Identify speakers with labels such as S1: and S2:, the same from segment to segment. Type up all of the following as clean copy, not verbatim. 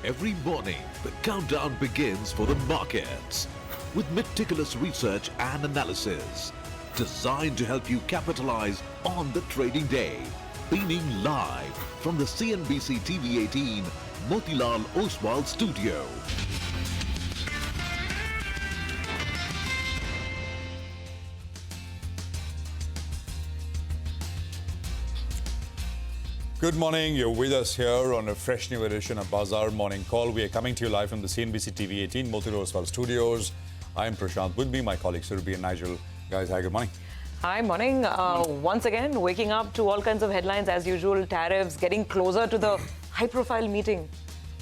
S1: Every morning, the countdown begins for the markets with meticulous research and analysis designed to help you capitalize on the trading day. Beaming live from the CNBC-TV18 Motilal Oswal studio.
S2: Good morning. You're with us here on a fresh new edition of Bazaar Morning Call. We are coming to you live from the CNBC-TV18 Motilal Oswal studios. I'm Prashant. With me, my colleagues Rupee and Nigel. Guys, hi, good morning.
S3: Hi, morning. Once again, waking up to all kinds of headlines as usual, tariffs, getting closer to the high-profile meeting.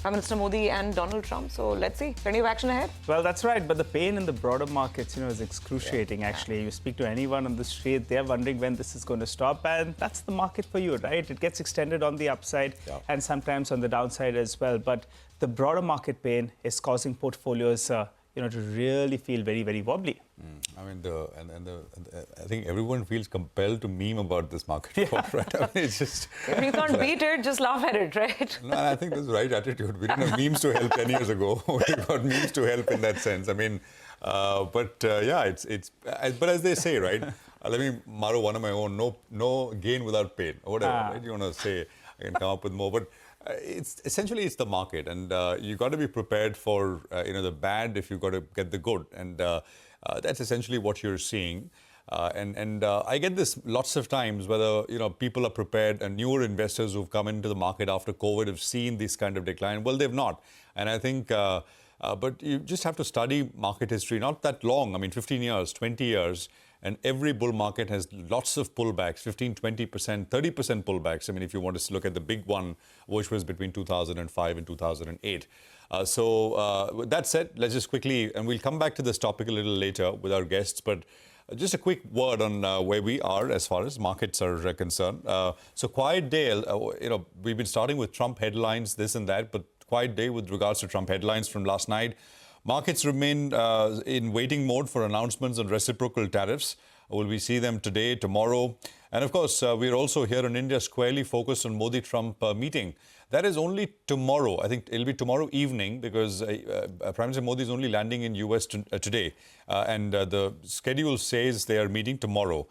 S3: Prime Minister Modi and Donald Trump. So let's see. Plenty of action ahead.
S4: Well, that's right. But the pain in the broader markets, is excruciating, actually. You speak to anyone on the street, they're wondering when this is going to stop. And that's the market for you, right? It gets extended on the upside and sometimes on the downside as well. But the broader market pain is causing portfolios, to really feel very, very wobbly.
S2: I mean, I think everyone feels compelled to meme about this market report, right? I mean, it's just...
S3: If you can't beat it, just laugh at it, right?
S2: No, I think that's the right attitude. We didn't have memes to help 10 years ago. We got memes to help in that sense. I mean, but as they say, right? Let me borrow one of my own. No gain without pain, or whatever. Right? You want to say, I can come up with more, but it's essentially the market, and you got to be prepared for the bad if you got to get the good, and that's essentially what you're seeing. I get this lots of times, whether people are prepared, and newer investors who've come into the market after COVID have seen this kind of decline. Well, they've not, and I think. But you just have to study market history, not that long. I mean, 15 years, 20 years, and every bull market has lots of pullbacks, 15, 20%, 30% pullbacks. I mean, if you want to look at the big one, which was between 2005 and 2008. With that said, let's just quickly, and we'll come back to this topic a little later with our guests, but just a quick word on where we are as far as markets are concerned. So quiet day, we've been starting with Trump headlines, this and that, but quiet day with regards to Trump headlines from last night. Markets remain in waiting mode for announcements on reciprocal tariffs. Will we see them today, tomorrow? And of course, we're also here in India squarely focused on Modi-Trump meeting. That is only tomorrow. I think it'll be tomorrow evening because Prime Minister Modi is only landing in US today. And the schedule says they are meeting tomorrow.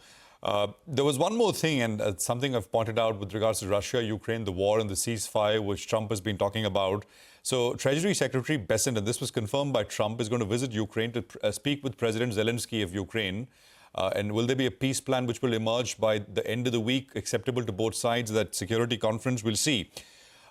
S2: There was one more thing, and something I've pointed out with regards to Russia, Ukraine, the war and the ceasefire, which Trump has been talking about. So Treasury Secretary Bessent, and this was confirmed by Trump, is going to visit Ukraine to speak with President Zelensky of Ukraine. And will there be a peace plan which will emerge by the end of the week, acceptable to both sides? That security conference, we'll see.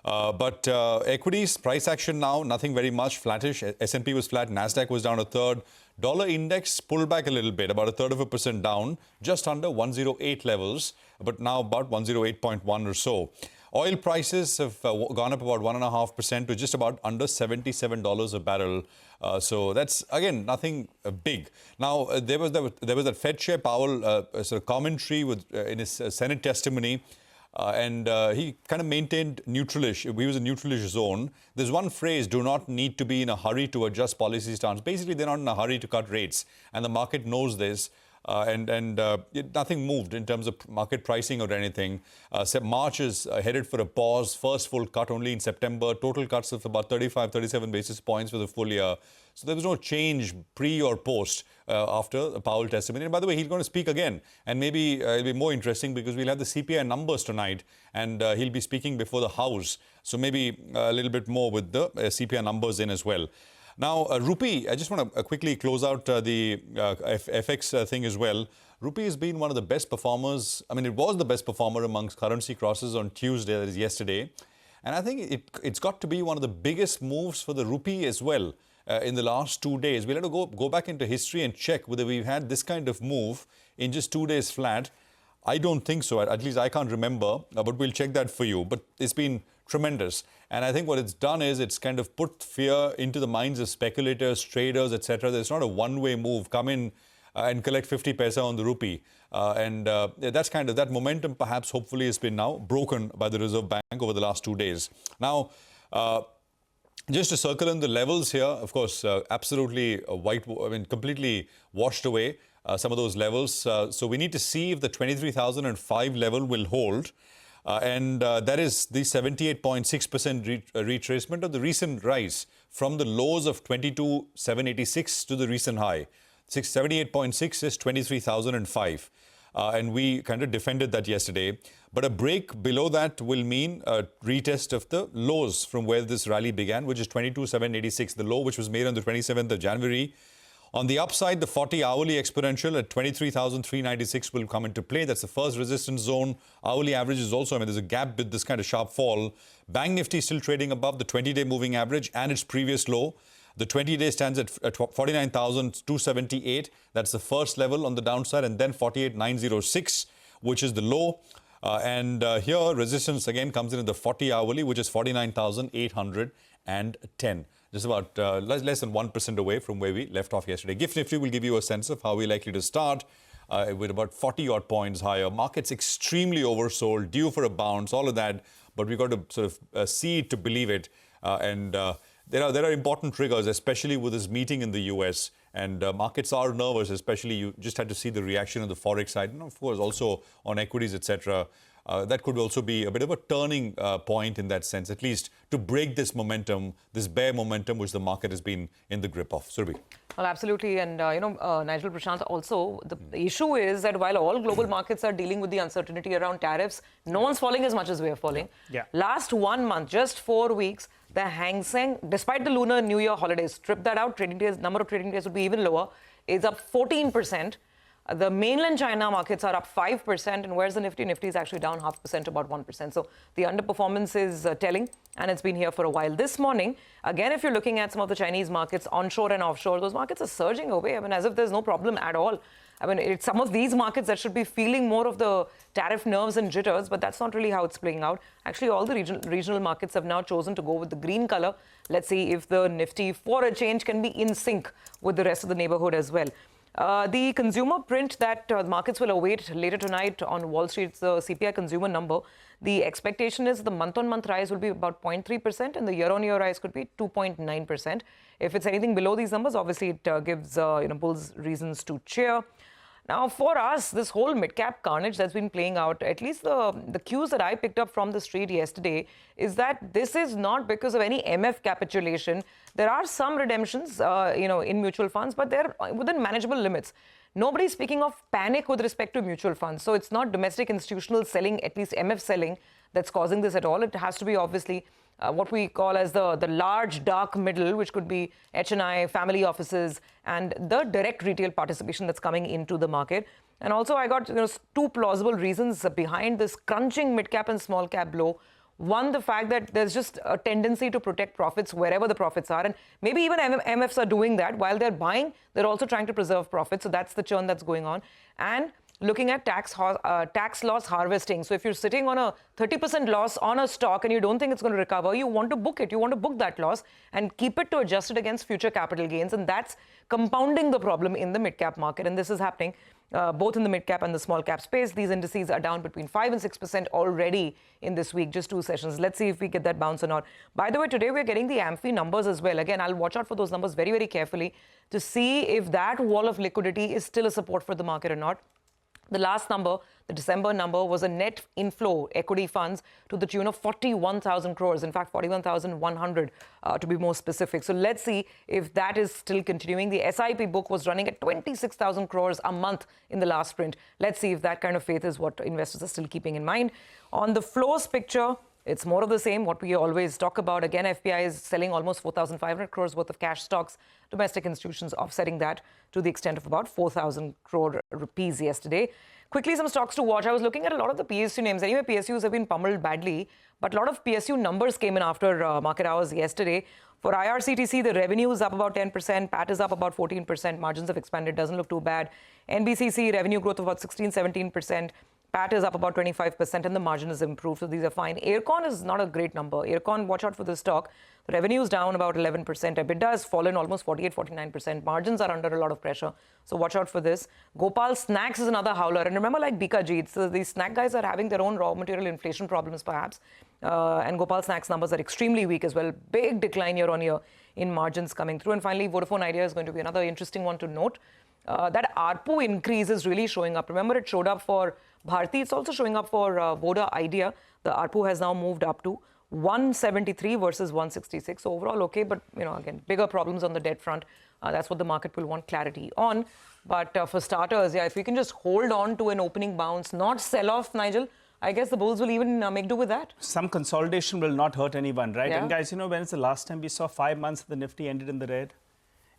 S2: But equities, price action now, nothing very much, flattish. S&P was flat, NASDAQ was down a third. Dollar index pulled back a little bit, about 1/3% down, just under 108 levels, but now about 108.1 or so. Oil prices have gone up about 1.5% to just about under $77 a barrel. So that's, again, nothing big. Now, there was that Fed Chair Powell sort of commentary in his Senate testimony. He kind of maintained neutralish. He was a neutralish zone. There's one phrase, do not need to be in a hurry to adjust policy stance. Basically, they're not in a hurry to cut rates. And the market knows this. Nothing moved in terms of market pricing or anything. March is headed for a pause. First full cut only in September. Total cuts of about 35, 37 basis points for the full year. So there was no change pre or post after the Powell testimony. And by the way, he's going to speak again. And maybe it'll be more interesting because we'll have the CPI numbers tonight. And he'll be speaking before the House. So maybe a little bit more with the CPI numbers in as well. Now, Rupee, I just want to quickly close out the FX thing as well. Rupee has been one of the best performers. I mean, it was the best performer amongst currency crosses on Tuesday, that is yesterday. And I think it's got to be one of the biggest moves for the Rupee as well in the last 2 days. We'll have to go back into history and check whether we've had this kind of move in just 2 days flat. I don't think so. At least I can't remember, but we'll check that for you. But it's been tremendous. And I think what it's done is it's kind of put fear into the minds of speculators, traders, etc. There's not a one-way move. Come in and collect 50 paisa on the Rupee. That's kind of that momentum perhaps hopefully has been now broken by the Reserve Bank over the last 2 days. Now, just to circle in the levels here, of course, absolutely completely washed away. Some of those levels. So we need to see if the 23,005 level will hold. and that is the 78.6% retracement of the recent rise from the lows of 22,786 to the recent high. 78.6 is 23,005. And we kind of defended that yesterday. But a break below that will mean a retest of the lows from where this rally began, which is 22,786, the low which was made on the 27th of January. On the upside, the 40-hourly exponential at 23,396 will come into play. That's the first resistance zone. Hourly average is also, there's a gap with this kind of sharp fall. Bank Nifty still trading above the 20-day moving average and its previous low. The 20-day stands at 49,278. That's the first level on the downside, and then 48,906, which is the low. Here, resistance again comes in at the 40-hourly, which is 49,810. Just about less than 1% away from where we left off yesterday. GIFT Nifty will give you a sense of how we're likely to start with about 40-odd points higher. Market's extremely oversold, due for a bounce, all of that. But we've got to sort of see it to believe it. There are important triggers, especially with this meeting in the US, and markets are nervous, especially you just had to see the reaction on the forex side, and of course also on equities, etc. That could also be a bit of a turning point in that sense, at least to break this momentum, this bear momentum which the market has been in the grip of. Surabhi.
S3: Well, absolutely. And, Nigel, Prashant, also, the issue is that while all global markets are dealing with the uncertainty around tariffs, no one's falling as much as we're falling.
S4: Yeah.
S3: Last 1 month, just 4 weeks, the Hang Seng, despite the Lunar New Year holidays, strip that out, trading days, number of trading days would be even lower, is up 14%. The mainland China markets are up 5%, and where's the Nifty? Nifty is actually down 0.5% to about 1%. So the underperformance is telling, and it's been here for a while. This morning, again, if you're looking at some of the Chinese markets, onshore and offshore, those markets are surging away. As if there's no problem at all. It's some of these markets that should be feeling more of the tariff nerves and jitters, but that's not really how it's playing out. Actually, all the regional markets have now chosen to go with the green color. Let's see if the Nifty, for a change, can be in sync with the rest of the neighborhood as well. The consumer print that markets will await later tonight on Wall Street, the CPI consumer number. The expectation is the month-on-month rise will be about 0.3% and the year-on-year rise could be 2.9%. If it's anything below these numbers, obviously it gives bulls reasons to cheer. Now, for us, this whole mid-cap carnage that's been playing out, at least the cues that I picked up from the street yesterday, is that this is not because of any MF capitulation. There are some redemptions, in mutual funds, but they're within manageable limits. Nobody's speaking of panic with respect to mutual funds. So it's not domestic institutional selling, at least MF selling, that's causing this at all. It has to be obviously what we call as the large dark middle, which could be HNI, family offices, and the direct retail participation that's coming into the market. And also I got two plausible reasons behind this crunching mid-cap and small-cap blow. One, the fact that there's just a tendency to protect profits wherever the profits are. And maybe even MFs are doing that. While they're buying, they're also trying to preserve profits. So that's the churn that's going on. And looking at tax loss harvesting. So if you're sitting on a 30% loss on a stock and you don't think it's going to recover, you want to book it. You want to book that loss and keep it to adjust it against future capital gains. And that's compounding the problem in the mid-cap market. And this is happening both in the mid-cap and the small-cap space. These indices are down between 5 and 6% already in this week, just 2 sessions. Let's see if we get that bounce or not. By the way, today we're getting the AMFI numbers as well. Again, I'll watch out for those numbers very, very carefully to see if that wall of liquidity is still a support for the market or not. The last number, the December number, was a net inflow equity funds to the tune of 41,000 crores. In fact, 41,100 to be more specific. So let's see if that is still continuing. The SIP book was running at 26,000 crores a month in the last print. Let's see if that kind of faith is what investors are still keeping in mind. On the flows picture, it's more of the same, what we always talk about. Again, FPI is selling almost 4,500 crores worth of cash stocks. Domestic institutions offsetting that to the extent of about 4,000 crore rupees yesterday. Quickly, some stocks to watch. I was looking at a lot of the PSU names. Anyway, PSUs have been pummeled badly, but a lot of PSU numbers came in after market hours yesterday. For IRCTC, the revenue is up about 10%, PAT is up about 14%, margins have expanded, doesn't look too bad. NBCC, revenue growth of about 16-17%. PAT is up about 25% and the margin is improved, so these are fine. Aircon is not a great number. Aircon, watch out for this stock. The revenue is down about 11%. EBITDA has fallen almost 48-49%. Margins are under a lot of pressure, so watch out for this. Gopal Snacks is another howler. And remember, like Bikaji, these snack guys are having their own raw material inflation problems perhaps. And Gopal Snacks numbers are extremely weak as well. Big decline year on year in margins coming through. And finally, Vodafone Idea is going to be another interesting one to note. That ARPU increase is really showing up. Remember, it showed up for Bharti, it's also showing up for Voda Idea. The ARPU has now moved up to 173 versus 166. So overall, okay, but again, bigger problems on the debt front. That's what the market will want clarity on. But for starters, yeah, if we can just hold on to an opening bounce, not sell off, Nigel, I guess the bulls will even make do with that.
S4: Some consolidation will not hurt anyone, right?
S3: Yeah.
S4: And guys, when's the last time we saw 5 months the Nifty ended in the red?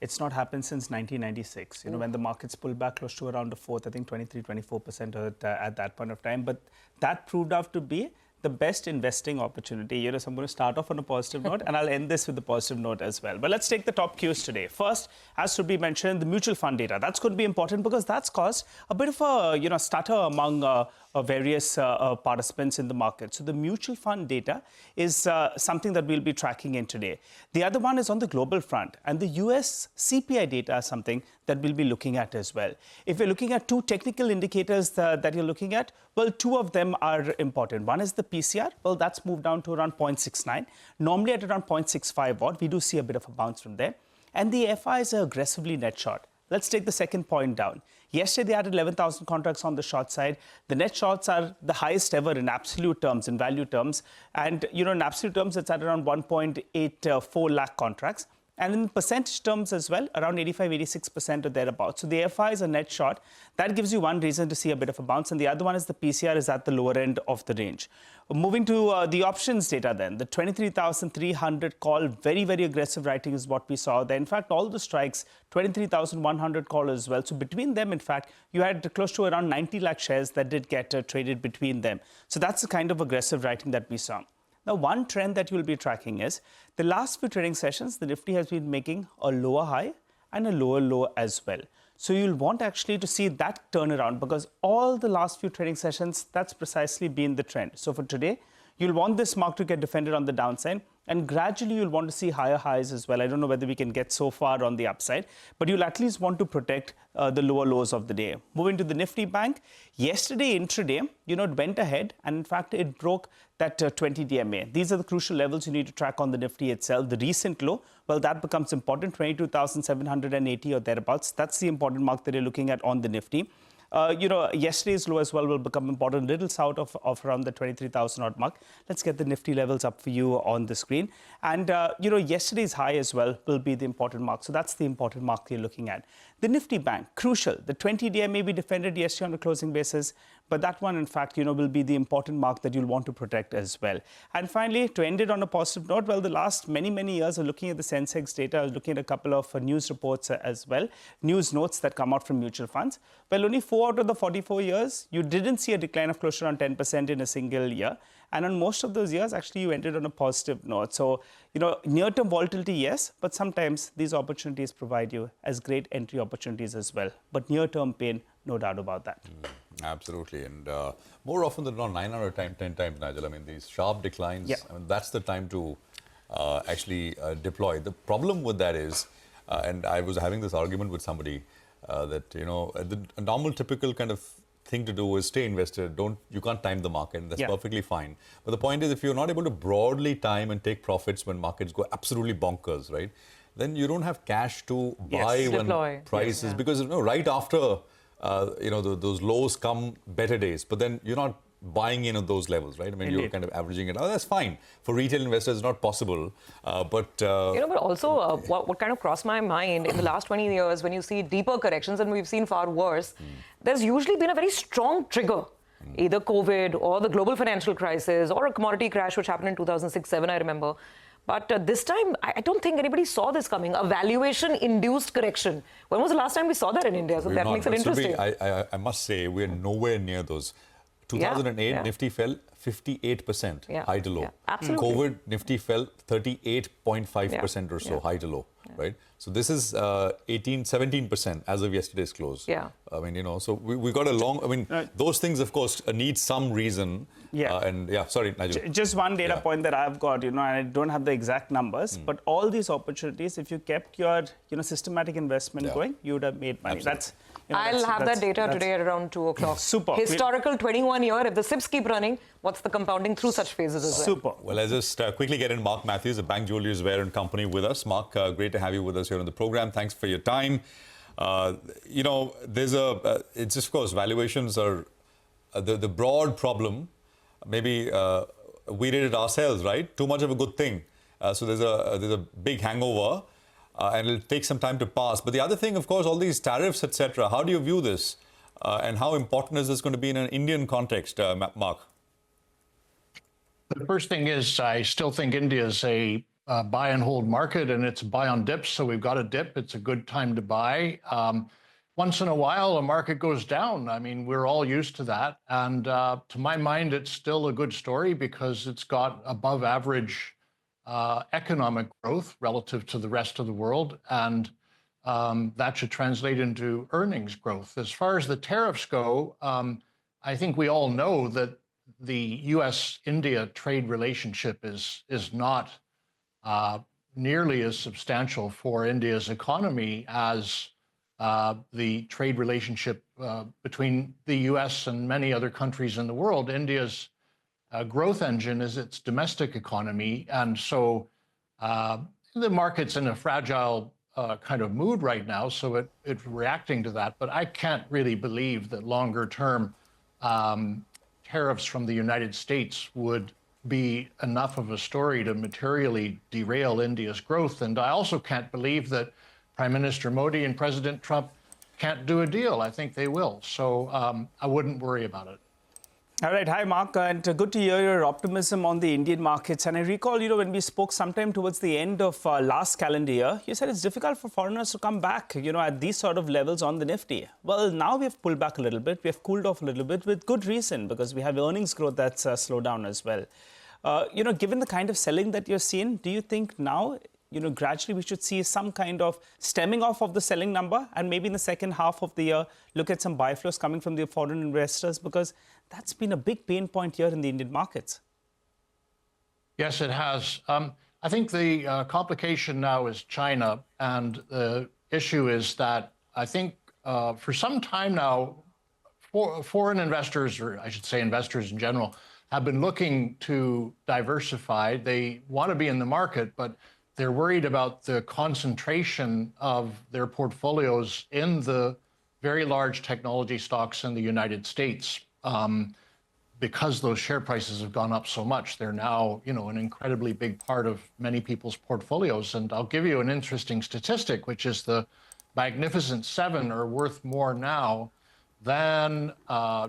S4: It's not happened since 1996, when the markets pulled back close to around a fourth, I think 23-24% at that point of time. But that proved out to be the best investing opportunity. So I'm going to start off on a positive note, and I'll end this with a positive note as well. But let's take the top cues today. First, as Rupee mentioned, the mutual fund data. That's going to be important because that's caused a bit of a stutter among various participants in the market. So the mutual fund data is something that we'll be tracking in today. The other one is on the global front, and the US CPI data is something that we'll be looking at as well. If we're looking at two technical indicators that you're looking at, well, two of them are important. One is the PCR. Well, that's moved down to around 0.69. Normally at around 0.65 odd, we do see a bit of a bounce from there. And the FI is aggressively net short. Let's take the second point down. Yesterday, they added 11,000 contracts on the short side. The net shorts are the highest ever in absolute terms, in value terms. And, in absolute terms, it's at around 1.84 lakh contracts. And in percentage terms as well, around 85-86% or thereabouts. So the FI is a net short. That gives you one reason to see a bit of a bounce. And the other one is the PCR is at the lower end of the range. Moving to the options data then, the 23,300 call, very, very aggressive writing is what we saw there. In fact, all the strikes, 23,100 call as well. So between them, in fact, you had close to around 90 lakh shares that did get traded between them. So that's the kind of aggressive writing that we saw. Now, one trend that you'll be tracking is the last few trading sessions, the Nifty has been making a lower high and a lower low as well. So you'll want actually to see that turnaround because all the last few trading sessions, that's precisely been the trend. So for today, you'll want this mark to get defended on the downside. And gradually, you'll want to see higher highs as well. I don't know whether we can get so far on the upside, but you'll at least want to protect the lower lows of the day. Moving to the Nifty Bank, yesterday intraday, it went ahead and in fact, it broke that 20 DMA. These are the crucial levels you need to track on the Nifty itself. The recent low, well, that becomes important, 22,780 or thereabouts. That's the important mark that you're looking at on the Nifty. Yesterday's low as well will become important, little south of around the 23,000 odd mark. Let's get the Nifty levels up for you on the screen. And, yesterday's high as well will be the important mark. So that's the important mark you're looking at. The Nifty Bank, crucial. The 20 DMA may be defended yesterday on a closing basis, but that one, in fact, will be the important mark that you'll want to protect as well. And finally, to end it on a positive note, well, the last many, many years of looking at the sensex data, I was looking at a couple of news reports as well, news notes that come out from mutual funds. Well, only 4 out of the 44 years, you didn't see a decline of close to around 10% in a single year. And on most of those years, actually, you ended on a positive note. So, near-term volatility, yes, but sometimes these opportunities provide you as great entry opportunities as well. But near-term pain, no doubt about that.
S2: Absolutely. And more often than not, 9 out of 10 times, Nigel, I mean, these sharp declines,
S4: yeah.
S2: I mean, that's the time to actually deploy. The problem with that is, and I was having this argument with somebody that, the normal, typical kind of thing to do is stay invested. You can't time the market, and that's perfectly fine. But the point is, if you're not able to broadly time and take profits when markets go absolutely bonkers, right, then you don't have cash to buy when prices, because right after those lows come better days, but then you're not buying in at those levels, right? I mean, you're kind of averaging it out. That's fine. For retail investors, it's not possible. But
S3: also what kind of crossed my mind in the last 20 years, when you see deeper corrections, and we've seen far worse, there's usually been a very strong trigger, either COVID or the global financial crisis or a commodity crash, which happened in 2006-07, I remember. But this time, I don't think anybody saw this coming, a valuation-induced correction. When was the last time we saw that in India? So that makes it interesting.
S2: I must say, we're nowhere near those. 2008, Nifty fell 58% high to low.
S3: Absolutely.
S2: COVID, Nifty fell 38.5% or so high to low, right? So this is 17% as of yesterday's close.
S3: Yeah.
S2: I mean, so we got a long, I mean, those things, of course, need some reason. Sorry, Nigel.
S4: Just one data point that I've got, and I don't have the exact numbers, but all these opportunities, if you kept your, systematic investment going, you would have made money.
S2: Absolutely.
S3: I'll have that data today at around 2 o'clock.
S4: Super.
S3: Historical 21-year. If the SIPs keep running, what's the compounding through such phases as well?
S4: Super.
S2: Well, let's just quickly get in Mark Matthews, the Bank Jewelers Wear and Company, with us. Mark, great to have you with us here on the program. Thanks for your time. There's it's just, of course, valuations are the broad problem, maybe we did it ourselves, right? Too much of a good thing. So there's a big hangover, and it'll take some time to pass. But the other thing, of course, all these tariffs, etc. How do you view this, and how important is this going to be in an Indian context, Mark?
S5: The first thing is, I still think India is a buy and hold market, and it's a buy on dips. So we've got a dip. It's a good time to buy. Once in a while, a market goes down. I mean, we're all used to that. And to my mind, it's still a good story because it's got above average economic growth relative to the rest of the world. And that should translate into earnings growth. As far as the tariffs go, I think we all know that the U.S.-India trade relationship is not nearly as substantial for India's economy as the trade relationship between the U.S. and many other countries in the world. India's growth engine is its domestic economy, and so the market's in a fragile kind of mood right now, so it's reacting to that. But I can't really believe that longer term tariffs from the United States would be enough of a story to materially derail India's growth. And I also can't believe that Prime Minister Modi and President Trump can't do a deal. I think they will. So I wouldn't worry about it.
S4: All right. Hi, Mark. And good to hear your optimism on the Indian markets. And I recall, when we spoke sometime towards the end of last calendar year, you said it's difficult for foreigners to come back, at these sort of levels on the Nifty. Well, now we have pulled back a little bit. We have cooled off a little bit with good reason because we have earnings growth that's slowed down as well. Given the kind of selling that you're seeing, do you think now, gradually we should see some kind of stemming off of the selling number and maybe in the second half of the year, look at some buy flows coming from the foreign investors? Because that's been a big pain point here in the Indian markets.
S5: Yes, it has. I think the complication now is China. And the issue is that I think for some time now, foreign investors, or I should say investors in general, have been looking to diversify. They want to be in the market, but they're worried about the concentration of their portfolios in the very large technology stocks in the United States. Because those share prices have gone up so much, they're now, an incredibly big part of many people's portfolios. And I'll give you an interesting statistic, which is the Magnificent Seven are worth more now than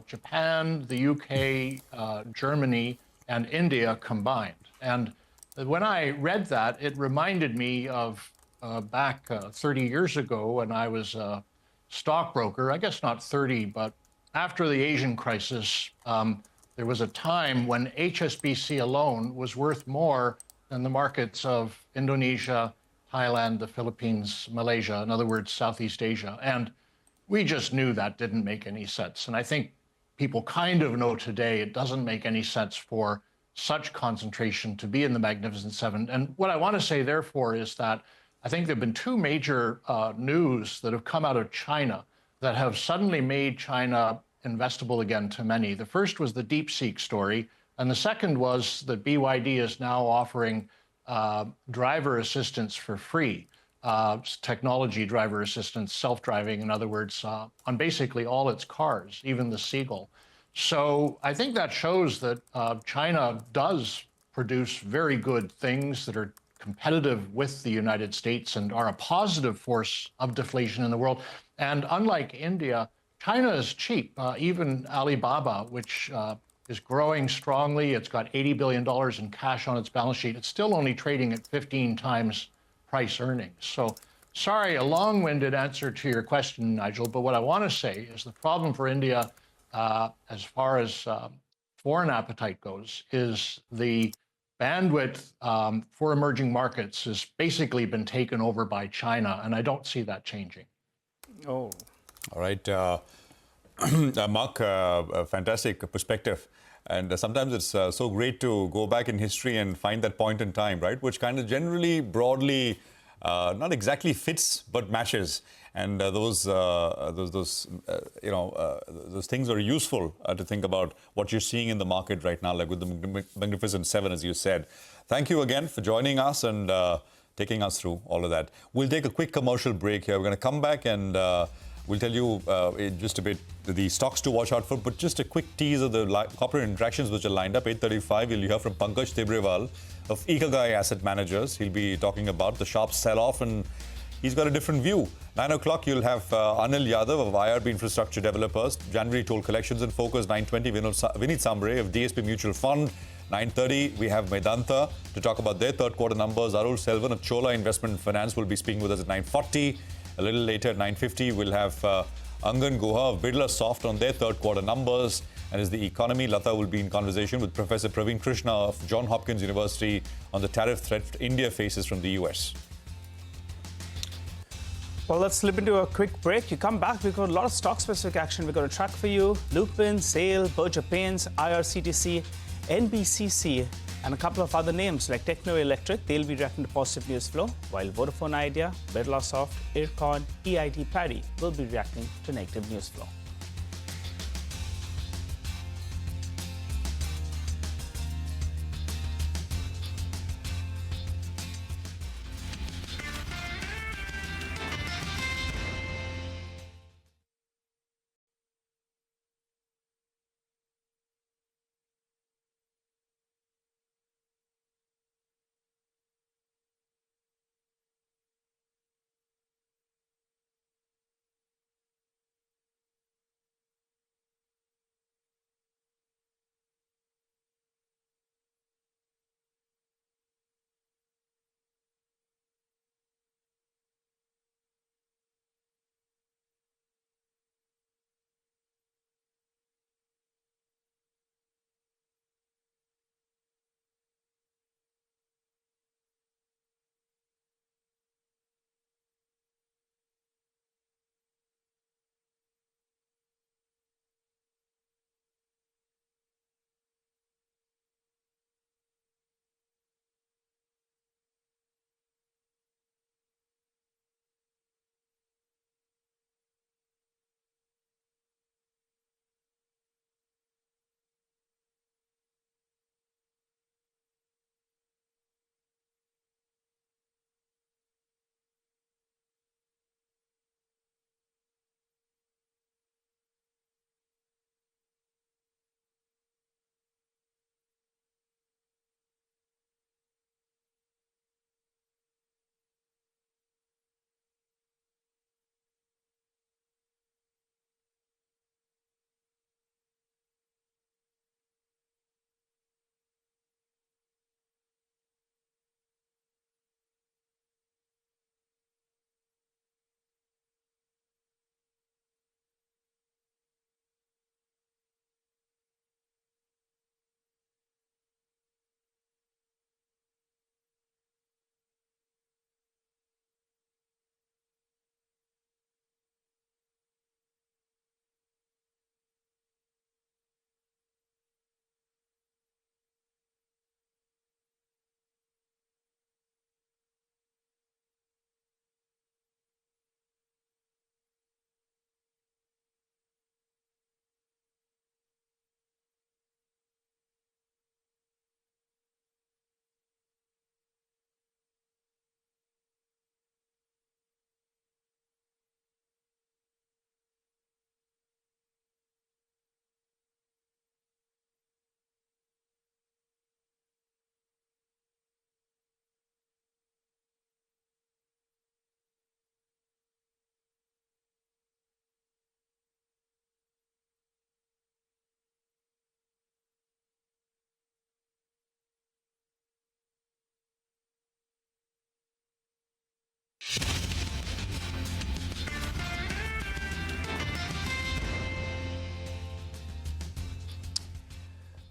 S5: Japan, the UK, Germany, and India combined. And when I read that, it reminded me of back 30 years ago when I was a stockbroker. I guess not 30, but after the Asian crisis, there was a time when HSBC alone was worth more than the markets of Indonesia, Thailand, the Philippines, Malaysia, in other words, Southeast Asia. And we just knew that didn't make any sense. And I think people kind of know today it doesn't make any sense for such concentration to be in the Magnificent Seven. And what I want to say, therefore, is that I think there have been two major news that have come out of China that have suddenly made China investable again to many. The first was the DeepSeek story, and the second was that BYD is now offering driver assistance for free, technology driver assistance, self-driving, in other words, on basically all its cars, even the Seagull. So I think that shows that China does produce very good things that are competitive with the United States and are a positive force of deflation in the world. And unlike India, China is cheap. Even Alibaba, which is growing strongly, it's got $80 billion in cash on its balance sheet. It's still only trading at 15 times price earnings. So sorry, a long-winded answer to your question, Nigel, but what I want to say is the problem for India as far as foreign appetite goes is the bandwidth for emerging markets has basically been taken over by China, and I don't see that changing.
S4: Oh.
S2: All right. Mark, a fantastic perspective. And sometimes it's so great to go back in history and find that point in time, right, which kind of generally, broadly, not exactly fits, but matches. And those things are useful to think about what you're seeing in the market right now, like with the Magnificent Seven, as you said. Thank you again for joining us and taking us through all of that. We'll take a quick commercial break here. We're going to come back and We'll tell you in just a bit the stocks to watch out for, but just a quick tease of the corporate interactions which are lined up. 8:35, you'll hear from Pankaj Tibrewal of Ikigai Asset Managers. He'll be talking about the sharp sell-off, and he's got a different view. 9 o'clock, you'll have Anil Yadav of IRB Infrastructure Developers. January toll collections in focus. 9:20, Vineet Sambre of DSP Mutual Fund. 9:30, we have Medanta to talk about their third quarter numbers. Arul Selvan of Chola Investment and Finance will be speaking with us at 9:40. A little later at 9:50, we'll have Angan Guha of Birla Soft on their third quarter numbers. And as the economy, Lata will be in conversation with Professor Praveen Krishna of Johns Hopkins University on the tariff threat India faces from the US.
S4: Well, let's slip into a quick break. You come back, we've got a lot of stock-specific action we're going to track for you. Lupin, Sale, Berger Paints, IRCTC, NBCC, and a couple of other names like Techno Electric. They'll be reacting to positive news flow, while Vodafone Idea, Birla Soft, Ircon, EIT Paddy will be reacting to negative news flow.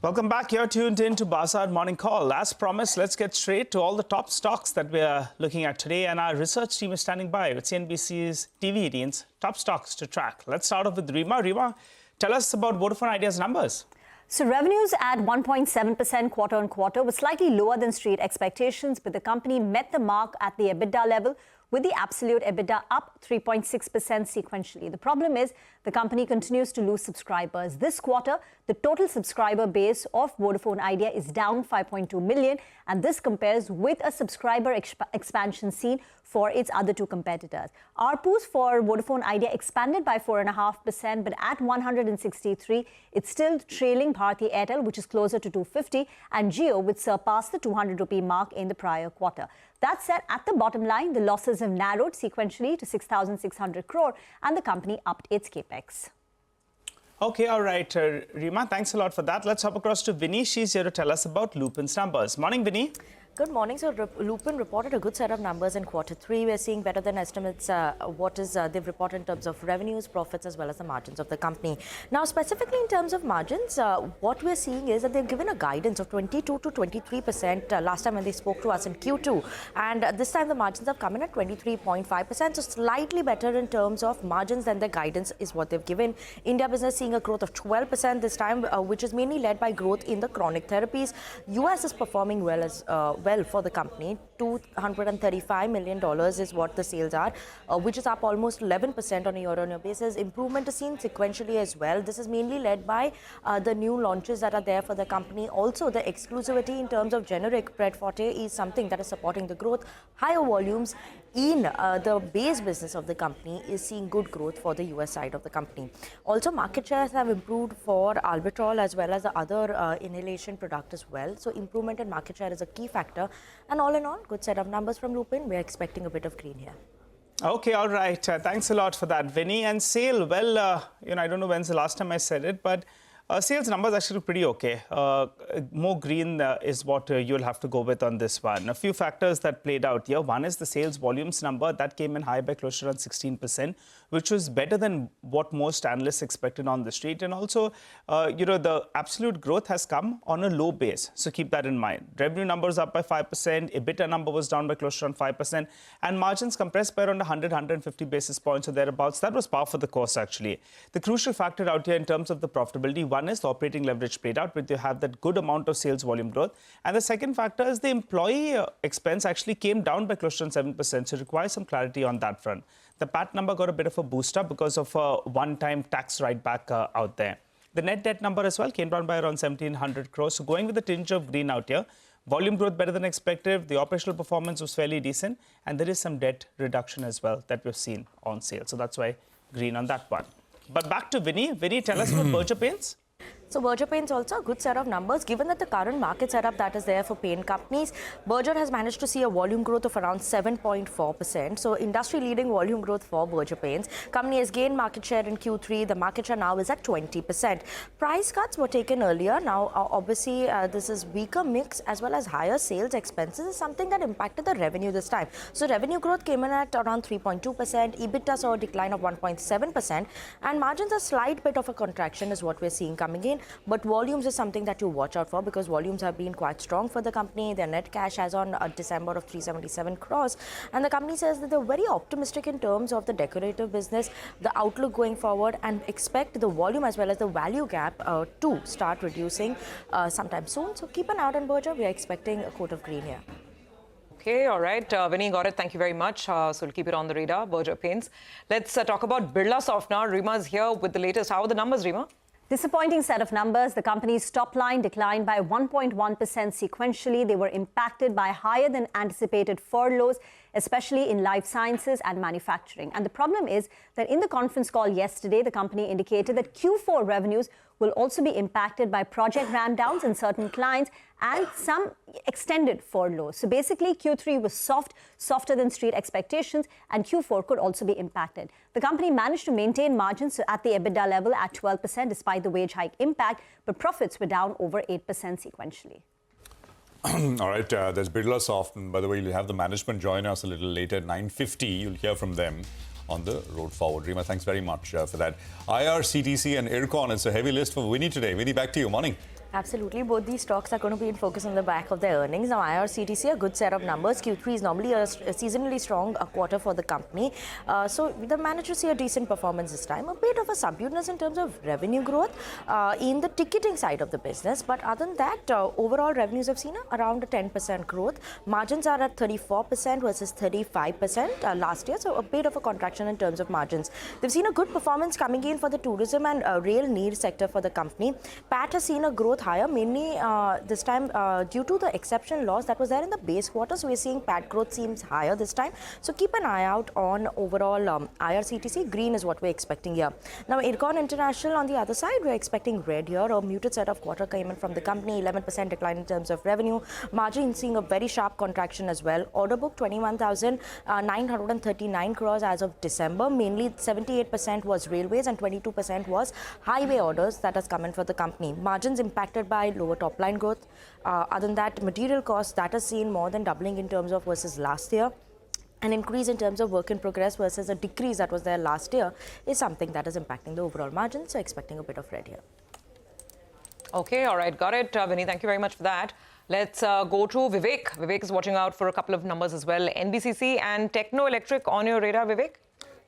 S4: Welcome back. You're tuned in to Bazaar Morning Call. As promised, let's get straight to all the top stocks that we're looking at today. And our research team is standing by with CNBC's TV18's top stocks to track. Let's start off with Rima. Rima, tell us about Vodafone Idea's numbers.
S6: So revenues at 1.7% quarter on quarter was slightly lower than street expectations, but the company met the mark at the EBITDA level with the absolute EBITDA up 3.6% sequentially. The problem is the company continues to lose subscribers. This quarter, the total subscriber base of Vodafone Idea is down 5.2 million, and this compares with a subscriber expansion seen for its other two competitors. ARPUs for Vodafone Idea expanded by 4.5%, but at 163, it's still trailing Bharti Airtel, which is closer to 250, and Jio, which surpassed the 200 rupee mark in the prior quarter. That said, at the bottom line, the losses have narrowed sequentially to 6,600 crore, and the company upped its capex.
S4: Okay, all right, Rima, thanks a lot for that. Let's hop across to Vinny. She's here to tell us about Lupin's numbers. Morning, Vinny.
S7: Good morning. So Lupin reported a good set of numbers in Q3. We're seeing better than estimates they've reported in terms of revenues, profits, as well as the margins of the company. Now, specifically in terms of margins, what we're seeing is that they've given a guidance of 22 to 23% last time when they spoke to us in Q2. And this time the margins have come in at 23.5%. So slightly better in terms of margins than the guidance is what they've given. India business seeing a growth of 12% this time, which is mainly led by growth in the chronic therapies. US is performing well for the company. $235 million is what the sales are, which is up almost 11% on a year-on-year basis. Improvement is seen sequentially as well. This is mainly led by the new launches that are there for the company. Also, the exclusivity in terms of generic Pred Forte is something that is supporting the growth. Higher volumes in the base business of the company is seeing good growth for the US side of the company. Also, market shares have improved for Albuterol as well as the other inhalation product as well. So improvement in market share is a key factor. And all in all, good set of numbers from Lupin. We're expecting a bit of green here.
S4: Okay, all right. Thanks a lot for that, Vinny. And SAIL, well, I don't know when's the last time I said it, but SAIL's numbers actually pretty okay. More green is what you'll have to go with on this one. A few factors that played out here. One is the sales volumes number that came in high by close to around 16%, which was better than what most analysts expected on the street. And also, the absolute growth has come on a low base. So keep that in mind. Revenue numbers up by 5%. EBITDA number was down by close to around 5%. And margins compressed by around 150 basis points or thereabouts. That was par for the course, actually. The crucial factor out here in terms of the profitability, one is the operating leverage played out, where you have that good amount of sales volume growth. And the second factor is the employee expense actually came down by close to 7%. So it requires some clarity on that front. The PAT number got a bit of a boost up because of a one-time tax write-back out there. The net debt number as well came down by around 1,700 crores. So going with a tinge of green out here. Volume growth better than expected. The operational performance was fairly decent. And there is some debt reduction as well that we've seen on sale. So that's why green on that one. But back to Vinny. Vinny, tell us about Berger Paints.
S7: So Berger Paints also a good set of numbers. Given that the current market setup that is there for paint companies, Berger has managed to see a volume growth of around 7.4%. So industry-leading volume growth for Berger Paints. Company has gained market share in Q3. The market share now is at 20%. Price cuts were taken earlier. Now, obviously, this is weaker mix as well as higher sales expenses is something that impacted the revenue this time. So revenue growth came in at around 3.2%. EBITDA saw a decline of 1.7%. And margins a slight bit of a contraction is what we're seeing coming in. But volumes is something that you watch out for because volumes have been quite strong for the company. Their net cash as on December of 377 crores. And the company says that they're very optimistic in terms of the decorative business, the outlook going forward, and expect the volume as well as the value gap to start reducing sometime soon. So keep an eye out on Berger. We are expecting a coat of green here.
S3: Okay, all right. Vinny, got it. Thank you very much. So we'll keep it on the radar, Berger Paints. Let's talk about Birlasoft now. Rima's here with the latest. How are the numbers, Rima?
S6: Disappointing set of numbers. The company's top line declined by 1.1% sequentially. They were impacted by higher than anticipated furloughs, especially in life sciences and manufacturing. And the problem is that in the conference call yesterday, the company indicated that Q4 revenues will also be impacted by project ramp downs in certain clients and some extended furloughs. So basically, Q3 was softer than street expectations, and Q4 could also be impacted. The company managed to maintain margins at the EBITDA level at 12% despite the wage hike impact, but profits were down over 8% sequentially.
S2: All right, there's Birlasoft. And by the way, you'll have the management join us a little later at 9:50. You'll hear from them on the road forward. Rima, thanks very much for that. IRCTC and IRCON, it's a heavy list for Winnie today. Winnie, back to you. Morning.
S7: Absolutely. Both these stocks are going to be in focus on the back of their earnings. Now, IRCTC, a good set of numbers. Q3 is normally a seasonally strong quarter for the company. So the managers see a decent performance this time. A bit of a subduedness in terms of revenue growth in the ticketing side of the business. But other than that, overall revenues have seen around a 10% growth. Margins are at 34% versus 35% last year. So a bit of a contraction in terms of margins. They've seen a good performance coming in for the tourism and rail need sector for the company. PAT has seen a growth higher, mainly this time due to the exception loss that was there in the base quarter. So we're seeing PAT growth seems higher this time. So keep an eye out on overall IRCTC. Green is what we're expecting here. Now, Ircon International on the other side, we're expecting red here. A muted set of quarter came in from the company, 11% decline in terms of revenue. Margin seeing a very sharp contraction as well. Order book 21,939 crores as of December. Mainly 78% was railways and 22% was highway orders that has come in for the company. Margins impacted by lower top line growth. Other than that, material costs that has seen more than doubling in terms of versus last year. An increase in terms of work in progress versus a decrease that was there last year is something that is impacting the overall margin. So expecting a bit of red here.
S3: Okay, all right, got it. Vinny, thank you very much for that. Let's go to Vivek. Vivek is watching out for a couple of numbers as well. NBCC and Techno Electric on your radar, Vivek?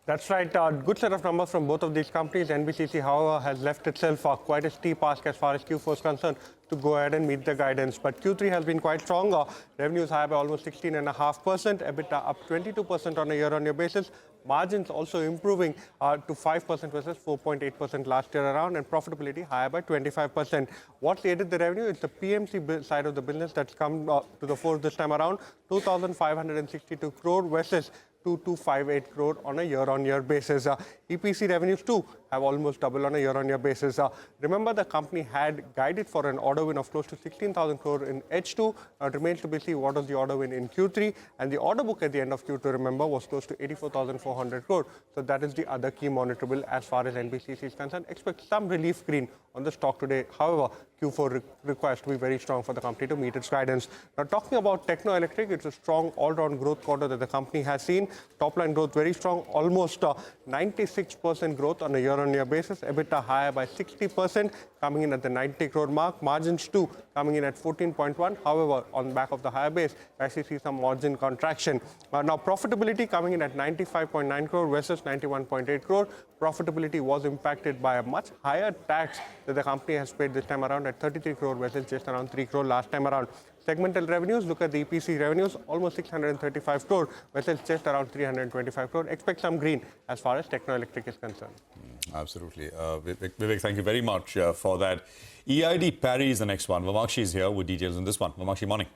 S8: That's right. Good set of numbers from both of these companies. NBCC, however, has left itself quite a steep ask as far as Q4 is concerned to go ahead and meet the guidance. But Q3 has been quite strong. Revenues higher by almost 16.5%. EBITDA up 22% on a year-on-year basis. Margins also improving to 5% versus 4.8% last year around, and profitability higher by 25%. What aided the revenue is the PMC side of the business that's come to the fore this time around, 2,562 crore versus 2,258 crore on a year-on-year basis. EPC revenues too have almost doubled on a year-on-year basis. Remember, the company had guided for an order win of close to 16,000 crore in H2. It remains to be seen what was the order win in Q3. And the order book at the end of Q2, remember, was close to 84,400 crore. So that is the other key monitorable as far as NBCC is concerned. Expect some relief green on the stock today. However, Q4 requires to be very strong for the company to meet its guidance. Now, talking about Techno Electric, it's a strong all-round growth quarter that the company has seen. Top line growth very strong, almost 96% growth on a year-on-year basis. EBITDA higher by 60%, coming in at the 90 crore mark. Margins too coming in at 14.1. However, on the back of the higher base, we actually see some margin contraction. Now, profitability coming in at 95.9 crore versus 91.8 crore. Profitability was impacted by a much higher tax that the company has paid this time around at 33 crore versus just around 3 crore last time around. Segmental revenues, look at the EPC revenues, almost 635 crore versus just around 325 crore. Expect some green as far as Techno Electric is concerned.
S2: Absolutely. Vivek, thank you very much for that. EID Parry is the next one. Vamakshi is here with details on this one. Vamakshi, morning.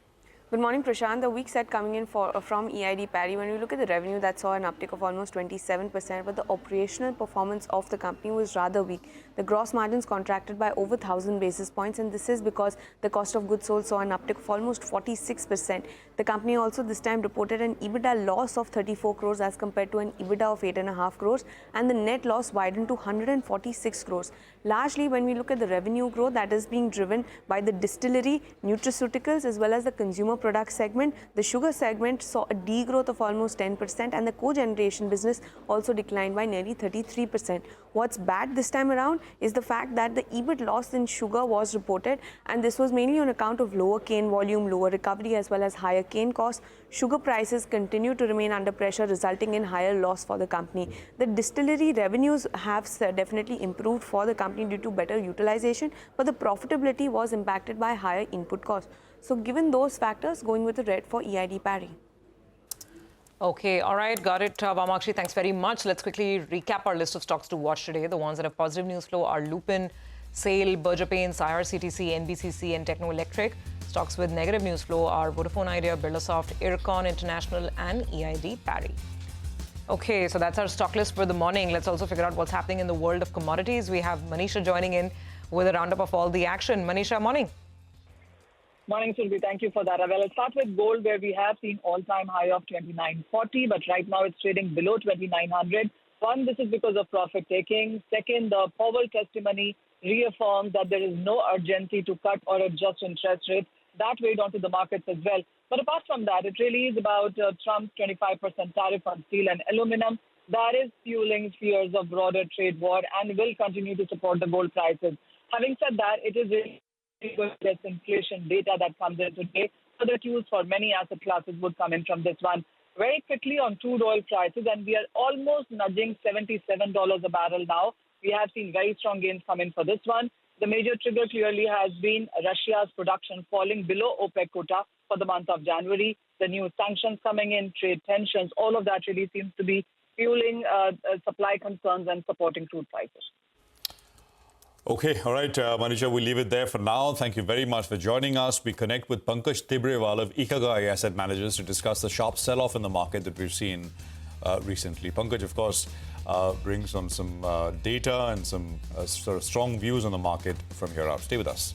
S9: Good morning, Prashant. The weak set coming in from EID Parry. When we look at the revenue, that saw an uptick of almost 27%, but the operational performance of the company was rather weak. The gross margins contracted by over 1,000 basis points, and this is because the cost of goods sold saw an uptick of almost 46%. The company also this time reported an EBITDA loss of 34 crores as compared to an EBITDA of 8.5 crores, and the net loss widened to 146 crores. Largely, when we look at the revenue growth, that is being driven by the distillery, nutraceuticals, as well as the consumer product segment. The sugar segment saw a degrowth of almost 10%, and the cogeneration business also declined by nearly 33%. What's bad this time around is the fact that the EBIT loss in sugar was reported, and this was mainly on account of lower cane volume, lower recovery, as well as higher cane costs. Sugar prices continue to remain under pressure, resulting in higher loss for the company. The distillery revenues have definitely improved for the company due to better utilization, but the profitability was impacted by higher input costs. So given those factors, going with the red for EID Parry.
S3: Okay, all right, got it. Vamakshi, thanks very much. Let's quickly recap our list of stocks to watch today. The ones that have positive news flow are Lupin, SAIL, Berger Paints, IRCTC, NBCC and Techno Electric. Stocks with negative news flow are Vodafone Idea, Birlasoft, Ircon International and EID Parry. Okay, so that's our stock list for the morning. Let's also figure out what's happening in the world of commodities. We have Manisha joining in with a roundup of all the action. Manisha, morning.
S10: Morning, Sylvie. Thank you for that. Well, let's start with gold, where we have seen all-time high of 2940, but right now it's trading below 2900. One, this is because of profit taking. Second, the Powell testimony reaffirmed that there is no urgency to cut or adjust interest rates. That weighed onto the markets as well. But apart from that, it really is about Trump's 25% tariff on steel and aluminum. That is fueling fears of broader trade war and will continue to support the gold prices. Having said that, it is really there's inflation data that comes in today. Other cues for many asset classes would come in from this one. Very quickly on crude oil prices, and we are almost nudging $77 a barrel now. We have seen very strong gains come in for this one. The major trigger clearly has been Russia's production falling below OPEC quota for the month of January. The new sanctions coming in, trade tensions, all of that really seems to be fueling supply concerns and supporting crude prices.
S2: Okay, all right, Manisha, we'll leave it there for now. Thank you very much for joining us. We connect with Pankaj Tibrewal of Ikigai Asset Managers to discuss the sharp sell-off in the market that we've seen recently. Pankaj, of course, brings on some data and some sort of strong views on the market from here out. Stay with us.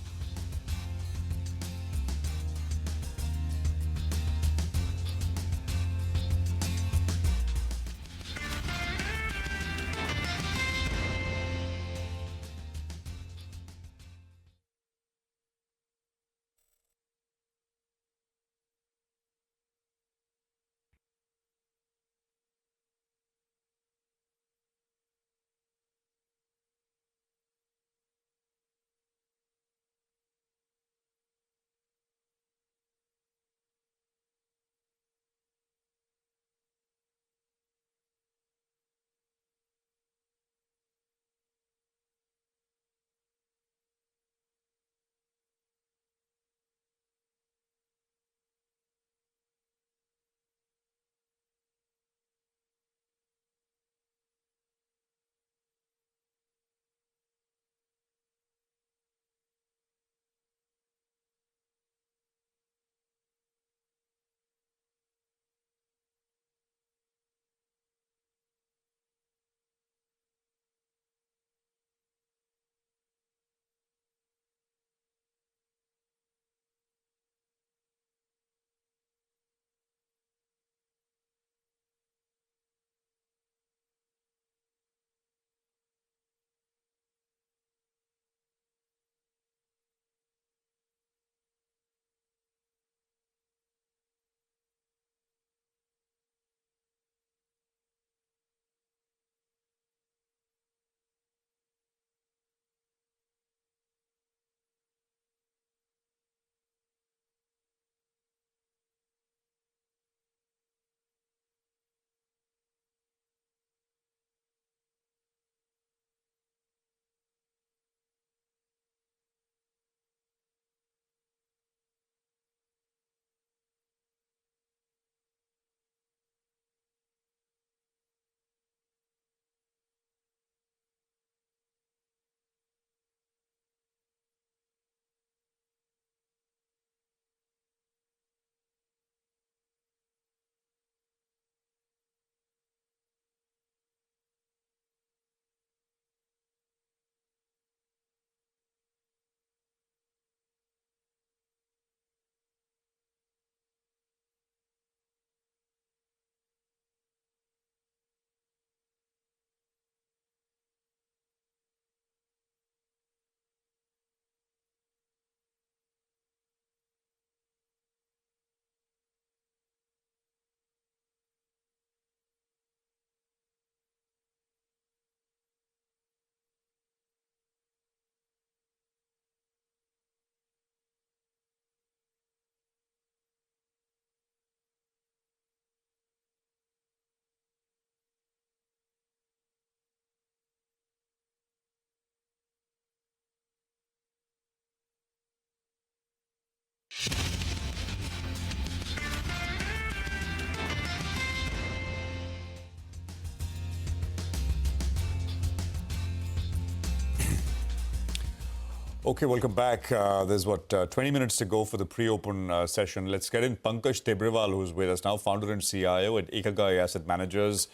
S2: Okay, welcome back. There's 20 minutes to go for the pre-open session. Let's get in Pankaj Tibrewal, who's with us now, founder and CIO at Ikigai Asset Managers.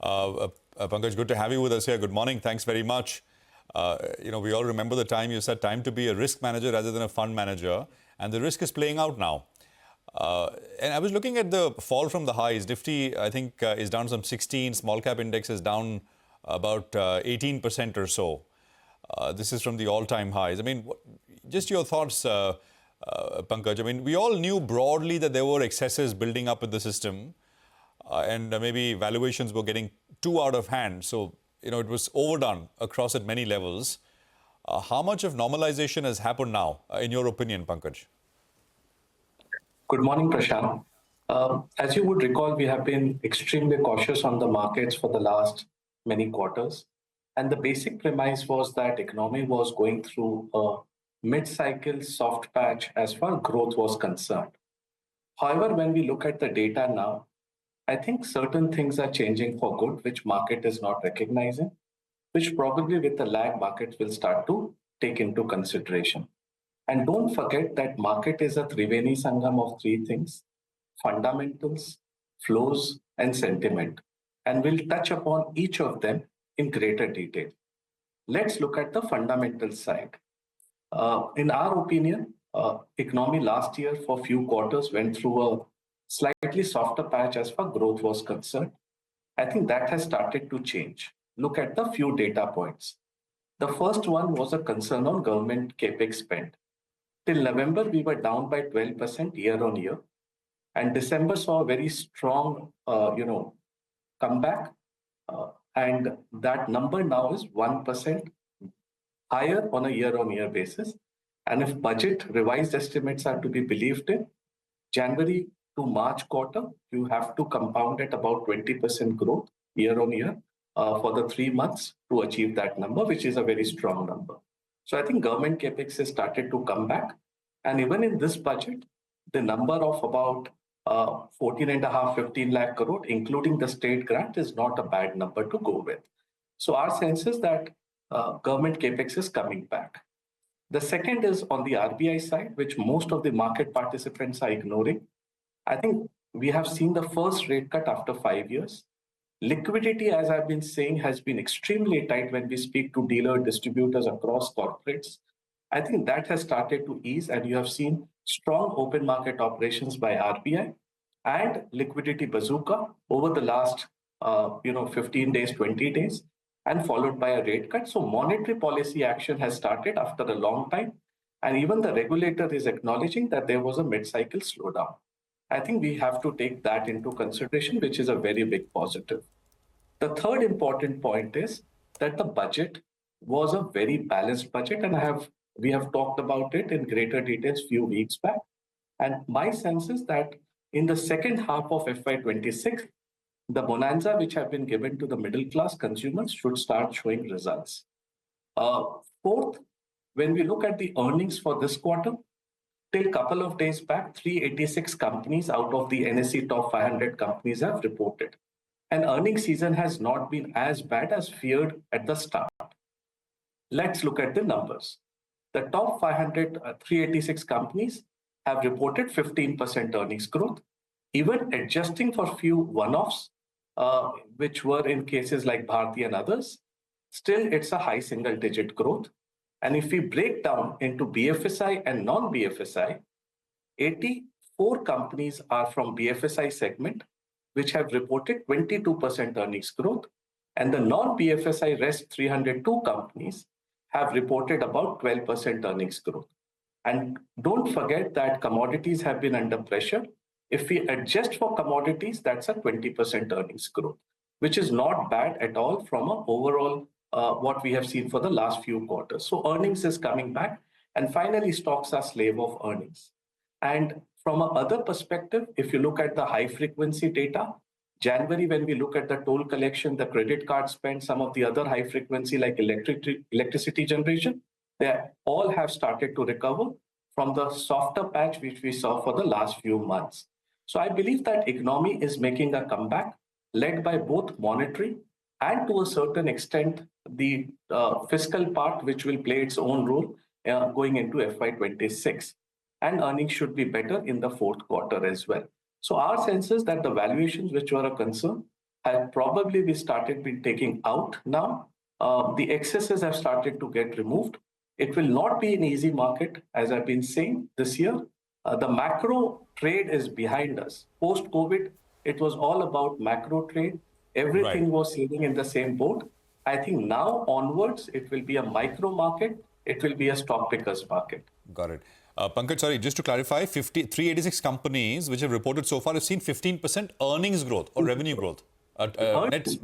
S2: Pankaj, good to have you with us here. Good morning. Thanks very much. We all remember the time you said time to be a risk manager rather than a fund manager, and the risk is playing out now. And I was looking at the fall from the highs. Nifty, I think, is down some 16. Small cap index is down about 18% or so. This is from the all-time highs. I mean, just your thoughts, Pankaj. I mean, we all knew broadly that there were excesses building up in the system, and maybe valuations were getting too out of hand. So, it was overdone across at many levels. How much of normalization has happened now, in your opinion, Pankaj?
S11: Good morning, Prashant. As you would recall, we have been extremely cautious on the markets for the last many quarters. And the basic premise was that economy was going through a mid-cycle soft patch as far as growth was concerned. However, when we look at the data now, I think certain things are changing for good, which market is not recognizing, which probably with the lag market will start to take into consideration. And don't forget that market is a Triveni Sangam of three things: fundamentals, flows, and sentiment. And we'll touch upon each of them in greater detail. Let's look at the fundamental side. In our opinion, economy last year for few quarters went through a slightly softer patch as far as growth was concerned. I think that has started to change. Look at the few data points. The first one was a concern on government capex spend. Till November, we were down by 12% year on year. And December saw a very strong, comeback. And that number now is 1% higher on a year-on-year basis. And if budget revised estimates are to be believed in, January to March quarter, you have to compound at about 20% growth year-on-year for the 3 months to achieve that number, which is a very strong number. So I think government capex has started to come back. And even in this budget, the number of about 14.5, 15 lakh crore, including the state grant, is not a bad number to go with. So our sense is that government capex is coming back. The second is on the RBI side, which most of the market participants are ignoring. I think we have seen the first rate cut after 5 years. Liquidity, as I've been saying, has been extremely tight when we speak to dealer distributors across corporates. I think that has started to ease, and you have seen strong open market operations by RBI and liquidity bazooka over the last 15 days, 20 days, and followed by a rate cut. So monetary policy action has started after a long time, and even the regulator is acknowledging that there was a mid-cycle slowdown. I think we have to take that into consideration, which is a very big positive. The third important point is that the budget was a very balanced budget, and we have talked about it in greater details few weeks back. And my sense is that in the second half of FY26, the bonanza which have been given to the middle class consumers should start showing results. Fourth, when we look at the earnings for this quarter, till a couple of days back, 386 companies out of the NSE top 500 companies have reported. And earnings season has not been as bad as feared at the start. Let's look at the numbers. The top 386 companies have reported 15% earnings growth. Even adjusting for few one-offs, which were in cases like Bharti and others, still it's a high single-digit growth. And if we break down into BFSI and non-BFSI, 84 companies are from BFSI segment, which have reported 22% earnings growth. And the non-BFSI rest 302 companies have reported about 12% earnings growth. And don't forget that commodities have been under pressure. If we adjust for commodities, that's a 20% earnings growth, which is not bad at all from an overall what we have seen for the last few quarters. So earnings is coming back. And finally, stocks are slave of earnings. And from another perspective, if you look at the high frequency data, January, when we look at the toll collection, the credit card spend, some of the other high frequency like electricity generation, they all have started to recover from the softer patch which we saw for the last few months. So I believe that economy is making a comeback led by both monetary and to a certain extent the fiscal part, which will play its own role going into FY26. And earnings should be better in the fourth quarter as well. So our sense is that the valuations which were a concern have probably been taking out now. The excesses have started to get removed. It will not be an easy market, as I've been saying this year. The macro trade is behind us. Post-COVID, it was all about macro trade. Everything was sailing in the same boat. I think now onwards, it will be a micro market. It will be a stock pickers market.
S2: Got it. Pankaj, sorry, just to clarify, 386 companies which have reported so far have seen 15% earnings growth or revenue growth.
S11: Earnings,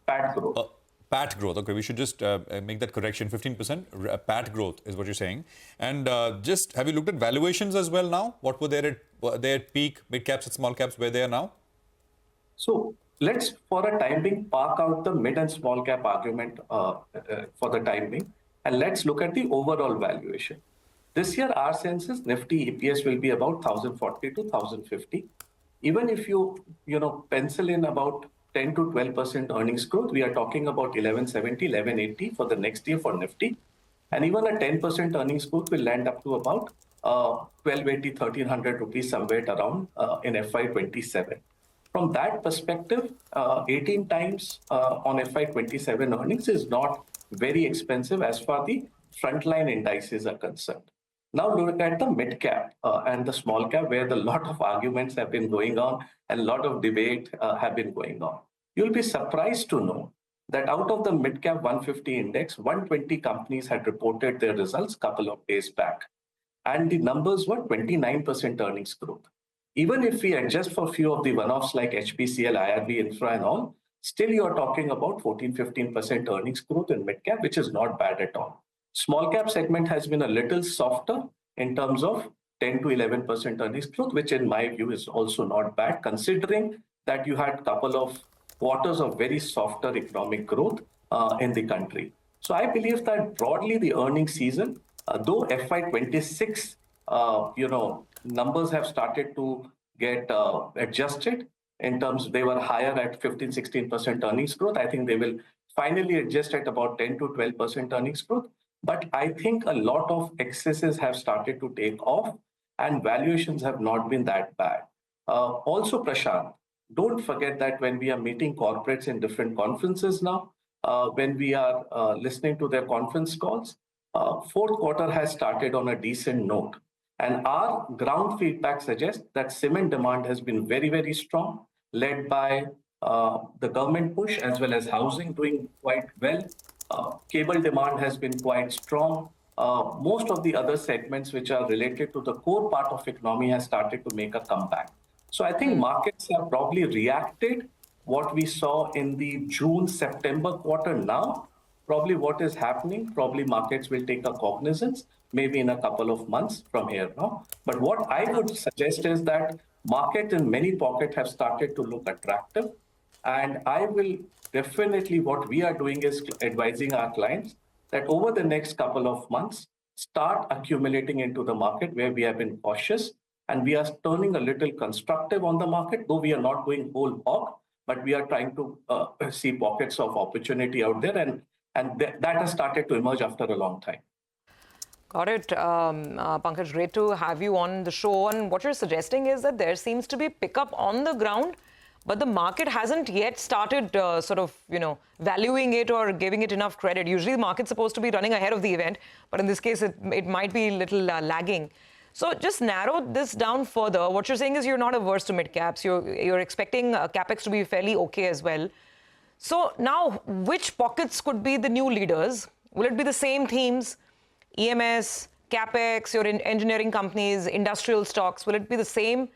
S11: PAT growth.
S2: PAT growth. Okay, we should just make that correction. 15% PAT growth is what you're saying. And just have you looked at valuations as well now? What were they at peak, mid caps and small caps, where they are now?
S11: So let's, for a time being, park out the mid and small cap argument for the time being, and let's look at the overall valuation. This year, our sense is Nifty EPS will be about 1,040 to 1,050. Even if you pencil in about 10 to 12% earnings growth, we are talking about 1170, 1180 for the next year for Nifty. And even a 10% earnings growth will land up to about 1280, 1300 rupees somewhere around in FY27. From that perspective, 18 times on FY27 earnings is not very expensive as far the frontline indices are concerned. Now look at the mid cap and the small cap, where a lot of arguments have been going on and a lot of debate have been going on. You'll be surprised to know that out of the mid cap 150 index, 120 companies had reported their results a couple of days back. And the numbers were 29% earnings growth. Even if we adjust for a few of the one-offs like HPCL, IRB, Infra and all, still you're talking about 14-15% earnings growth in mid cap, which is not bad at all. Small cap segment has been a little softer in terms of 10 to 11% earnings growth, which in my view is also not bad, considering that you had a couple of quarters of very softer economic growth in the country. So I believe that broadly the earnings season, though FY26, numbers have started to get adjusted in terms, they were higher at 15-16% earnings growth. I think they will finally adjust at about 10 to 12% earnings growth. But I think a lot of excesses have started to take off and valuations have not been that bad. Also, Prashant, don't forget that when we are meeting corporates in different conferences now, when we are listening to their conference calls, fourth quarter has started on a decent note. And our ground feedback suggests that cement demand has been very, very strong, led by the government push as well as housing doing quite well. Cable demand has been quite strong. Most of the other segments which are related to the core part of economy has started to make a comeback. So I think markets have probably reacted what we saw in the June-September quarter now. Probably what is happening, probably markets will take a cognizance maybe in a couple of months from here now. But what I would suggest is that market in many pockets have started to look attractive. And I will definitely, what we are doing is advising our clients that over the next couple of months, start accumulating into the market where we have been cautious and we are turning a little constructive on the market, though we are not going whole hog, but we are trying to see pockets of opportunity out there. And that has started to emerge after a long time.
S3: Got it. Pankaj, great to have you on the show. And what you're suggesting is that there seems to be pickup on the ground, but the market hasn't yet started valuing it or giving it enough credit. Usually the market's supposed to be running ahead of the event, but in this case, it might be a little lagging. So just narrow this down further. What you're saying is you're not averse to mid-caps. You're expecting CapEx to be fairly okay as well. So now, which pockets could be the new leaders? Will it be the same themes? EMS, CapEx, your engineering companies, industrial stocks, will it be the same?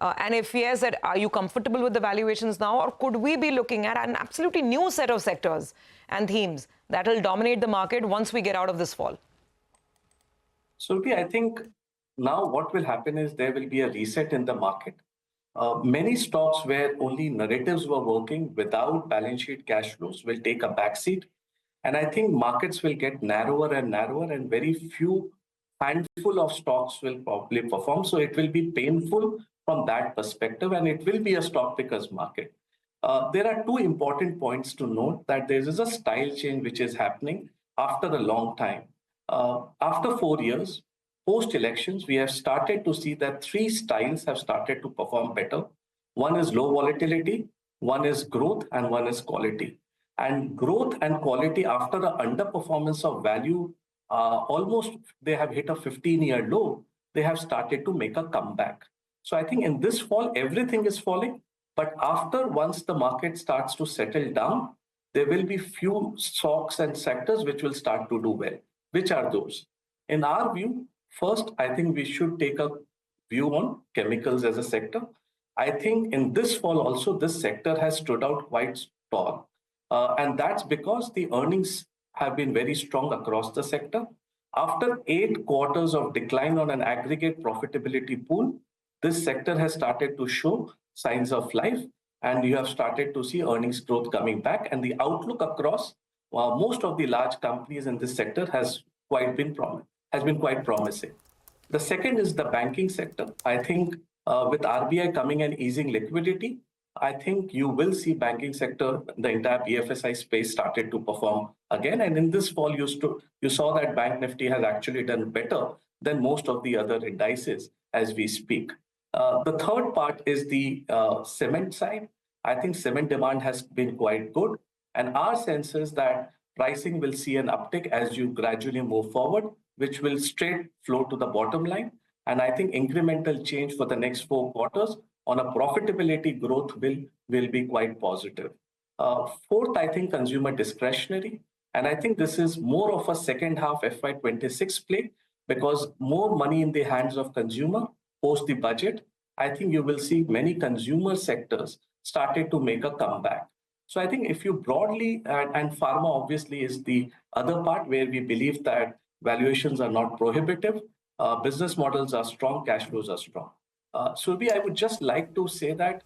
S3: And if yes, are you comfortable with the valuations now? Or could we be looking at an absolutely new set of sectors and themes that will dominate the market once we get out of this fall?
S11: So, I think now what will happen is there will be a reset in the market. Many stocks where only narratives were working without balance sheet cash flows will take a backseat. And I think markets will get narrower and narrower and very few handful of stocks will probably perform. So it will be painful from that perspective and it will be a stock pickers market. There are two important points to note that there is a style change which is happening after a long time. After 4 years, post-elections, we have started to see that three styles have started to perform better. One is low volatility, one is growth, and one is quality. And growth and quality, after the underperformance of value, almost they have hit a 15-year low, they have started to make a comeback. So I think in this fall, everything is falling. But after, once the market starts to settle down, there will be few stocks and sectors which will start to do well. Which are those? In our view, first, I think we should take a view on chemicals as a sector. I think in this fall also, this sector has stood out quite tall. And that's because the earnings have been very strong across the sector. After 8 quarters of decline on an aggregate profitability pool, this sector has started to show signs of life, and you have started to see earnings growth coming back. And the outlook across most of the large companies in this sector has been quite promising. The second is the banking sector. I think with RBI coming and easing liquidity, I think you will see banking sector, the entire BFSI space started to perform again. And in this fall, you saw that Bank Nifty has actually done better than most of the other indices as we speak. The third part is the cement side. I think cement demand has been quite good. And our sense is that pricing will see an uptick as you gradually move forward, which will straight flow to the bottom line. And I think incremental change for the next 4 quarters on a profitability growth will be quite positive. Fourth, I think consumer discretionary. And I think this is more of a second half FY26 play because more money in the hands of consumer post the budget. I think you will see many consumer sectors started to make a comeback. So I think if you broadly, and pharma obviously is the other part where we believe that valuations are not prohibitive, business models are strong, cash flows are strong. Surbi, I would just like to say that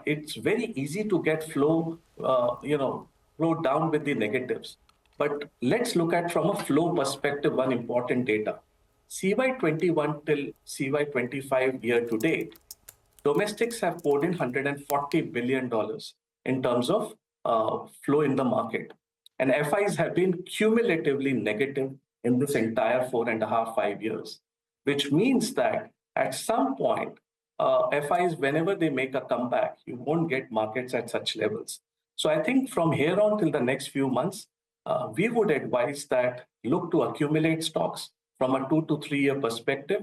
S11: it's very easy to get flow down with the negatives. But let's look at from a flow perspective, one important data. CY21 till CY25 year to date, domestics have poured in $140 billion in terms of flow in the market. And FIs have been cumulatively negative in this entire 4.5, 5 years, which means that at some point, FIs, whenever they make a comeback, you won't get markets at such levels. So I think from here on till the next few months, we would advise that look to accumulate stocks from a 2 to 3 year perspective.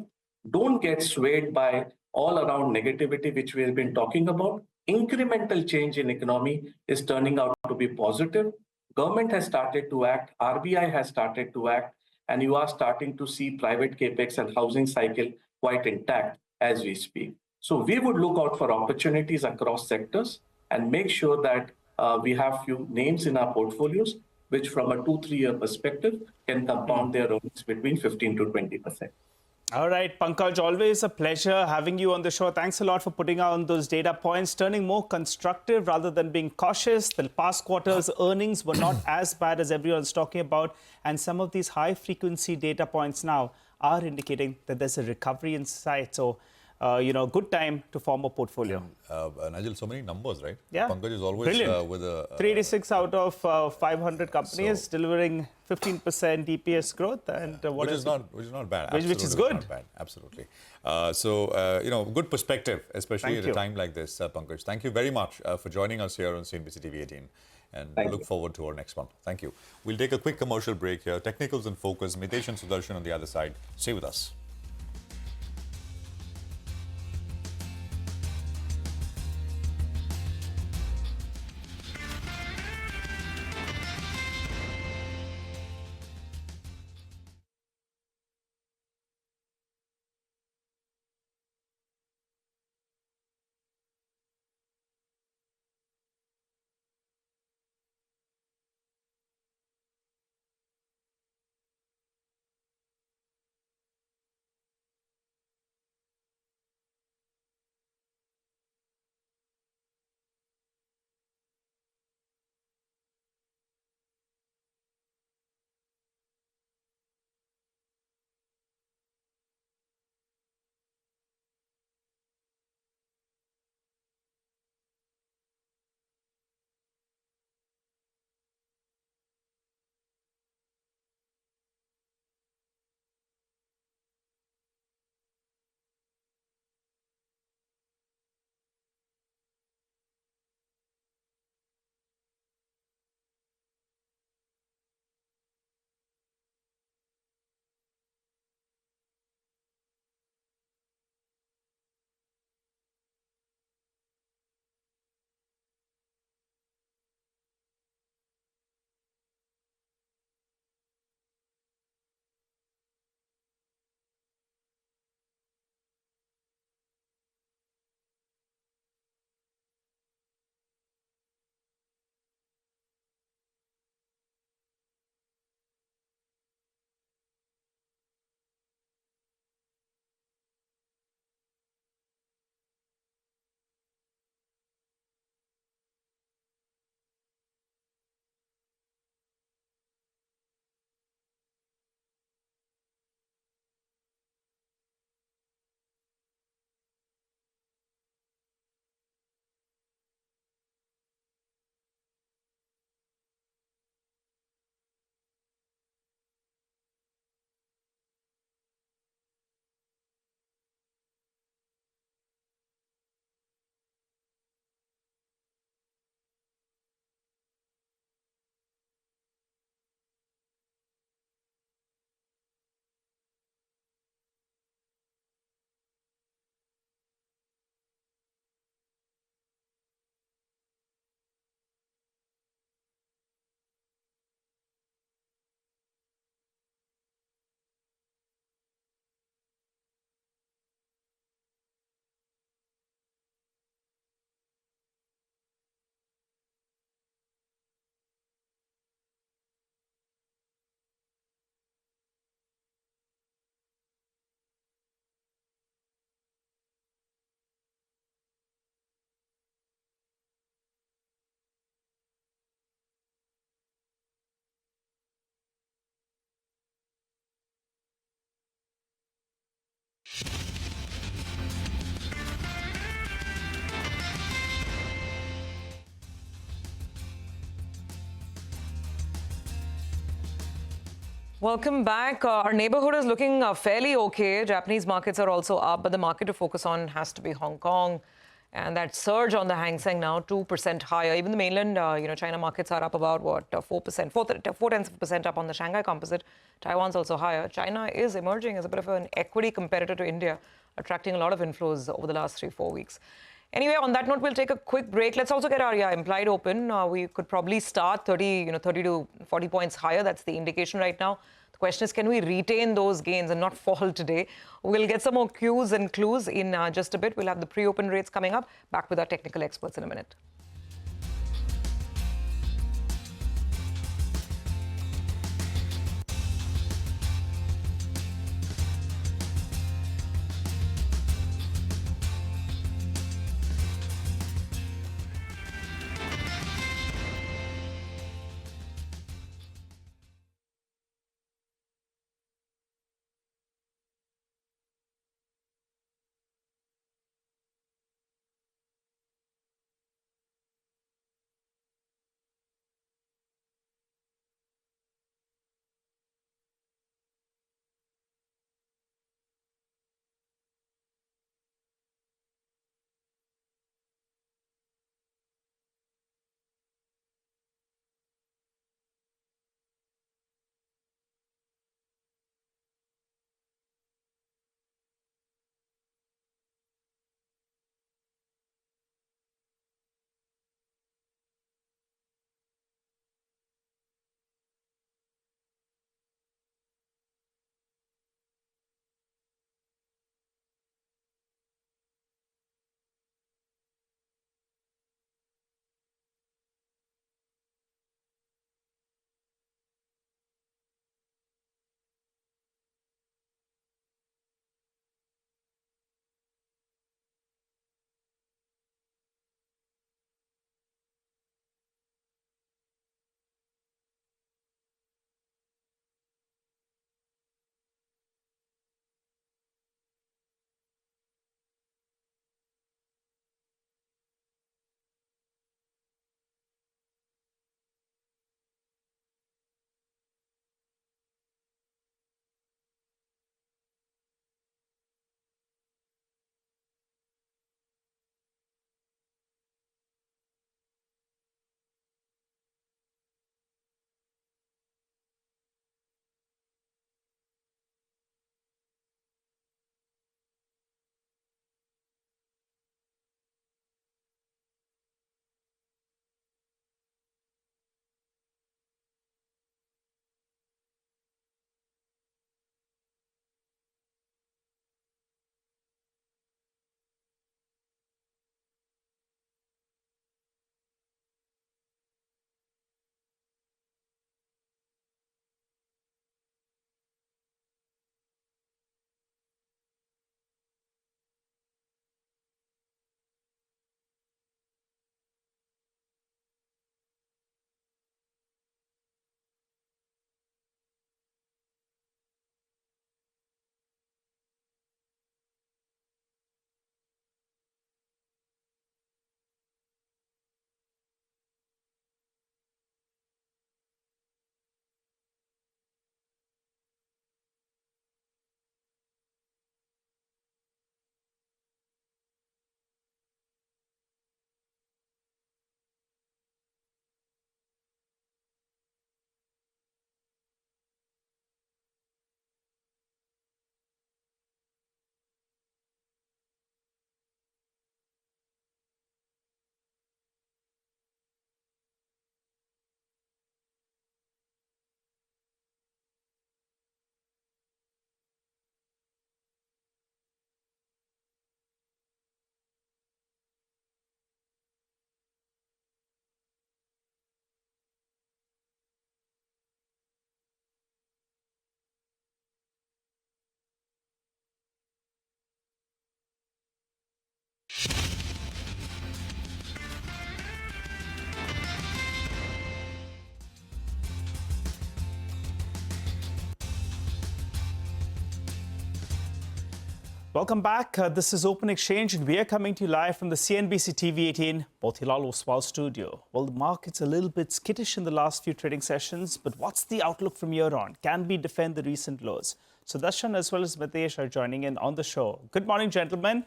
S11: Don't get swayed by all around negativity, which we have been talking about. Incremental change in economy is turning out to be positive. Government has started to act, RBI has started to act, and you are starting to see private capex and housing cycle quite intact as we speak. So we would look out for opportunities across sectors and make sure that we have few names in our portfolios, which from a 2-3 year perspective can compound their earnings between 15 to 20%.
S4: All right, Pankaj, always a pleasure having you on the show. Thanks a lot for putting out those data points, turning more constructive rather than being cautious. The past quarter's earnings were not as bad as everyone's talking about. And some of these high-frequency data points now are indicating that there's a recovery in sight. So, good time to form a portfolio.
S2: Nigel, so many numbers, right?
S4: Yeah.
S2: Pankaj is always with a...
S4: 386 out of 500 companies delivering 15% EPS growth. And
S2: which is not bad.
S4: Which is good.
S2: Not bad. Absolutely. Good perspective, especially at a time like this, Pankaj. Thank you very much for joining us here on CNBC-TV18. And look forward to our next one. Thank you. We'll take a quick commercial break here. Technicals in focus. Mitesh and Sudarshan on the other side. Stay with us.
S3: Welcome back. Our neighborhood is looking fairly okay. Japanese markets are also up, but the market to focus on has to be Hong Kong. And that surge on the Hang Seng now 2% higher. Even the mainland, China markets are up about, 4%, 4/10% up on the Shanghai Composite. Taiwan's also higher. China is emerging as a bit of an equity competitor to India, attracting a lot of inflows over the last 3-4 weeks. Anyway, on that note, we'll take a quick break. Let's also get our implied open. We could probably start 30 to 40 points higher. That's the indication right now. The question is, can we retain those gains and not fall today? We'll get some more cues and clues in just a bit. We'll have the pre-open rates coming up. Back with our technical experts in a minute.
S4: Welcome back. This is Open Exchange, and we are coming to you live from the CNBC-TV18 Motilal Oswal studio. Well, the market's a little bit skittish in the last few trading sessions, but what's the outlook from here on? Can we defend the recent lows? So Darshan as well as Mitesh are joining in on the show. Good morning, gentlemen.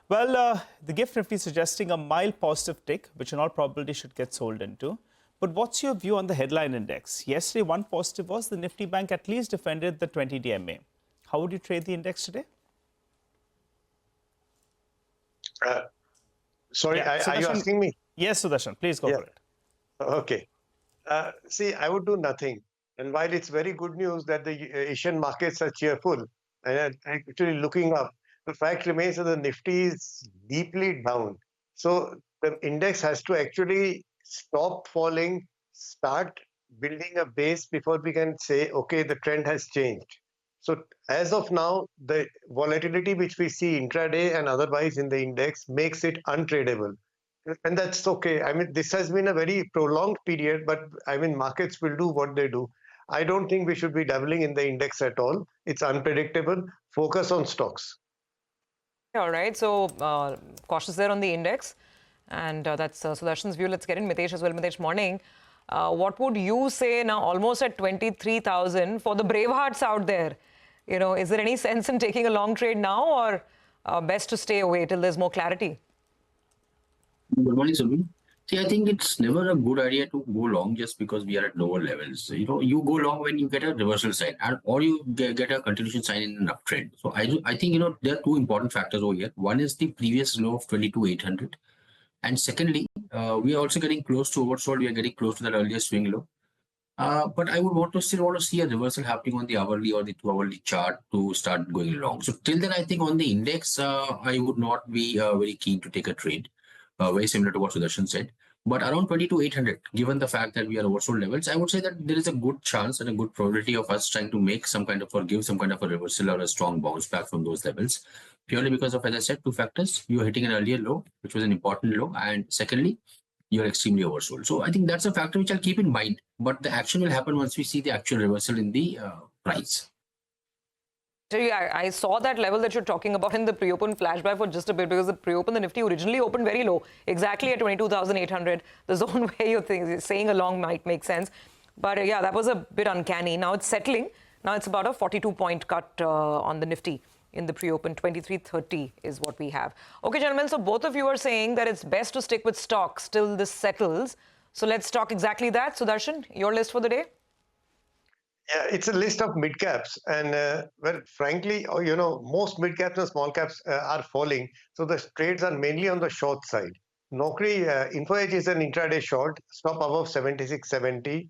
S4: Well, the gift Nifty suggesting a mild positive tick, which in all probability should get sold into. But what's your view on the headline index? Yesterday, one positive was the Nifty Bank at least defended the 20 DMA. How would you trade the index today?
S12: Sorry, are you asking me?
S4: Yes, Sudarshan, please go for it.
S12: Okay. See, I would do nothing. And while it's very good news that the Asian markets are cheerful, and actually looking up, the fact remains that the Nifty is deeply down. So the index has to actually stop falling, start building a base before we can say, okay, the trend has changed. So as of now, the volatility which we see intraday and otherwise in the index makes it untradeable. And that's okay. I mean, this has been a very prolonged period, but I mean, markets will do what they do. I don't think we should be dabbling in the index at all. It's unpredictable. Focus on stocks.
S3: All right. So cautious there on the index. And that's Sudarshan's view. Let's get in Mitesh as well. Mitesh, morning. What would you say now, almost at 23,000, for the brave hearts out there? You know, is there any sense in taking a long trade now, or best to stay away till there's more clarity?
S13: Good morning, Sumi. See, I think it's never a good idea to go long just because we are at lower levels. You know, you go long when you get a reversal sign, or you get a continuation sign in an uptrend. So I think, you know, there are two important factors over here. One is the previous low of 22,800. And secondly, we are also getting close to oversold. We are getting close to that earlier swing low. But I would still want to see a reversal happening on the hourly or the 2-hourly chart to start going long. So till then, I think on the index, I would not be very keen to take a trade. Very similar to what Sudarshan said. But around 22,800, given the fact that we are oversold levels, I would say that there is a good chance and a good probability of us trying to make some kind of or give some kind of a reversal or a strong bounce back from those levels. Purely because of, as I said, two factors. You are hitting an earlier low, which was an important low. And secondly, you're extremely oversold. So I think that's a factor which I'll keep in mind. But the action will happen once we see the actual reversal in the price.
S3: I saw that level that you're talking about in the pre-open flashback for just a bit, because the pre-open, the Nifty originally opened very low, exactly at 22,800. The zone where you're saying a long might make sense. But yeah, that was a bit uncanny. Now it's settling. Now it's about a 42-point cut on the Nifty in the pre-open. 2330 is what we have. Okay, gentlemen, so both of you are saying that it's best to stick with stocks till this settles. So let's talk exactly that. Sudarshan, your list for the day?
S12: Yeah, it's a list of mid caps, and well, frankly, you know, most mid caps and small caps are falling, so the trades are mainly on the short side. Naukri, Info Edge is an intraday short, stop above 76.70.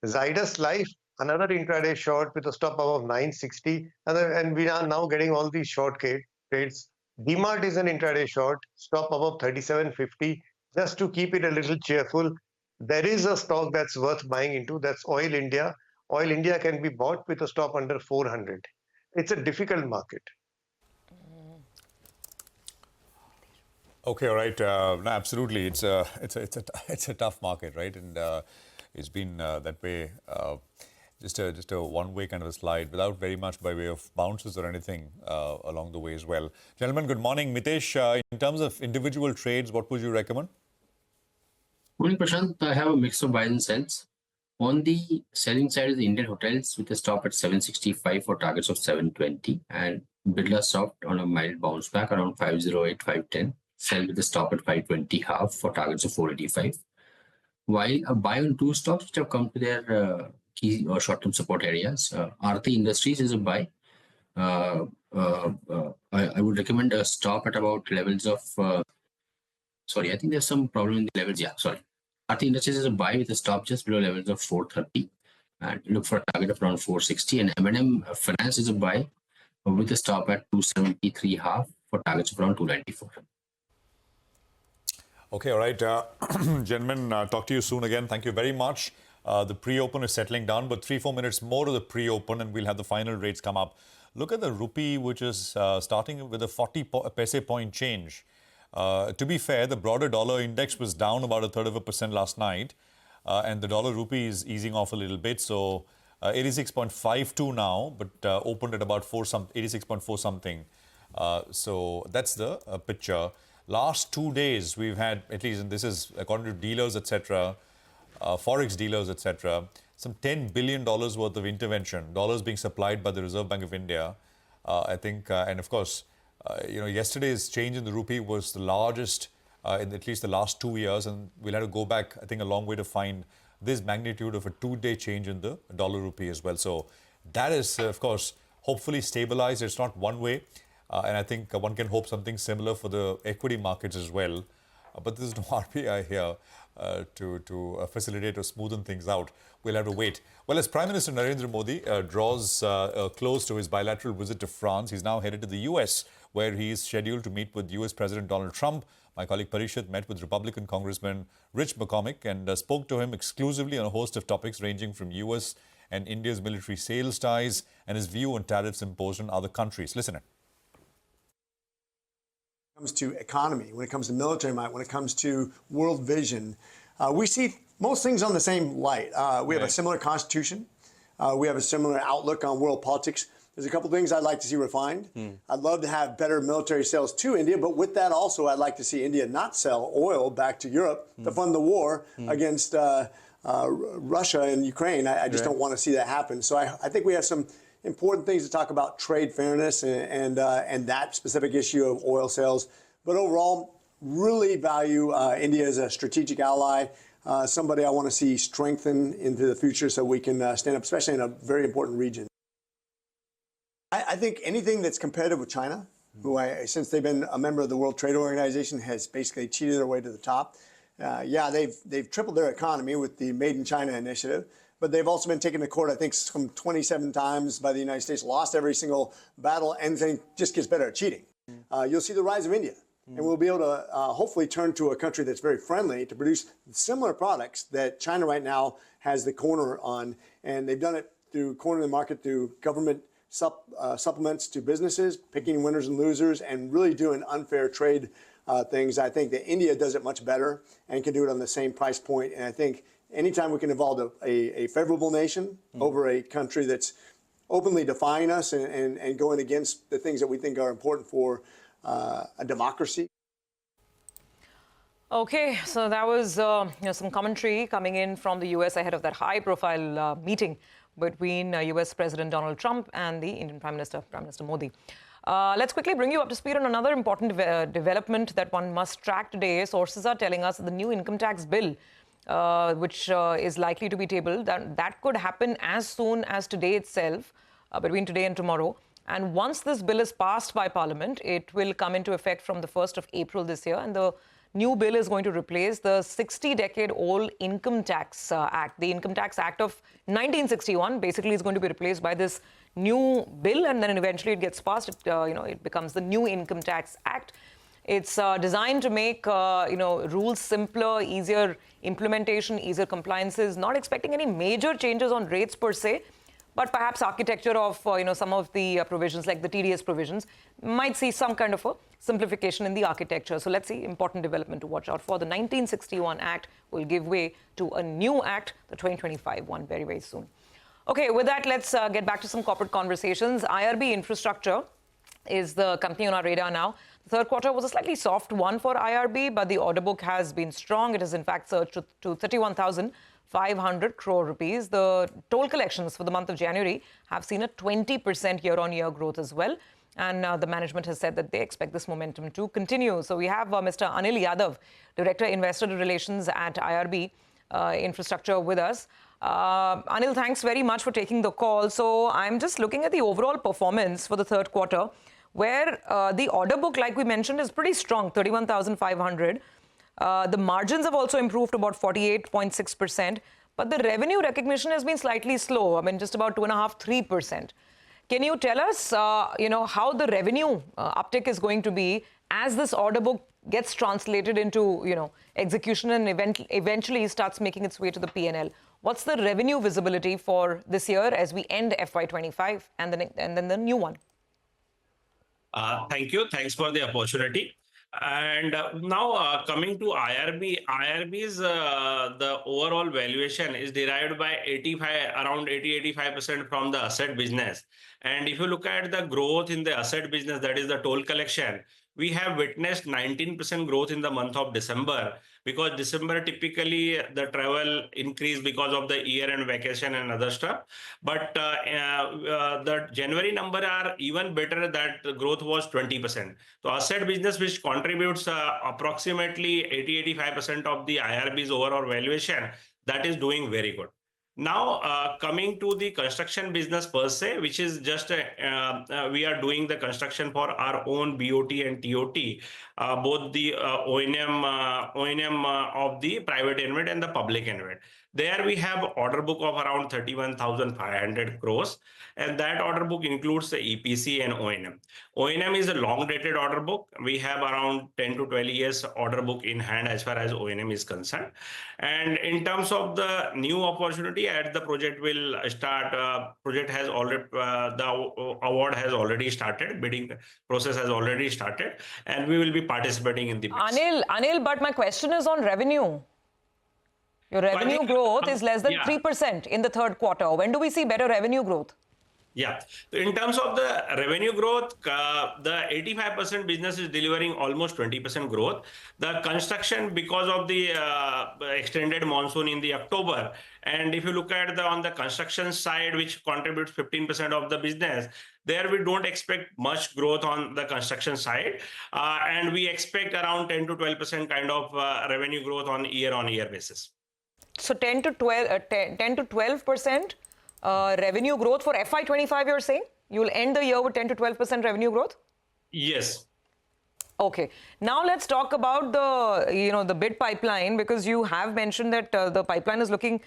S12: Zydus Life, another intraday short with a stop above 960, and we are now getting all these short trades. DMart is an intraday short, stop above 37.50, just to keep it a little cheerful. There is a stock that's worth buying into, that's Oil India. Oil India can be bought with a stop under 400. It's a difficult market.
S2: Okay, all right. No, absolutely, it's a tough market, right? And it's been that way. Just a one-way kind of a slide without very much by way of bounces or anything along the way as well. Gentlemen, good morning. Mitesh, in terms of individual trades, what would you recommend?
S13: Morning, Prashant. I have a mix of buys and sells. On the selling side is the Indian hotels with a stop at 765 for targets of 720, and Birla Soft on a mild bounce back around 508, 510. Sell with a stop at 520 half for targets of 485. While a buy on two stocks which have come to their key or short-term support areas. Aarti Industries is a buy. I would recommend a stop at about levels of. Sorry, I think there's some problem in the levels. Yeah, sorry. Aarti Industries is a buy with a stop just below levels of 430, and look for a target of around 460. And M&M Finance is a buy with a stop at 273 half for targets of around 294.
S2: Okay, all right. Gentlemen, talk to you soon again. Thank you very much. The pre-open is settling down, but 3-4 minutes more to the pre-open and we'll have the final rates come up. Look at the rupee, which is starting with a 40 paise point change. To be fair, the broader dollar index was down about 1/3% last night, and the dollar rupee is easing off a little bit. So 86.52 now, but opened at about 86.4 something. So that's the picture. Last 2 days, we've had, at least, and this is according to dealers, etc., forex dealers, etc., some $10 billion worth of intervention, dollars being supplied by the Reserve Bank of India. I think, and of course, yesterday's change in the rupee was the largest in at least the last 2 years, and we'll have to go back, I think, a long way to find this magnitude of a 2-day change in the dollar rupee as well. So that is, of course, hopefully stabilized. It's not one way, and I think one can hope something similar for the equity markets as well. But there's no RBI here to facilitate or smoothen things out. We'll have to wait. Well, as Prime Minister Narendra Modi draws close to his bilateral visit to France, he's now headed to the US, where he is scheduled to meet with US President Donald Trump. My colleague Parishad met with Republican Congressman Rich McCormick and spoke to him exclusively on a host of topics ranging from US and India's military sales ties and his view on tariffs imposed on other countries. Listen in.
S14: When it comes to economy, when it comes to military might, when it comes to world vision, we see most things on the same light. We have a similar constitution. We have a similar outlook on world politics. There's a couple things I'd like to see refined. I'd love to have better military sales to India, but with that also, I'd like to see India not sell oil back to Europe to fund the war against Russia and Ukraine. I just don't want to see that happen. So I think we have some important things to talk about: trade fairness and that specific issue of oil sales. But overall, really value India as a strategic ally, somebody I want to see strengthen into the future so we can stand up, especially in a very important region. I think anything that's competitive with China, who since they've been a member of the World Trade Organization, has basically cheated their way to the top. They've tripled their economy with the Made in China initiative, but they've also been taken to court, I think, some 27 times by the United States, lost every single battle, and then just gets better at cheating. You'll see the rise of India, and we'll be able to hopefully turn to a country that's very friendly to produce similar products that China right now has the corner on, and they've done it through cornering the market through government supplements to businesses, picking winners and losers, and really doing unfair trade things. I think that India does it much better and can do it on the same price point. And I think anytime we can involve a favorable nation over a country that's openly defying us and going against the things that we think are important for a democracy.
S3: Okay, so that was some commentary coming in from the US ahead of that high-profile meeting between US President Donald Trump and the Indian Prime Minister Modi. Let's quickly bring you up to speed on another important development that one must track today. Sources are telling us that the new income tax bill, which is likely to be tabled, that could happen as soon as today itself, between today and tomorrow. And once this bill is passed by Parliament, it will come into effect from the 1st of April this year. And the new bill is going to replace the 60-decade-old Income Tax Act. The Income Tax Act of 1961 basically is going to be replaced by this new bill, and then eventually it gets passed. It becomes the new Income Tax Act. It's designed to make rules simpler, easier implementation, easier compliances. Not expecting any major changes on rates per se, but perhaps architecture of some of the provisions like the TDS provisions might see some kind of a simplification in the architecture. So let's see, important development to watch out for. The 1961 Act will give way to a new act, the 2025 one, very, very soon. Okay, with that, let's get back to some corporate conversations. IRB Infrastructure is the company on our radar now. The third quarter was a slightly soft one for IRB, but the order book has been strong. It has in fact surged to 31,500 crore rupees. The toll collections for the month of January have seen a 20% year-on-year growth as well. And the management has said that they expect this momentum to continue. So we have Mr. Anil Yadav, Director Investor Relations at IRB Infrastructure with us. Anil, thanks very much for taking the call. So I'm just looking at the overall performance for the third quarter, where the order book, like we mentioned, is pretty strong, 31,500. The margins have also improved to about 48.6%, but the revenue recognition has been slightly slow. I mean, just about 2.5–3%. Can you tell us, how the revenue uptick is going to be as this order book gets translated into, execution and eventually starts making its way to the P&L? What's the revenue visibility for this year as we end FY25 and then the new one?
S15: Thank you. Thanks for the opportunity. And now coming to IRB's the overall valuation is derived by around 80-85% from the asset business. And if you look at the growth in the asset business, that is the toll collection, we have witnessed 19% growth in the month of December, because December typically the travel increase because of the year-end vacation and other stuff. But the January number are even better, that the growth was 20%. So asset business, which contributes approximately 80-85% of the IRB's overall valuation, that is doing very good. Now, coming to the construction business per se, which is just we are doing the construction for our own BOT and TOT, both the O&M of the private InvIT and the public InvIT. There we have order book of around 31,500 crores, and that order book includes the EPC and O&M. O&M is a long-dated order book. We have around 10 to 12 years order book in hand as far as O&M is concerned. And in terms of the new opportunity, as the project will start, project has already, the award has already started, bidding process has already started, and we will be participating in the bids.
S3: Anil, but my question is on revenue. Your revenue growth is less than 3% in the third quarter. When do we see better revenue growth?
S15: Yeah, in terms of the revenue growth, the 85% business is delivering almost 20% growth. The construction, because of the extended monsoon in the October, and if you look at on the construction side, which contributes 15% of the business, there we don't expect much growth on the construction side, and we expect around 10 to 12% kind of revenue growth on year basis.
S3: So 10 to 12% revenue growth for FY25, you're saying? You'll end the year with 10 to 12% revenue growth?
S15: Yes.
S3: Okay. Now let's talk about the bid pipeline, because you have mentioned that the pipeline is looking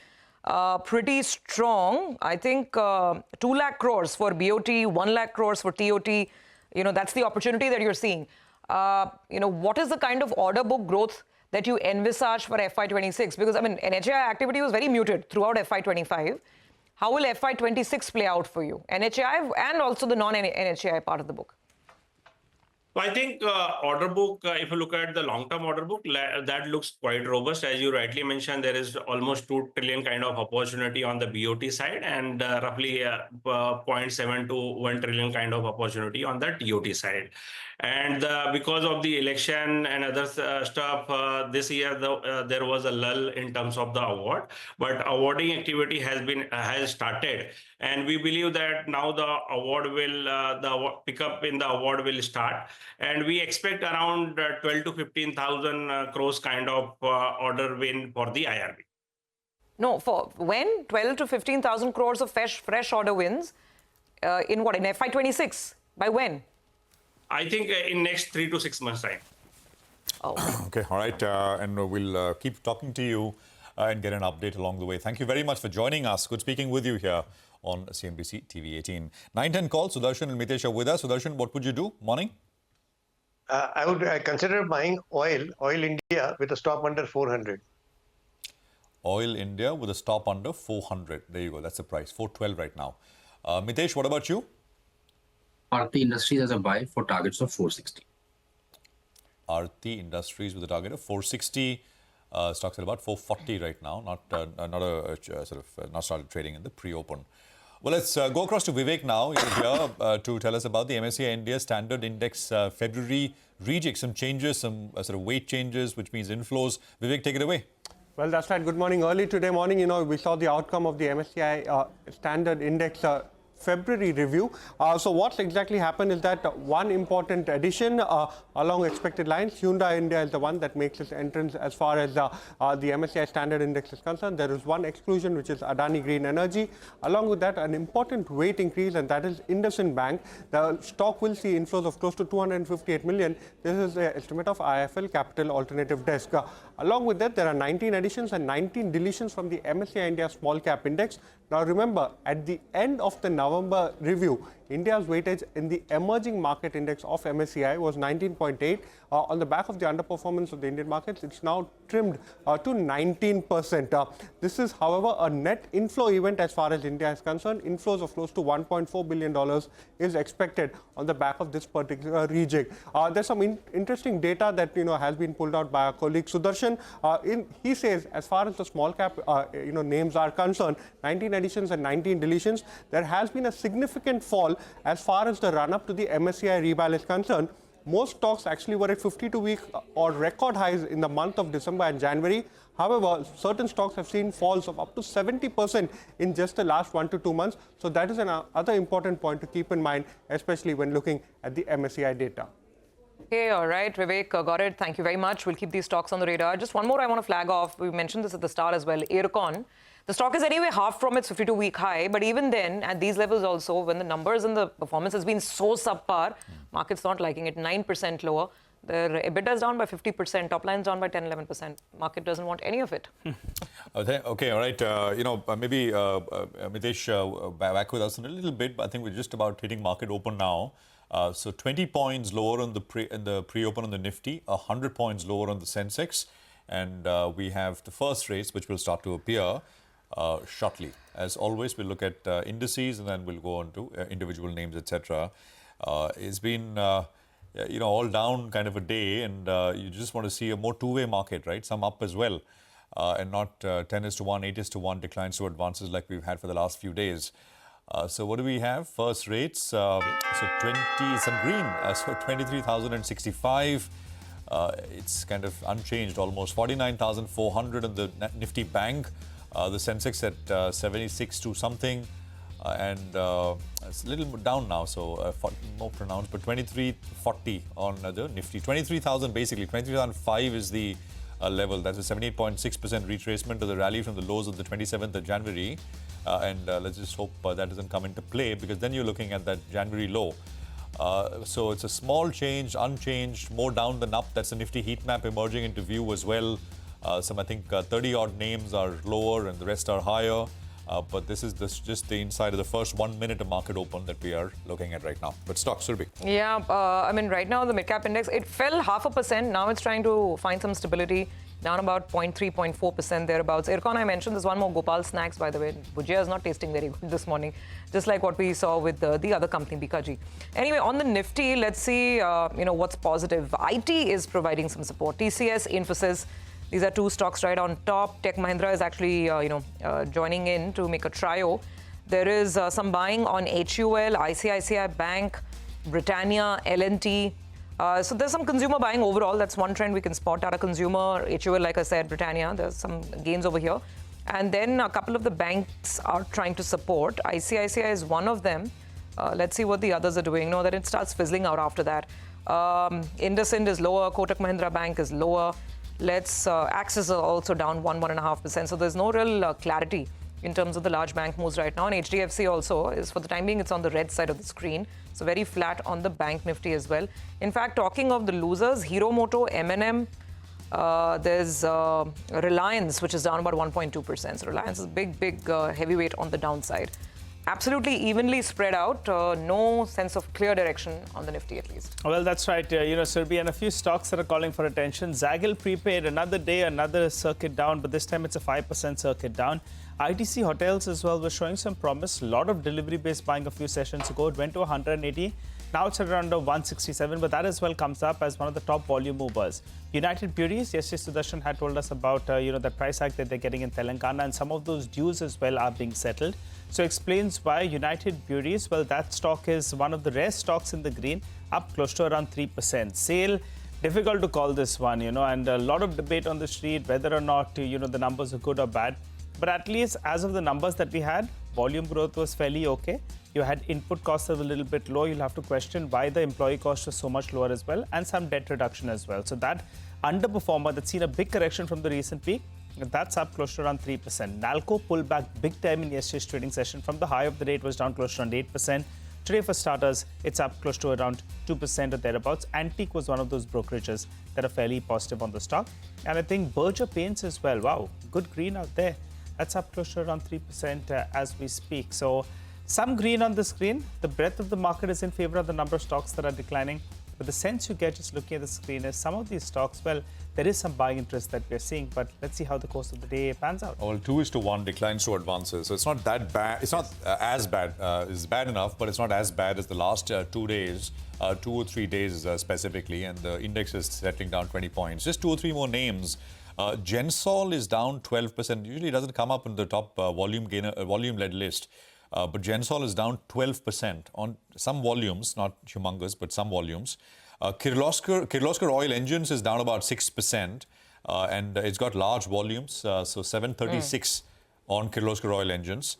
S3: pretty strong. I think 2 lakh crores for BOT, 1 lakh crores for TOT. That's the opportunity that you're seeing. What is the kind of order book growth that you envisage for FY26? Because, NHAI activity was very muted throughout FY25. How will FY26 play out for you? NHAI and also the non-NHAI part of the book.
S15: So I think order book, if you look at the long-term order book, that looks quite robust. As you rightly mentioned, there is almost 2 trillion kind of opportunity on the BOT side, and roughly 0.7 to 1 trillion kind of opportunity on the TOT side. And because of the election and other stuff, this year there was a lull in terms of the award, but awarding activity has started, and we believe that now the award will the pickup in the award will start, and we expect around 12 to 15,000 crores kind of order win for the IRB.
S3: No, for when? 12 to 15,000 crores of fresh order wins in what? In FY26? By when?
S15: I think in next 3 to 6 months' time.
S3: Oh.
S2: Okay, all right. And we'll keep talking to you and get an update along the way. Thank you very much for joining us. Good speaking with you here on CNBC-TV18. 9:10 call. Sudarshan and Mitesh are with us. Sudarshan, what would you do? Morning.
S12: I would consider buying Oil India with a stop under 400.
S2: Oil India with a stop under 400. There you go. That's the price. 412 right now. Mitesh, what about you?
S13: Aarti Industries as a buy for targets of 460.
S2: Aarti Industries with a target of 460. Stocks at about 440 right now. Not started trading in the pre-open. Well, let's go across to Vivek now. You're here to tell us about the MSCI India Standard Index February rejig. Some changes, some sort of weight changes, which means inflows. Vivek, take it away.
S8: Well, that's right. Good morning. Early today morning, we saw the outcome of the MSCI Standard Index February review. So what's exactly happened is that one important addition along expected lines, Hyundai India is the one that makes its entrance as far as the MSCI Standard Index is concerned. There is one exclusion, which is Adani Green Energy. Along with that, an important weight increase, and that is IndusInd Bank. The stock will see inflows of close to 258 million. This is the estimate of IIFL Capital Alternative Desk. Along with that, there are 19 additions and 19 deletions from the MSCI India Small Cap Index. Now remember, at the end of the November November review, India's weightage in the emerging market index of MSCI was 19.8. On the back of the underperformance of the Indian markets, it's now trimmed to 19%. This is, however, a net inflow event as far as India is concerned. Inflows of close to $1.4 billion is expected on the back of this particular rejig. There's some interesting data that has been pulled out by our colleague Sudarshan. He says, as far as the small cap names are concerned, 19 additions and 19 deletions, there has been a significant fall as far as the run-up to the MSCI rebalance is concerned. Most stocks actually were at 52-week or record highs in the month of December and January. However, certain stocks have seen falls of up to 70% in just the last 1 to 2 months. So that is another important point to keep in mind, especially when looking at the MSCI data.
S3: Okay, all right, Vivek, got it. Thank you very much. We'll keep these stocks on the radar. Just one more I want to flag off. We mentioned this at the start as well. Aircon. The stock is anyway half from its 52-week high, but even then, at these levels also, when the numbers and the performance has been so subpar, market's not liking it, 9% lower. Their EBITDA is down by 50%, top line's down by 10-11%. Market doesn't want any of it.
S2: Okay, all right. Maybe Mitesh back with us in a little bit, but I think we're just about hitting market open now. So 20 points lower on the pre-open on the Nifty, 100 points lower on the sensex, and we have the first rates which will start to appear shortly. As always, we'll look at indices and then we'll go on to individual names, etc. It's been all down kind of a day, and you just want to see a more two-way market, right? Some up as well, and not 10:1, 8:1 declines to advances like we've had for the last few days. So what do we have? First rates, so 20, some green, so 23,065. It's kind of unchanged almost. 49,400 in the Nifty Bank. The Sensex at 76 to something. And it's a little down now, so more pronounced, but 2340 on the Nifty. 23,000 basically. 23,005 is the level. That's a 78.6% retracement to the rally from the lows of the 27th of January. And let's just hope that doesn't come into play, because then you're looking at that January low. So it's a small change, unchanged, more down than up. That's a Nifty heat map emerging into view as well. Some, I think, 30-odd names are lower and the rest are higher. But this is just the inside of the first 1 minute of market open that we are looking at right now. But stocks will be.
S3: Yeah, I mean, right now the Midcap index, it fell 0.5%. Now it's trying to find some stability, down about 0.3, 0.4% thereabouts. Aircon, I mentioned, there's one more Gopal Snacks, by the way. Bhujia is not tasting very good this morning, just like what we saw with the other company, Bikaji. Anyway, on the Nifty, let's see, what's positive. IT is providing some support. TCS, Infosys. These are two stocks right on top. Tech Mahindra is actually, joining in to make a trio. There is some buying on HUL, ICICI Bank, Britannia, L&T. So there's some consumer buying overall. That's one trend we can spot out of consumer. HUL, like I said, Britannia. There's some gains over here. And then a couple of the banks are trying to support. ICICI is one of them. Let's see what the others are doing. That it starts fizzling out after that. IndusInd is lower. Kotak Mahindra Bank is lower. Axis is also down 1.5%. So there's no real clarity in terms of the large bank moves right now. And HDFC also is, for the time being, it's on the red side of the screen. So very flat on the bank Nifty as well. In fact, talking of the losers, Hero Moto, M&M, there's Reliance, which is down about 1.2%. So Reliance is big heavyweight on the downside. Absolutely evenly spread out. No sense of clear direction on the Nifty, at least.
S4: Well, that's right. Surbhi, and a few stocks that are calling for attention. Zaggle Prepaid, another day, another circuit down, but this time it's a 5% circuit down. ITC Hotels as well was showing some promise. A lot of delivery-based buying a few sessions ago. It went to 180. Now it's around 167, but that as well comes up as one of the top volume movers. United Breweries, yesterday Sudarshan had told us about the price hike that they're getting in Telangana, and some of those dues as well are being settled. So explains why United Breweries, well, that stock is one of the rare stocks in the green, up close to around 3%. Sale, difficult to call this one, and a lot of debate on the street whether or not, the numbers are good or bad. But at least as of the numbers that we had, volume growth was fairly okay. You had input costs that were a little bit low. You'll have to question why the employee cost was so much lower as well, and some debt reduction as well. So that underperformer that's seen a big correction from the recent peak, that's up close to around 3%. Nalco pulled back big time in yesterday's trading session. From the high of the day, it was down close to around 8%. Today, for starters, it's up close to around 2% or thereabouts. Antique was one of those brokerages that are fairly positive on the stock. And I think Berger Paints as well. Wow, good green out there. That's up close to around 3% as we speak. So Some green on the screen. The breadth of the market is in favor of the number of stocks that are declining. But the sense you get just looking at the screen is some of these stocks, well, there is some buying interest that we're seeing, but let's see how the course of the day pans out.
S2: Well, 2:1 declines to advances. So it's not that bad. It's not as bad. It's bad enough, but it's not as bad as the last 2 days, 2 or 3 days specifically. And the index is settling down 20 points. Just 2 or 3 more names. Gensol is down 12%. Usually it doesn't come up in the top volume-led list. But Gensol is down 12% on some volumes, not humongous, but some volumes. Kirloskar Oil Engines is down about 6%, and it's got large volumes, so 736 on Kirloskar Oil Engines.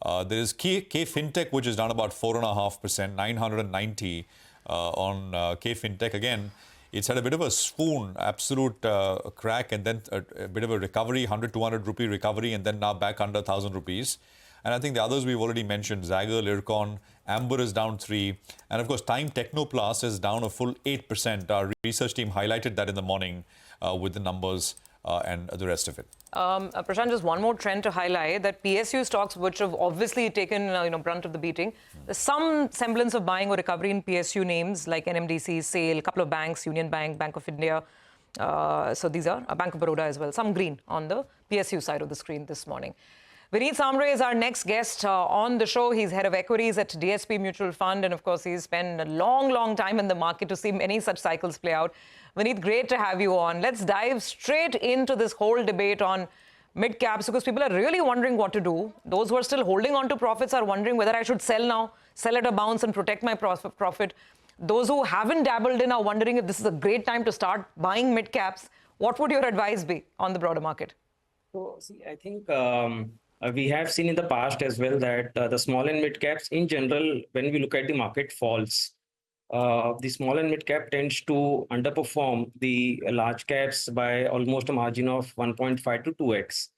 S2: There is K Fintech, which is down about 4.5%, 990 on K Fintech. Again, it's had a bit of a swoon, absolute crack, and then a bit of a recovery, 100, 200 rupee recovery, and then now back under 1,000 rupees. And I think the others we've already mentioned, Zaggle, Ircon, Amber is down 3%. And of course, Time Technoplast is down a full 8%. Our research team highlighted that in the morning with the numbers and the rest of it.
S3: Prashant, just one more trend to highlight, that PSU stocks, which have obviously taken brunt of the beating, there's some semblance of buying or recovery in PSU names like NMDC, SAIL, a couple of banks, Union Bank, Bank of India. So these are Bank of Baroda as well. Some green on the PSU side of the screen this morning. Vineet Samre is our next guest on the show. He's head of equities at DSP Mutual Fund. And of course, he's spent a long time in the market to see many such cycles play out. Vineet, great to have you on. Let's dive straight into this whole debate on mid-caps, because people are really wondering what to do. Those who are still holding on to profits are wondering whether I should sell now, sell at a bounce and protect my profit. Those who haven't dabbled in are wondering if this is a great time to start buying mid-caps. What would your advice be on the broader market?
S16: So, see, I think we have seen in the past as well that the small and mid caps in general, when we look at the market falls, the small and mid cap tends to underperform the large caps by almost a margin of 1.5 to 2x.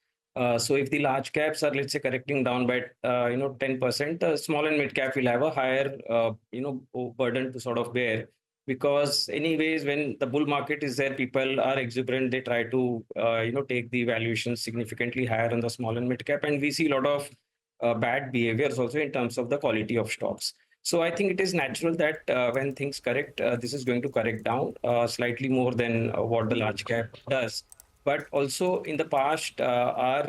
S16: So if the large caps are, let's say, correcting down by 10%, small and mid cap will have a higher burden to sort of bear. Because anyways, when the bull market is there, people are exuberant. They try to, take the valuation significantly higher on the small and mid cap. And we see a lot of bad behaviors also in terms of the quality of stocks. So I think it is natural that when things correct, this is going to correct down slightly more than what the large cap does. But also in the past, our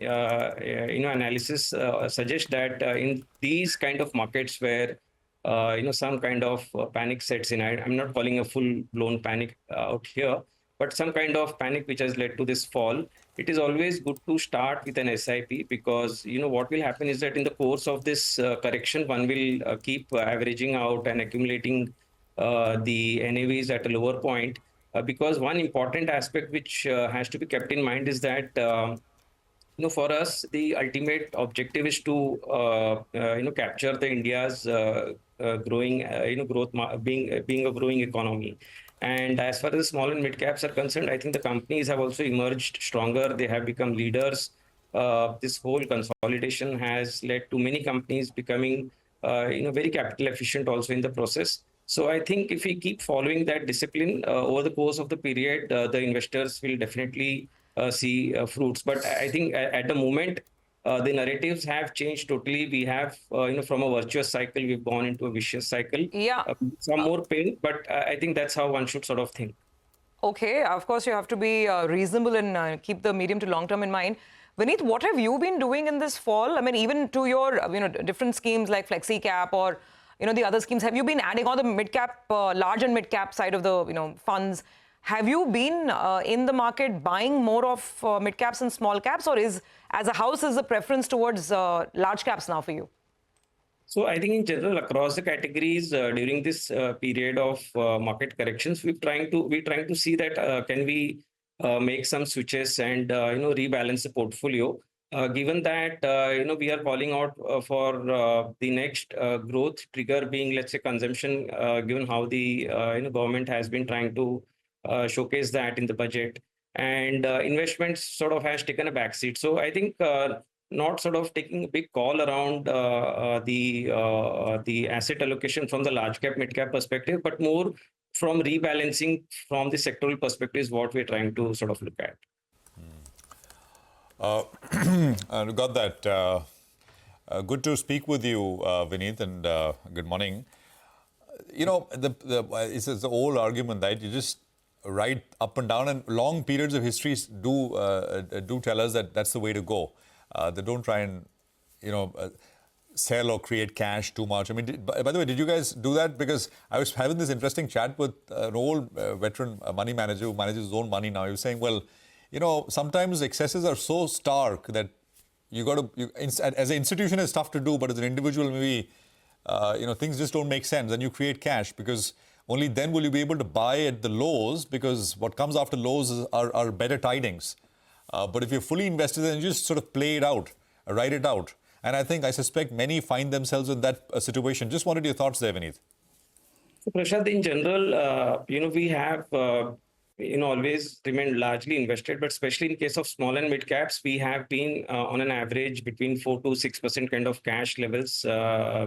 S16: analysis suggests that in these kind of markets where some kind of panic sets in. I'm not calling a full-blown panic out here, but some kind of panic which has led to this fall. It is always good to start with an SIP, because what will happen is that in the course of this correction, one will keep averaging out and accumulating the NAVs at a lower point. Because one important aspect which has to be kept in mind is that for us, the ultimate objective is to capture the India's growing growth, being a growing economy. And as far as small and mid caps are concerned, I think the companies have also emerged stronger. They have become leaders. This whole consolidation has led to many companies becoming very capital efficient also in the process. So I think if we keep following that discipline over the course of the period, the investors will definitely see fruits. But I think at the moment, the narratives have changed totally. We have, from a virtuous cycle, we've gone into a vicious cycle.
S3: Yeah.
S16: Some more pain, but I think that's how one should sort of think.
S3: Okay, of course, you have to be reasonable and keep the medium to long term in mind. Vineet, what have you been doing in this fall? I mean, even to your, different schemes like Flexi Cap or, the other schemes, have you been adding on the mid-cap, large and mid-cap side of the, funds? Have you been in the market buying more of mid-caps and small caps, or as a house, is the preference towards large caps now for you?
S16: So I think in general, across the categories during this period of market corrections, we're trying to see that can we make some switches and rebalance the portfolio. Given that we are calling out for the next growth trigger being, let's say, consumption, given how the government has been trying to showcase that in the budget, and investments sort of has taken a backseat. So I think not sort of taking a big call around the asset allocation from the large cap, mid cap perspective, but more from rebalancing from the sectoral perspective is what we're trying to sort of look at.
S2: Got that. Good to speak with you, Vineet, and good morning. You know, it's the old argument that you just ride up and down, and long periods of history do tell us that that's the way to go. They don't try and, sell or create cash too much. I mean, by the way, did you guys do that? Because I was having this interesting chat with an old veteran money manager who manages his own money now. He was saying, well, sometimes excesses are so stark that as an institution, it's tough to do, but as an individual, maybe, things just don't make sense, and you create cash because only then will you be able to buy at the lows, because what comes after lows are better tidings. But if you're fully invested, then you just sort of play it out, ride it out. And I suspect many find themselves in that situation. Just wanted your thoughts there, Vineet.
S16: So, Prashant, in general, we have, always remained largely invested, but especially in case of small and mid caps, we have been on an average between 4 to 6% kind of cash levels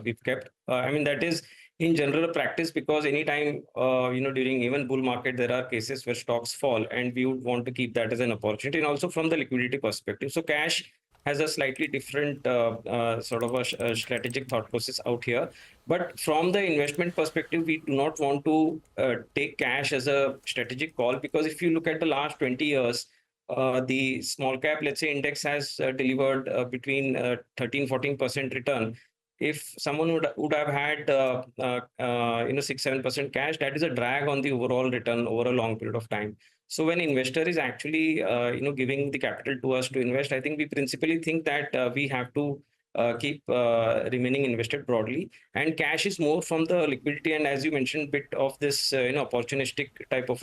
S16: we've kept. That is in general practice, because anytime, during even bull market, there are cases where stocks fall, and we would want to keep that as an opportunity, and also from the liquidity perspective. So cash has a slightly different sort of a strategic thought process out here. But from the investment perspective, we do not want to take cash as a strategic call, because if you look at the last 20 years, the small cap, let's say, index has delivered between 13-14% return. If someone would have had 6-7% cash, that is a drag on the overall return over a long period of time. So when investor is actually giving the capital to us to invest, I think we principally think that we have to keep remaining invested broadly, and cash is more from the liquidity, and as you mentioned, bit of this opportunistic type of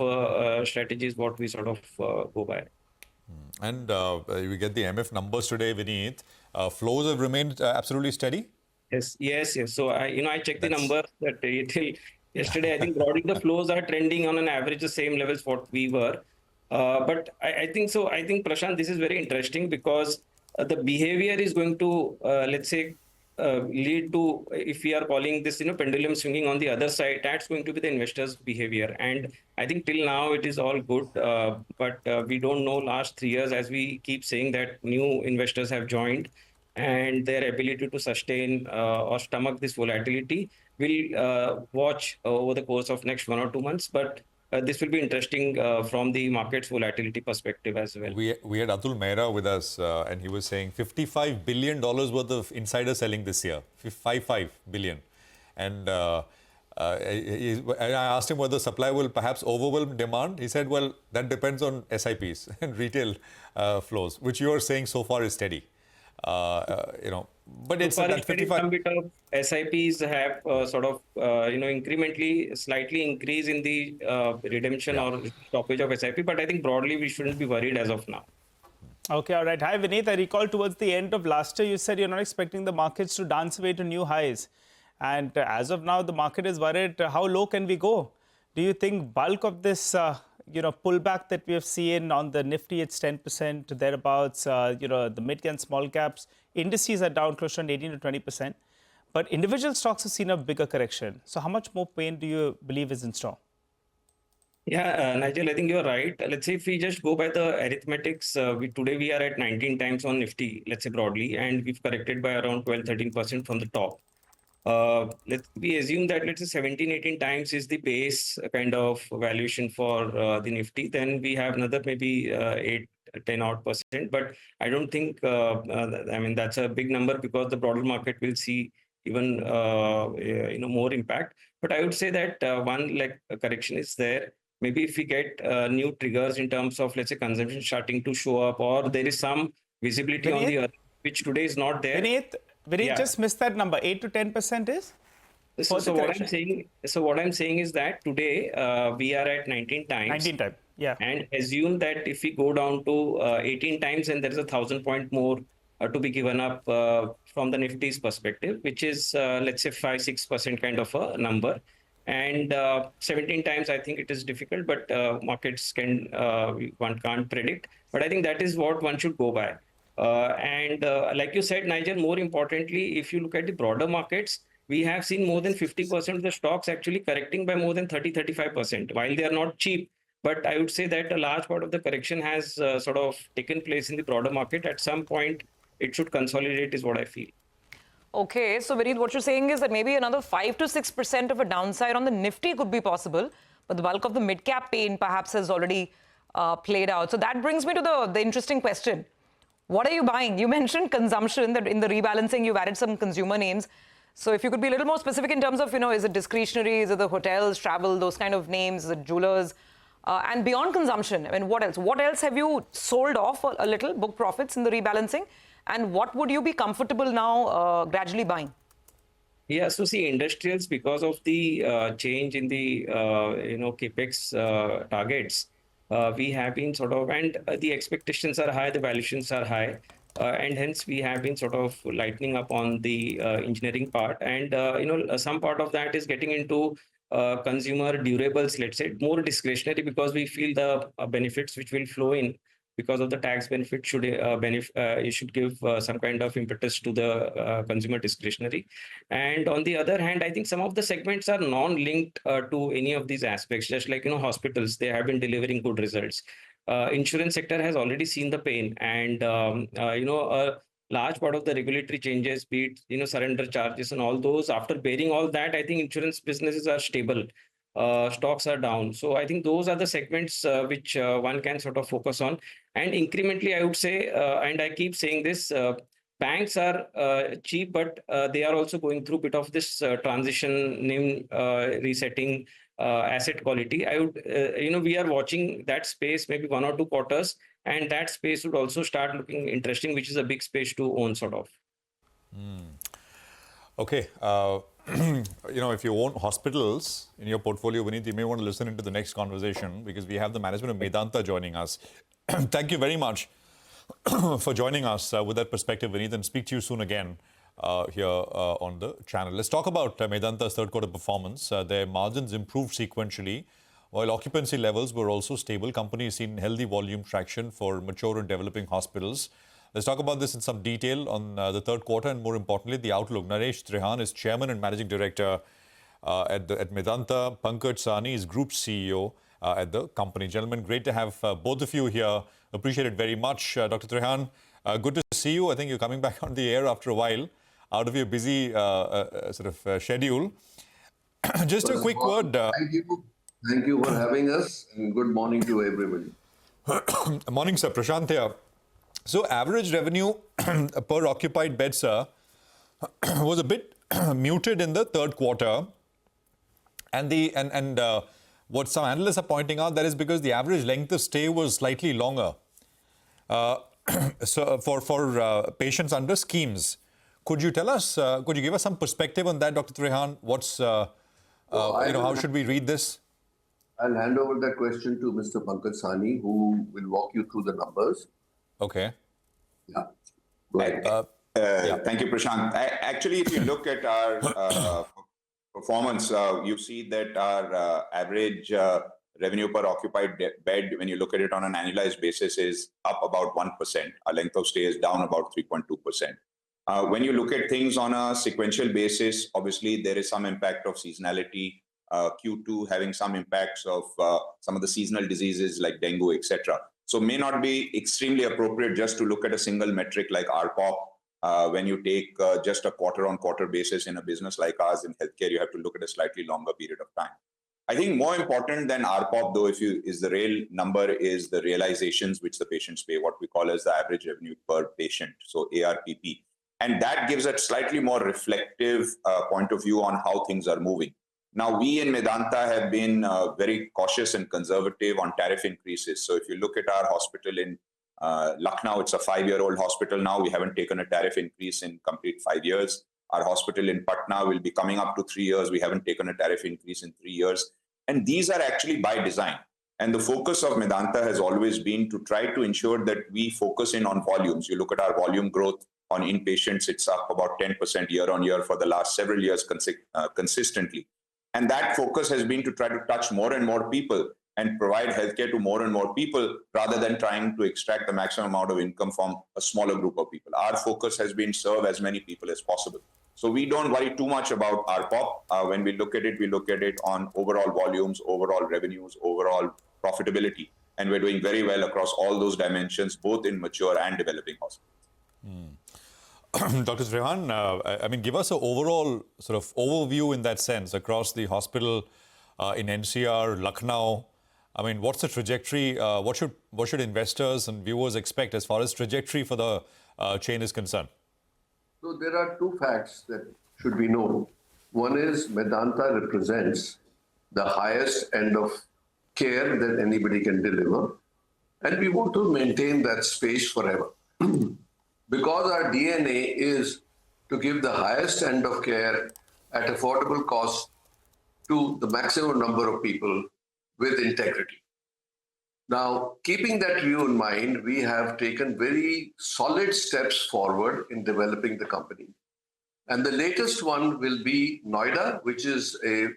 S16: strategy is what we sort of go by.
S2: And we get the MF numbers today, Vineet. Flows have remained absolutely steady.
S16: Yes. So I checked the number that till yesterday. I think broadly the flows are trending on an average the same levels what we were. But I think so. I think, Prashant, this is very interesting, because the behavior is going to, let's say, lead to, if we are calling this, pendulum swinging on the other side, that's going to be the investors' behavior. And I think till now it is all good, but we don't know last 3 years, as we keep saying, that new investors have joined, and their ability to sustain or stomach this volatility. We'll watch over the course of next 1 or 2 months, but this will be interesting from the market's volatility perspective as well.
S2: We had Atul Mehra with us, and he was saying $55 billion worth of insider selling this year. 55 billion. And I asked him whether supply will perhaps overwhelm demand. He said, well, that depends on SIPs and retail flows, which you are saying so far is steady. But it's that 55.
S16: Some bit of SIPs have incrementally slightly increase in the redemption or stoppage of SIP, but I think broadly we shouldn't be worried as of now.
S4: Okay, all right. Hi, Vineet. I recall towards the end of last year, you said you're not expecting the markets to dance away to new highs. And as of now, the market is worried. How low can we go? Do you think bulk of this pullback that we have seen on the Nifty, it's 10% thereabouts, the mid and small caps, indices are down close to 18 to 20%. But individual stocks have seen a bigger correction. So how much more pain do you believe is in store?
S16: Yeah, Nigel, I think you're right. Let's say if we just go by the arithmetics, today we are at 19 times on Nifty, let's say broadly, and we've corrected by around 12-13% from the top. We assume that, let's say, 17-18 times is the base kind of valuation for the Nifty. Then we have another maybe 8-10 odd %. But I don't think, that's a big number, because the broader market will see even more impact. But I would say that one correction is there. Maybe if we get new triggers in terms of, let's say, consumption starting to show up, or there is some visibility on the earth, which today is not there.
S4: Vineet, just missed that number. 8 to 10% is?
S16: So what I'm saying is that today we are at 19 times.
S4: 19 times, yeah.
S16: And assume that if we go down to 18 times, and there is 1,000 point more to be given up from the Nifty's perspective, which is, let's say, 5-6% kind of a number. And 17 times, I think it is difficult, but markets one can't predict. But I think that is what one should go by. Like you said, Nigel, more importantly, if you look at the broader markets, we have seen more than 50% of the stocks actually correcting by more than 30-35%. While they are not cheap, but I would say that a large part of the correction has sort of taken place in the broader market. At some point, it should consolidate, is what I feel.
S3: Okay, so Vineet, what you're saying is that maybe another 5 to 6% of a downside on the Nifty could be possible, but the bulk of the mid-cap pain perhaps has already played out. So that brings me to the interesting question. What are you buying? You mentioned consumption, that in the rebalancing you've added some consumer names. So if you could be a little more specific in terms of, is it discretionary, is it the hotels, travel, those kind of names, is it jewelers? And beyond consumption, I mean, what else? What else have you sold off a little, book profits in the rebalancing? And what would you be comfortable now gradually buying?
S16: Yeah, so see, industrials, because of the change in the, capex targets, we have been sort of, and the expectations are high, the valuations are high, and hence we have been sort of lightening up on the engineering part. And, some part of that is getting into consumer durables, let's say, more discretionary, because we feel the benefits which will flow in because of the tax benefit should it should give some kind of impetus to the consumer discretionary. And on the other hand, I think some of the segments are non-linked to any of these aspects, just like, hospitals, they have been delivering good results. Insurance sector has already seen the pain, and, a large part of the regulatory changes, be it, surrender charges and all those, after bearing all that, I think insurance businesses are stable. Stocks are down. So I think those are the segments which one can sort of focus on. And incrementally, I would say, and I keep saying this, banks are cheap, but they are also going through a bit of this transition, name resetting, asset quality. I would, we are watching that space maybe 1 or 2 quarters, and that space would also start looking interesting, which is a big space to own sort of.
S2: Okay. If you own hospitals in your portfolio, Vineet, you may want to listen into the next conversation, because we have the management of Medanta joining us. Thank you very much for joining us with that perspective, Vineet, and speak to you soon again here on the channel. Let's talk about Medanta's third quarter performance. Their margins improved sequentially, while occupancy levels were also stable. Company has seen healthy volume traction for mature and developing hospitals. Let's talk about this in some detail on the third quarter, and more importantly, the outlook. Naresh Trehan is Chairman and Managing Director at Medanta. Pankaj Sahni is Group CEO at the company. Gentlemen, great to have both of you here. Appreciate it very much. Dr. Trehan, good to see you. I think you're coming back on the air after a while, out of your busy schedule. Just a quick word.
S17: Thank you for having us, and good morning to everybody.
S2: Morning, sir. Prashant here. So average revenue per occupied bed, sir, was a bit muted in the third quarter. And what some analysts are pointing out, that is because the average length of stay was slightly longer. So for patients under schemes. Could you tell us, could you give us some perspective on that, Dr. Trehan? What's, how should we read this?
S17: I'll hand over that question to Mr. Pankaj Sahni, who will walk you through the numbers.
S2: Okay.
S17: Yeah. Right.
S18: Thank you, Prashant. Actually, if you look at our performance, you see that our average revenue per occupied bed, when you look at it on an annualized basis, is up about 1%. Our length of stay is down about 3.2%. When you look at things on a sequential basis, obviously there is some impact of seasonality. Q2 having some impacts of some of the seasonal diseases like dengue, etc. So may not be extremely appropriate just to look at a single metric like RPOP. When you take just a quarter-on-quarter basis in a business like ours in healthcare, you have to look at a slightly longer period of time. I think more important than RPOP, though, is the real number is the realizations which the patients pay, what we call as the average revenue per patient, so ARPP. And that gives a slightly more reflective point of view on how things are moving. Now, we in Medanta have been very cautious and conservative on tariff increases. So if you look at our hospital in Lucknow, it's a 5-year-old hospital now. We haven't taken a tariff increase in complete 5 years. Our hospital in Patna will be coming up to 3 years. We haven't taken a tariff increase in 3 years. And these are actually by design. And the focus of Medanta has always been to try to ensure that we focus in on volumes. You look at our volume growth on inpatients, it's up about 10% year on year for the last several years consistently. And that focus has been to try to touch more and more people and provide healthcare to more and more people rather than trying to extract the maximum amount of income from a smaller group of people. Our focus has been serve as many people as possible. So we don't worry too much about RPOP. When we look at it on overall volumes, overall revenues, overall profitability. And we're doing very well across all those dimensions, both in mature and developing hospitals.
S2: Dr. Trehan, I mean, give us an overall sort of overview in that sense across the hospital in NCR, Lucknow. I mean, what's the trajectory? What should investors and viewers expect as far as trajectory for the chain is concerned?
S17: So there are two facts that should be known. One is Medanta represents the highest end of care that anybody can deliver. And we want to maintain that space forever. Because our DNA is to give the highest end of care at affordable cost to the maximum number of people with integrity. Now, keeping that view in mind, we have taken very solid steps forward in developing the company. And the latest one will be Noida, which is a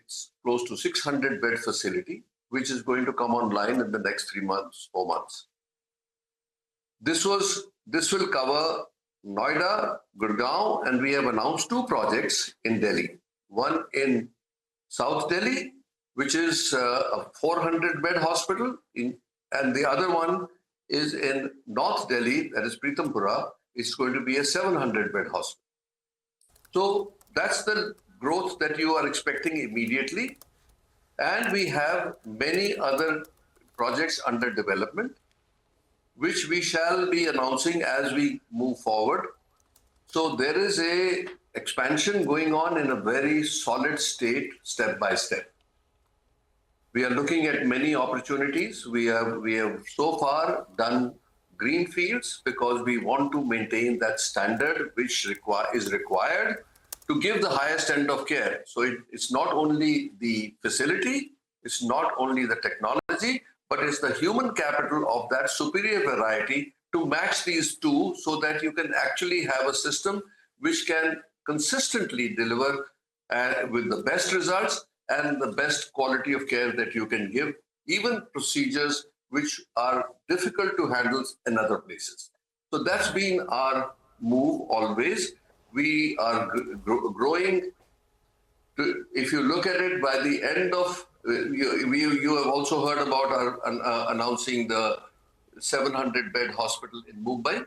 S17: close to 600-bed facility, which is going to come online in the next 3 months, 4 months. This will cover Noida, Gurgaon, and we have announced 2 projects in Delhi. One in South Delhi, which is a 400-bed hospital, and the other one is in North Delhi, that is Pritampura. It's going to be a 700-bed hospital. So that's the growth that you are expecting immediately. And we have many other projects under development, which we shall be announcing as we move forward. So there is a expansion going on in a very solid state, step by step. We are looking at many opportunities. We have so far done greenfields because we want to maintain that standard which is required to give the highest end of care. So it's not only the facility, it's not only the technology, but it's the human capital of that superior variety to match these two so that you can actually have a system which can consistently deliver with the best results and the best quality of care that you can give, even procedures which are difficult to handle in other places. So that's been our move always. We are growing. If you look at it, by the end of, you have also heard about our announcing the 700-bed hospital in Mumbai.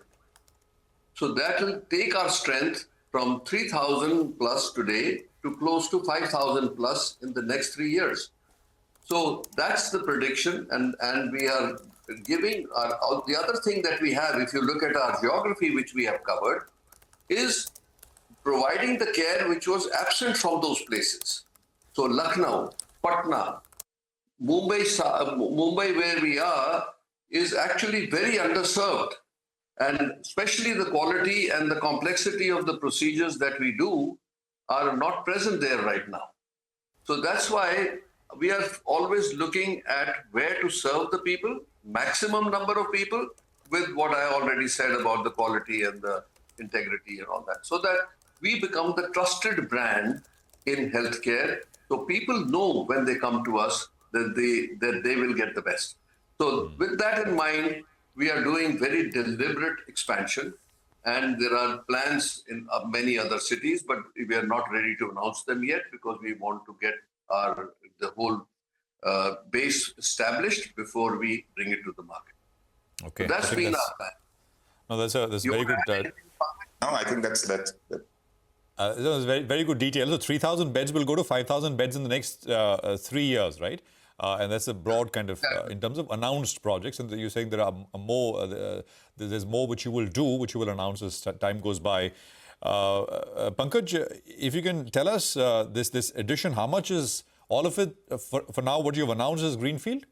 S17: So that will take our strength from 3,000 plus today to close to 5,000 plus in the next 3 years. So that's the prediction, and we are giving the other thing that we have, if you look at our geography, which we have covered, is providing the care which was absent from those places. So Lucknow, Patna, Mumbai where we are is actually very underserved. And especially the quality and the complexity of the procedures that we do are not present there right now. So that's why we are always looking at where to serve the people, maximum number of people, with what I already said about the quality and the integrity and all that, so that we become the trusted brand in healthcare. So people know when they come to us that they will get the best. So with that in mind, we are doing very deliberate expansion, and there are plans in many other cities, but we are not ready to announce them yet because we want to get the whole base established before we bring it to the market.
S2: Okay,
S17: so that's been our plan.
S2: No, that's very good.
S18: No, I think that's
S2: that was very good detail. So 3,000 beds will go to 5,000 beds in the next 3 years, right? And that's a broad kind of, in terms of announced projects. And you're saying there are more, there's more which you will do, which you will announce as time goes by. Pankaj, if you can tell us this addition, how much is all of it for now, what you've announced is greenfield?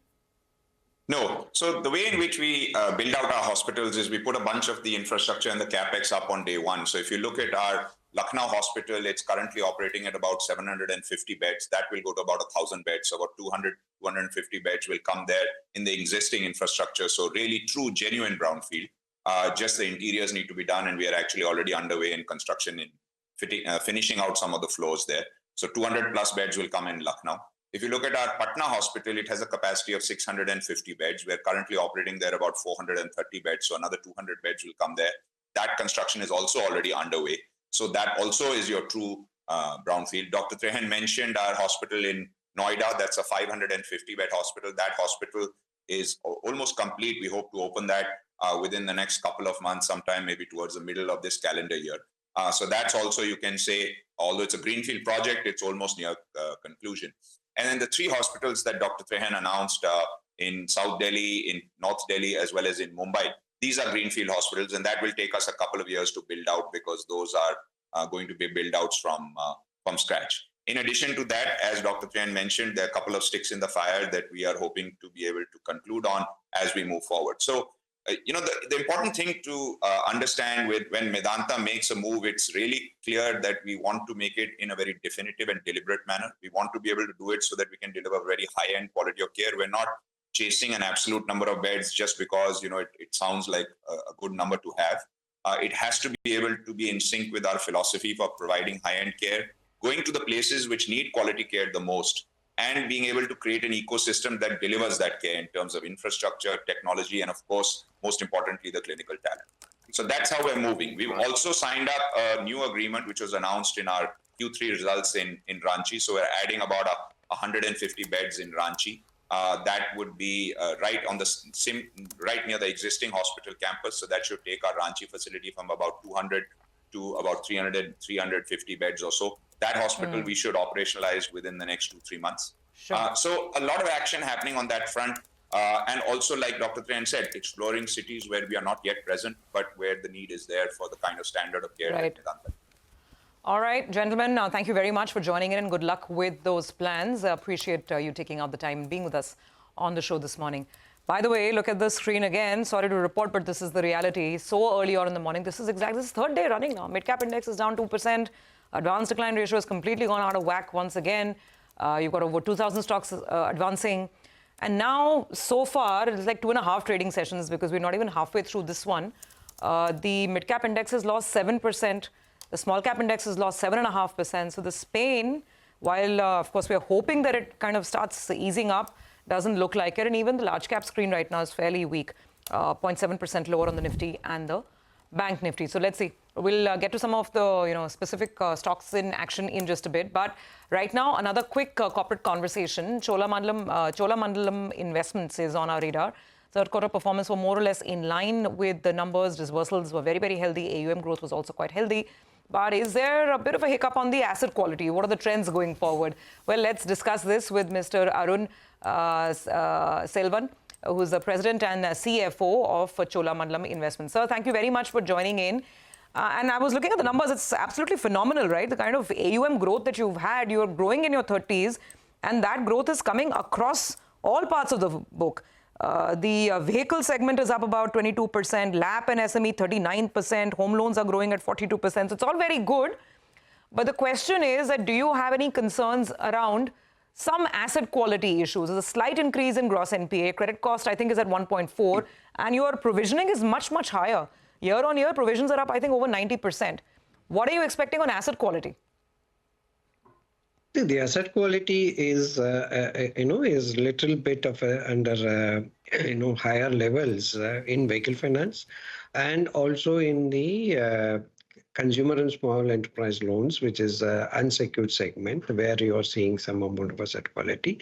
S18: No. So the way in which we build out our hospitals is we put a bunch of the infrastructure and the capex up on day one. So if you look at our Lucknow hospital, it's currently operating at about 750 beds. That will go to about 1,000 beds. So about 200, 250 beds will come there in the existing infrastructure. So really true, genuine brownfield. Just the interiors need to be done, and we are actually already underway in construction in finishing out some of the floors there. So 200 plus beds will come in Lucknow. If you look at our Patna hospital, it has a capacity of 650 beds. We're currently operating there about 430 beds. So another 200 beds will come there. That construction is also already underway. So that also is your true brownfield. Dr. Trehan mentioned our hospital in Noida. That's a 550-bed hospital. That hospital is almost complete. We hope to open that within the next couple of months, sometime maybe towards the middle of this calendar year. So that's also, you can say, although it's a greenfield project, it's almost near conclusion. And then the 3 hospitals that Dr. Trehan announced in South Delhi, in North Delhi, as well as in Mumbai, these are greenfield hospitals, and that will take us a couple of years to build out, because those are going to be build outs from scratch. In addition to that, as Dr. Trehan mentioned, there are a couple of sticks in the fire that we are hoping to be able to conclude on as we move forward. So, the important thing to understand with when Medanta makes a move, it's really clear that we want to make it in a very definitive and deliberate manner. We want to be able to do it so that we can deliver very high-end quality of care. We're not chasing an absolute number of beds just because, it sounds like a good number to have. It has to be able to be in sync with our philosophy for providing high-end care, going to the places which need quality care the most, and being able to create an ecosystem that delivers that care in terms of infrastructure, technology, and of course, most importantly, the clinical talent. So that's how we're moving. We've also signed up a new agreement, which was announced in our Q3 results in Ranchi. So we're adding about 150 beds in Ranchi. That would be right near the existing hospital campus. So that should take our Ranchi facility from about 200 to about 350 beds or so. That hospital we should operationalize within the next 2-3 months.
S3: Sure.
S18: So a lot of action happening on that front. And also, like Dr. Trehan said, exploring cities where we are not yet present, but where the need is there for the kind of standard of care.
S3: Right. All right, gentlemen, thank you very much for joining in, and good luck with those plans. I appreciate you taking out the time and being with us on the show this morning. By the way, look at the screen again. Sorry to report, but this is the reality. So early on in the morning, this is third day running now. Midcap index is down 2%. Advanced decline ratio has completely gone out of whack once again. You've got over 2,000 stocks advancing. And now, so far, it's like 2.5 trading sessions, because we're not even halfway through this one. The mid-cap index has lost 7%. The small-cap index has lost 7.5%. So the Spain, while, of course, we're hoping that it kind of starts easing up, doesn't look like it. And even the large-cap screen right now is fairly weak, 0.7% lower on the Nifty and the Bank Nifty. So let's see. We'll get to some of the specific stocks in action in just a bit. But right now, another quick corporate conversation. Cholamandalam Investments is on our radar. Third quarter performance were more or less in line with the numbers. Disbursals were very, very healthy. AUM growth was also quite healthy. But is there a bit of a hiccup on the asset quality? What are the trends going forward? Well, let's discuss this with Mr. Arun Selvan, who's the president and CFO of Cholamandalam Investments. Sir, thank you very much for joining in. And I was looking at the numbers. It's absolutely phenomenal, right? The kind of AUM growth that you've had, you're growing in your 30s, and that growth is coming across all parts of the book. The vehicle segment is up about 22%, LAP and SME 39%, home loans are growing at 42%. So it's all very good. But the question is that do you have any concerns around some asset quality issues? There's a slight increase in gross NPA. Credit cost, I think, is at 1.4. And your provisioning is much, much higher. Year on year, provisions are up, I think, over 90%. What are you expecting on asset quality?
S19: The asset quality is, is little bit of under, higher levels in vehicle finance, and also in the consumer and small enterprise loans, which is unsecured segment, where you are seeing some amount of asset quality.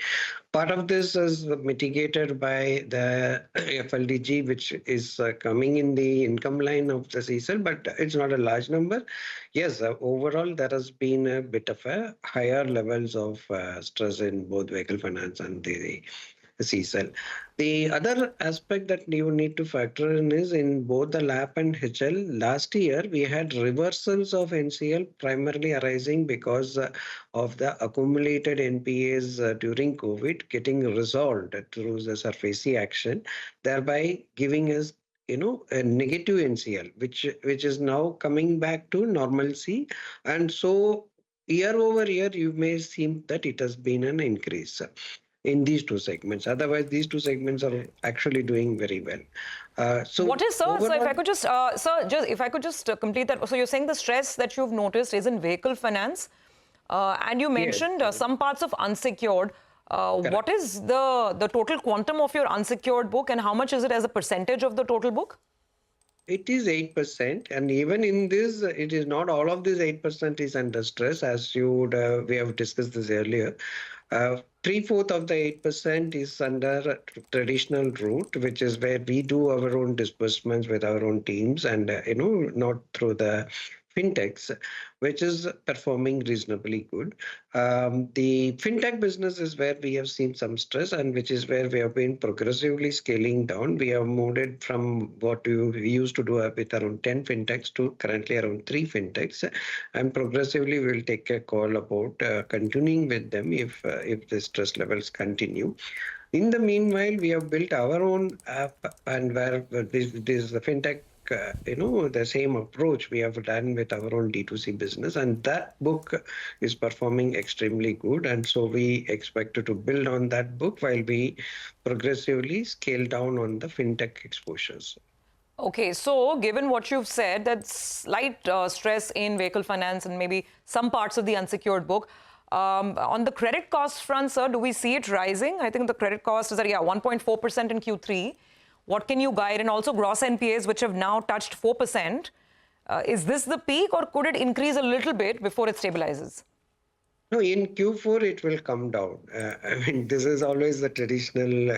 S19: Part of this is mitigated by the FLDG, which is coming in the income line of the CSL, but it's not a large number. Yes, overall, there has been a bit of a higher levels of stress in both vehicle finance and the CSL. The other aspect that you need to factor in is in both the LAP and HL. Last year, we had reversals of NCL primarily arising because of the accumulated NPAs during COVID getting resolved through the SARFAESI action, thereby giving us a negative NCL, which is now coming back to normalcy. And so year over year, you may seem that it has been an increase in these two segments. Otherwise, these two segments are actually doing very well. So
S3: what is, sir? Overall, so if I could just, if I could just complete that. So you're saying the stress that you've noticed is in vehicle finance, and you mentioned some parts of unsecured. What is the total quantum of your unsecured book, and how much is it as a percentage of the total book?
S19: It is 8%, and even in this, it is not all of this 8% is under stress, as you would, we have discussed this earlier. 3/4 of the 8% is under traditional route, which is where we do our own disbursements with our own teams, and not through the fintechs, which is performing reasonably good. The fintech business is where we have seen some stress, and which is where we have been progressively scaling down. We have moved it from what we used to do with around 10 fintechs to currently around 3 fintechs, and progressively we'll take a call about continuing with them if the stress levels continue. In the meanwhile, we have built our own app, and where this the fintech, the same approach we have done with our own D2C business, and that book is performing extremely good. And so we expect to build on that book while we progressively scale down on the fintech exposures.
S3: Okay, so given what you've said, that slight stress in vehicle finance and maybe some parts of the unsecured book, on the credit cost front, sir, do we see it rising? I think the credit cost is at 1.4% in Q3. What can you guide? And also gross NPAs, which have now touched 4%. Is this the peak, or could it increase a little bit before it stabilizes?
S19: No, in Q4 it will come down. I mean, this is always the traditional,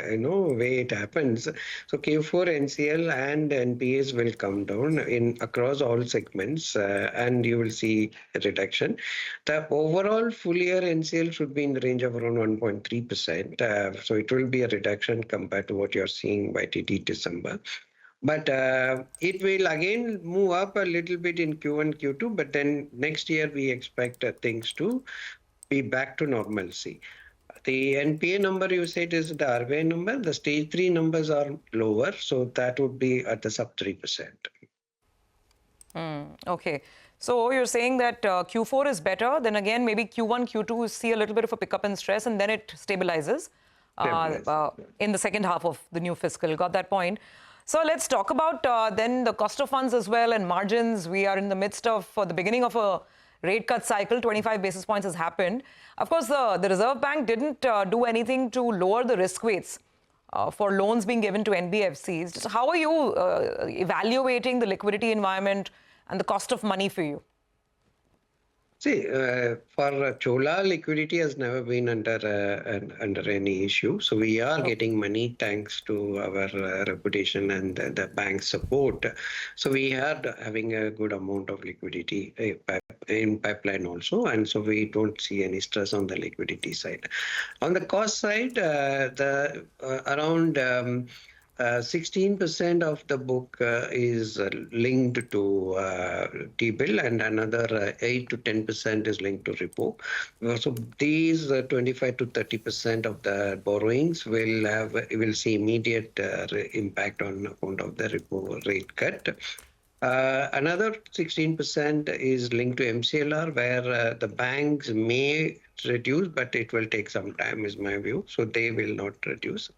S19: way it happens. So Q4 NCL and NPAs will come down across all segments, and you will see a reduction. The overall full year NCL should be in the range of around 1.3%. So it will be a reduction compared to what you're seeing by TD December. But it will again move up a little bit in Q1, Q2, but then next year we expect things to be back to normalcy. The NPA number you said is the RBI number. The stage 3 numbers are lower, so that would be at the sub 3%.
S3: Okay. So you're saying that Q4 is better, then again maybe Q1, Q2 see a little bit of a pickup in stress, and then it stabilizes in the second half of the new fiscal. Got that point. So let's talk about then the cost of funds as well and margins. We are in the midst of the beginning of a rate cut cycle. 25 basis points has happened. Of course, the Reserve Bank didn't do anything to lower the risk weights for loans being given to NBFCs. Just how are you evaluating the liquidity environment and the cost of money for you?
S19: See, for Chola, liquidity has never been under any issue. So we are getting money thanks to our reputation and the bank support. So we are having a good amount of liquidity in pipeline also, and so we don't see any stress on the liquidity side. On the cost side, around 16% of the book is linked to T-bill, and another 8 to 10% is linked to repo. So these 25 to 30% of the borrowings will see immediate impact on account of the repo rate cut. Another 16% is linked to MCLR, where the banks may reduce, but it will take some time, is my view. So they will not reduce.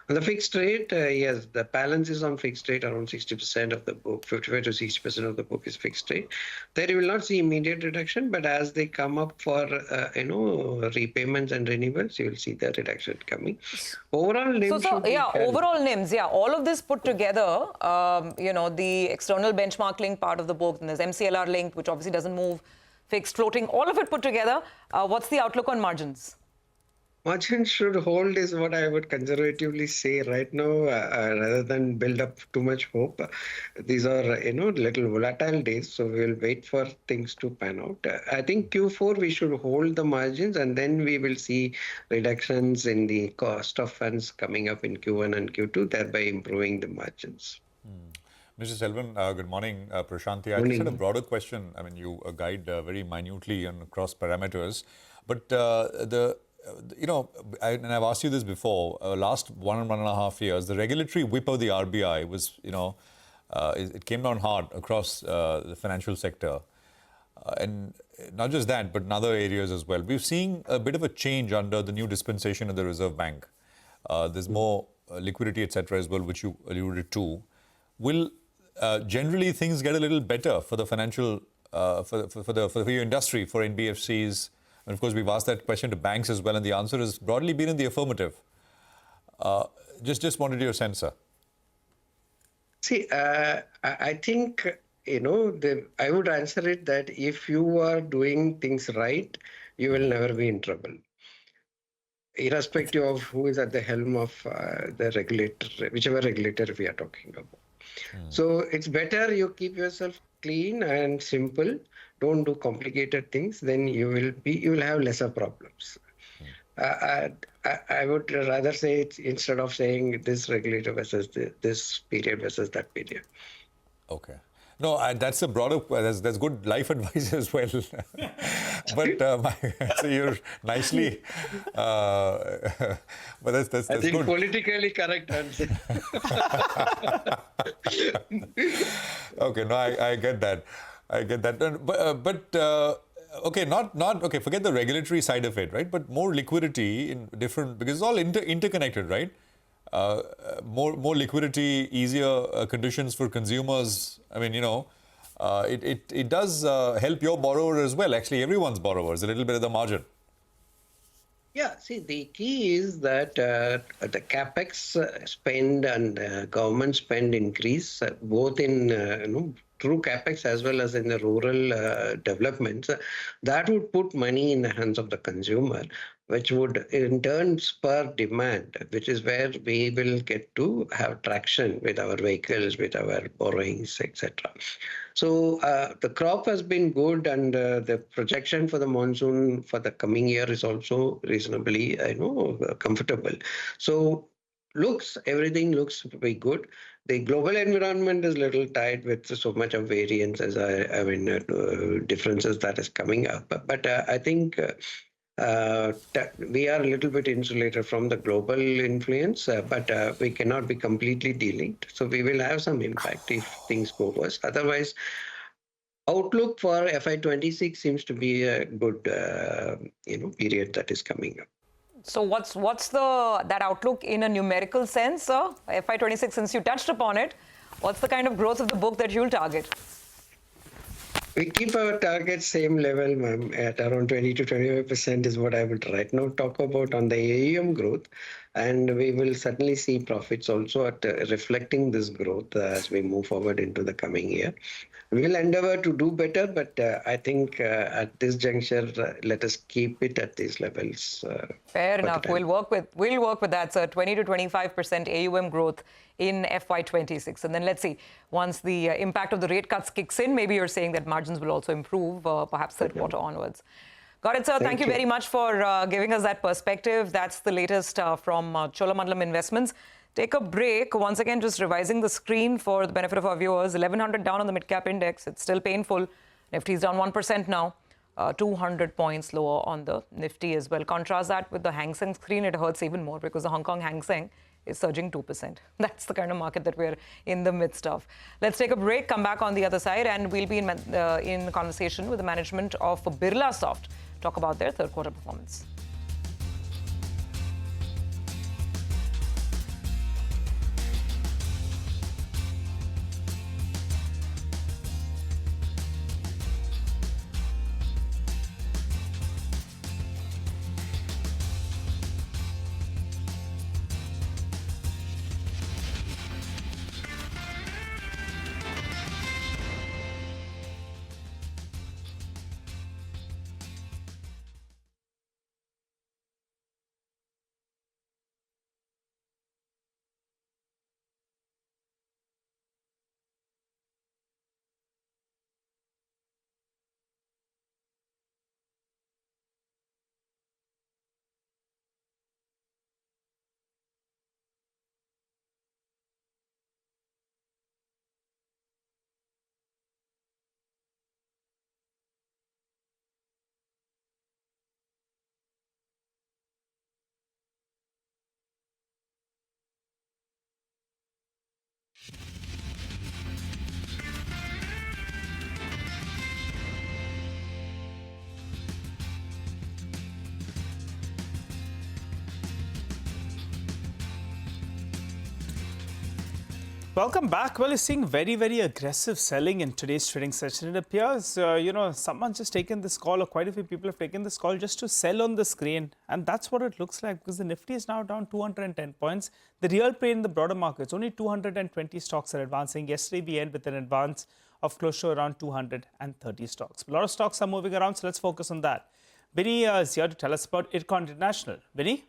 S19: On the fixed rate, yes, the balance is on fixed rate, around 60% of the book, 55 to 60% of the book is fixed rate. There you will not see immediate reduction, but as they come up for, repayments and renewals, you will see the reduction coming. Overall NIMs
S3: overall NIMs, all of this put together, the external benchmark link part of the book, and there's MCLR link, which obviously doesn't move, fixed, floating, all of it put together. What's the outlook on margins?
S19: Margins should hold is what I would conservatively say right now, rather than build up too much hope. These are, little volatile days, so we'll wait for things to pan out. I think Q4 we should hold the margins, and then we will see reductions in the cost of funds coming up in Q1 and Q2, thereby improving the margins.
S2: Mr. Selvan, good morning. Prashanti, I just had a broader question. I mean, you guide very minutely on across parameters, but and I've asked you this before, last 1.5 years, the regulatory whip of the RBI was, it came down hard across the financial sector. And not just that, but in other areas as well. We're seeing a bit of a change under the new dispensation of the Reserve Bank. There's more liquidity, etc. as well, which you alluded to. Will generally things get a little better for the financial, for your industry, for NBFCs? And of course, we've asked that question to banks as well, and the answer has broadly been in the affirmative. Just wanted your sense, sir.
S19: See, I think, I would answer it that if you are doing things right, you will never be in trouble, irrespective of who is at the helm of the regulator, whichever regulator we are talking about. So it's better you keep yourself clean and simple, don't do complicated things, then you will have lesser problems. I would rather say it instead of saying this regulator versus this period versus that period.
S2: Okay. No, that's a broader, that's good life advice as well. But so you're nicely, but that's
S19: I think
S2: good.
S19: politically correct answer.
S2: Okay, no, I get that. I get that. Okay, okay, forget the regulatory side of it, right? But more liquidity in different, because it's all interconnected, right? More liquidity, easier conditions for consumers. I mean, it does help your borrower as well. Actually, everyone's borrowers, a little bit of the margin.
S19: Yeah, see, the key is that the capex spend and government spend increase, both in through capex as well as in the rural developments. That would put money in the hands of the consumer, which would in turn spur demand, which is where we will get to have traction with our vehicles, with our borrowings, etc. So the crop has been good, and the projection for the monsoon for the coming year is also reasonably, comfortable. So everything looks to be good. The global environment is a little tight with so much of variances, differences that is coming up. But I think we are a little bit insulated from the global influence, but we cannot be completely delinked. So we will have some impact if things go worse. Otherwise, outlook for FY26 seems to be a good, period that is coming up.
S3: So what's that outlook in a numerical sense, sir? FY26, since you touched upon it, what's the kind of growth of the book that you'll target?
S19: We keep our target same level, ma'am, at around 20 to 25% is what I would right now talk about on the AUM growth. And we will certainly see profits also at reflecting this growth as we move forward into the coming year. We will endeavor to do better, but I think at this juncture, let us keep it at these levels.
S3: Fair enough. We'll work with that, sir. 20 to 25% AUM growth in FY26. And then let's see, once the impact of the rate cuts kicks in, maybe you're saying that margins will also improve, perhaps third quarter onwards. Got it, sir. Thank you very much for giving us that perspective. That's the latest from Cholamandalam Investments. Take a break. Once again, just revising the screen for the benefit of our viewers. 1100 down on the Midcap index. It's still painful. Nifty is down 1% now. 200 points lower on the Nifty as well. Contrast that with the Hang Seng screen. It hurts even more because the Hong Kong Hang Seng is surging 2%. That's the kind of market that we're in the midst of. Let's take a break, come back on the other side, and we'll be in conversation with the management of Birlasoft. Talk about their third quarter performance.
S4: Welcome back. Well, you're seeing very, very aggressive selling in today's trading session. It appears, someone's just taken this call, or quite a few people have taken this call just to sell on the screen. And that's what it looks like, because the Nifty is now down 210 points. The real pain in the broader markets, only 220 stocks are advancing. Yesterday, we end with an advance of close to around 230 stocks. A lot of stocks are moving around, so let's focus on that. Vinny is here to tell us about IRCON International. Vinny?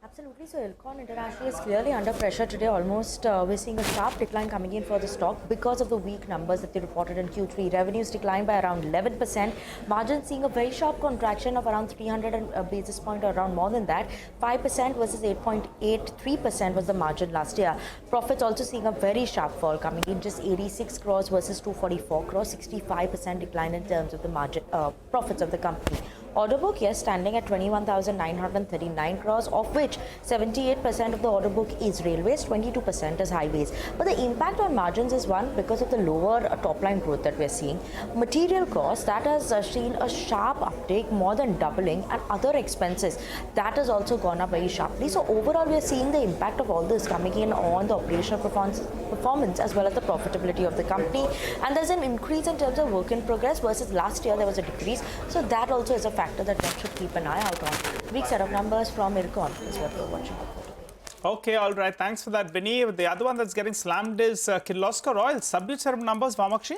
S7: Absolutely. So Ilcon International is clearly under pressure today. Almost we're seeing a sharp decline coming in for the stock because of the weak numbers that they reported in Q3. Revenues declined by around 11%. Margins seeing a very sharp contraction of around 300 basis point or around more than that. 5% versus 8.83% was the margin last year. Profits also seeing a very sharp fall coming in, just 86 crores versus 244 crores. 65% decline in terms of the margin profits of the company. Order book, yes, standing at 21,939 crores, of which 78% of the order book is railways, 22% is highways. But the impact on margins is one because of the lower top line growth that we're seeing. Material costs, that has seen a sharp uptake, more than doubling, and other expenses, that has also gone up very sharply. So overall, we're seeing the impact of all this coming in on the operational performance as well as the profitability of the company. And there's an increase in terms of work in progress versus last year there was a decrease. So that also is a factor that one should keep an eye out on. Weak set of numbers from Ilcon is what we're watching out for.
S4: Okay, all right. Thanks for that, Vinny. The other one that's getting slammed is Kirloskar Oil. Subdued set of numbers, Vamakshi?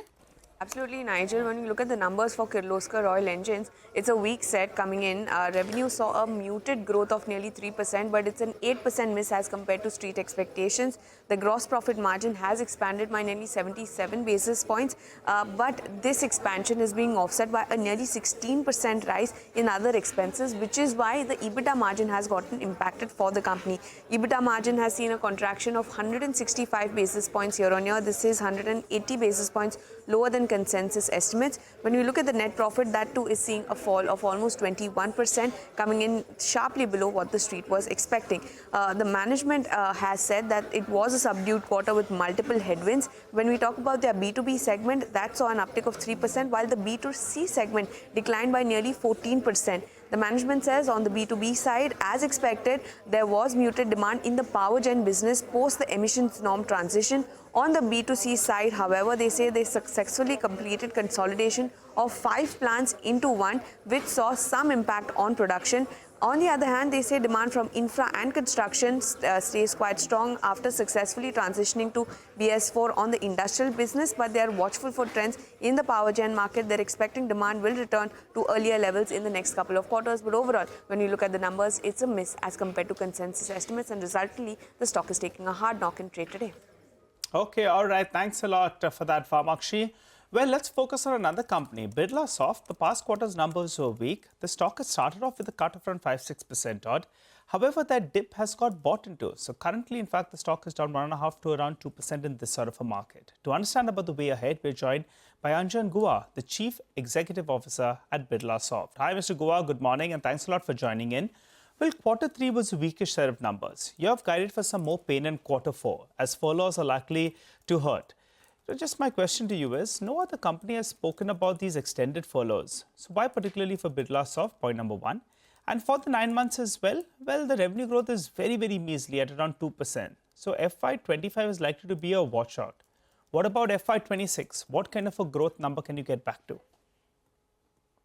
S9: Absolutely, Nigel. When you look at the numbers for Kirloskar Oil Engines, it's a weak set coming in. Revenue saw a muted growth of nearly 3%, but it's an 8% miss as compared to street expectations. The gross profit margin has expanded by nearly 77 basis points, but this expansion is being offset by a nearly 16% rise in other expenses, which is why the EBITDA margin has gotten impacted for the company. EBITDA margin has seen a contraction of 165 basis points year on year. This is 180 basis points lower than consensus estimates. When we look at the net profit, that too is seeing a fall of almost 21%, coming in sharply below what the street was expecting. The management has said that it was a subdued quarter with multiple headwinds. When we talk about their B2B segment, that saw an uptick of 3%, while the B2C segment declined by nearly 14%. The management says on the B2B side, as expected, there was muted demand in the power gen business post the emissions norm transition. On the B2C side, however, they say they successfully completed consolidation of 5 plants into one, which saw some impact on production. On the other hand, they say demand from infra and construction stays quite strong after successfully transitioning to BS4 on the industrial business, but they are watchful for trends in the power gen market. They're expecting demand will return to earlier levels in the next couple of quarters. But overall, when you look at the numbers, it's a miss as compared to consensus estimates, and resultantly, the stock is taking a hard knock in trade today.
S4: Okay, all right. Thanks a lot for that, Vamakshi. Well, let's focus on another company, Birlasoft. The past quarter's numbers were weak. The stock has started off with a cut of around 5-6% odd. However, that dip has got bought into. So currently, in fact, the stock is down 1.5% to around 2% in this sort of a market. To understand about the way ahead, we're joined by Anjan Guha, the Chief Executive Officer at Birlasoft. Hi, Mr. Guha. Good morning, and thanks a lot for joining in. Well, Q3 was a weakish set of numbers. You have guided for some more pain in Q4, as furloughs are likely to hurt. So just my question to you is, no other company has spoken about these extended furloughs. So why particularly for Birlasoft, point number one? And for the 9 months as well, the revenue growth is very, very measly at around 2%. So FY25 is likely to be a washout. What about FY26? What kind of a growth number can you get back to?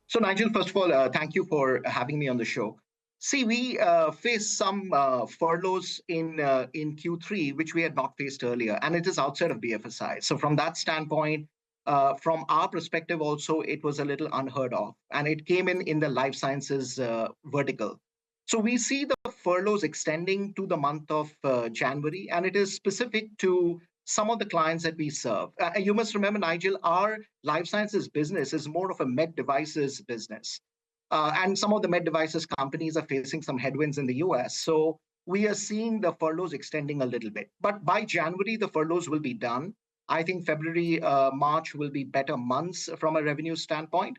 S20: So Nigel, first of all, thank you for having me on the show. See, we faced some furloughs in Q3, which we had not faced earlier, and it is outside of BFSI. So from that standpoint, from our perspective also, it was a little unheard of, and it came in the life sciences vertical. So we see the furloughs extending to the month of January, and it is specific to some of the clients that we serve. You must remember, Nigel, our life sciences business is more of a med devices business. And some of the med devices companies are facing some headwinds in the US. So we are seeing the furloughs extending a little bit. But by January, the furloughs will be done. I think February, March will be better months from a revenue standpoint.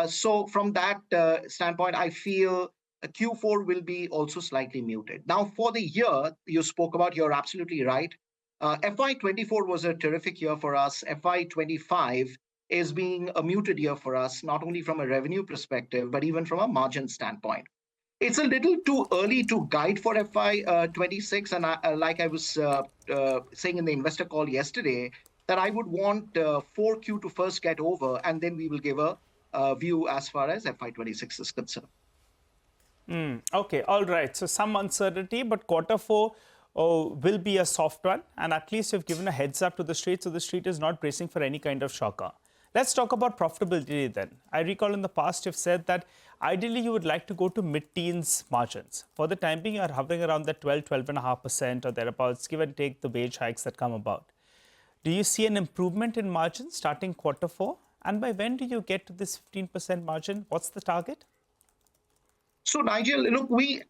S20: So from that standpoint, I feel Q4 will be also slightly muted. Now, for the year you spoke about, you're absolutely right. FY24 was a terrific year for us. FY25 is being a muted year for us, not only from a revenue perspective, but even from a margin standpoint. It's a little too early to guide for FY26. And like I was saying in the investor call yesterday, that I would want 4Q to first get over, and then we will give a view as far as FY26 is concerned.
S4: Okay, all right. So some uncertainty, but Q4 will be a soft one. And at least you've given a heads up to the street, so the street is not bracing for any kind of shocker. Let's talk about profitability then. I recall in the past you've said that ideally you would like to go to mid-teens margins. For the time being, you're hovering around the 12.5% or thereabouts, give and take the wage hikes that come about. Do you see an improvement in margins starting Q4? And by when do you get to this 15% margin? What's the target?
S20: So, Nigel, look, we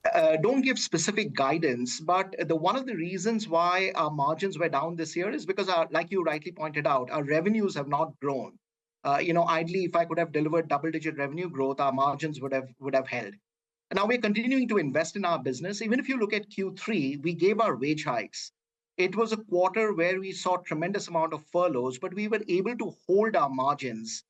S20: don't give specific guidance, but one of the reasons why our margins were down this year is because, like you rightly pointed out, our revenues have not grown. Ideally, if I could have delivered double-digit revenue growth, our margins would have held. And now we're continuing to invest in our business. Even if you look at Q3, we gave our wage hikes. It was a quarter where we saw tremendous amount of furloughs, but we were able to hold our margins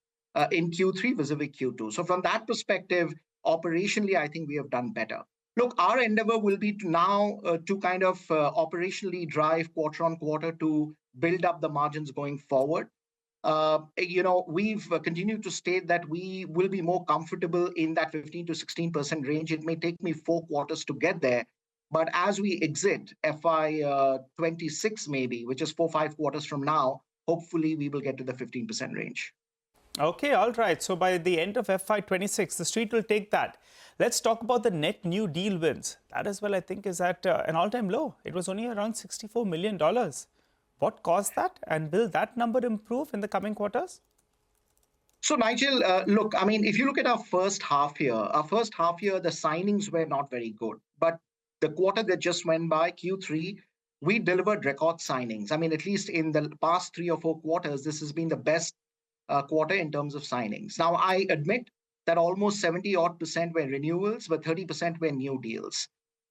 S20: in Q3 vis-a-vis Q2. So from that perspective, operationally, I think we have done better. Look, our endeavor will be to now to kind of operationally drive quarter on quarter to build up the margins going forward. We've continued to state that we will be more comfortable in that 15 to 16% range. It may take me 4 quarters to get there. But as we exit FY26 maybe, which is 4-5 quarters from now, hopefully we will get to the 15% range.
S4: Okay, all right. So by the end of FY26, the street will take that. Let's talk about the net new deal wins. That as well, I think, is at an all-time low. It was only around $64 million. What caused that? And will that number improve in the coming quarters?
S20: So, Nigel, look, I mean, if you look at our first half year, the signings were not very good. But the quarter that just went by, Q3, we delivered record signings. I mean, at least in the past 3 or 4 quarters, this has been the best quarter in terms of signings. Now, I admit that almost 70-odd% were renewals, but 30% were new deals.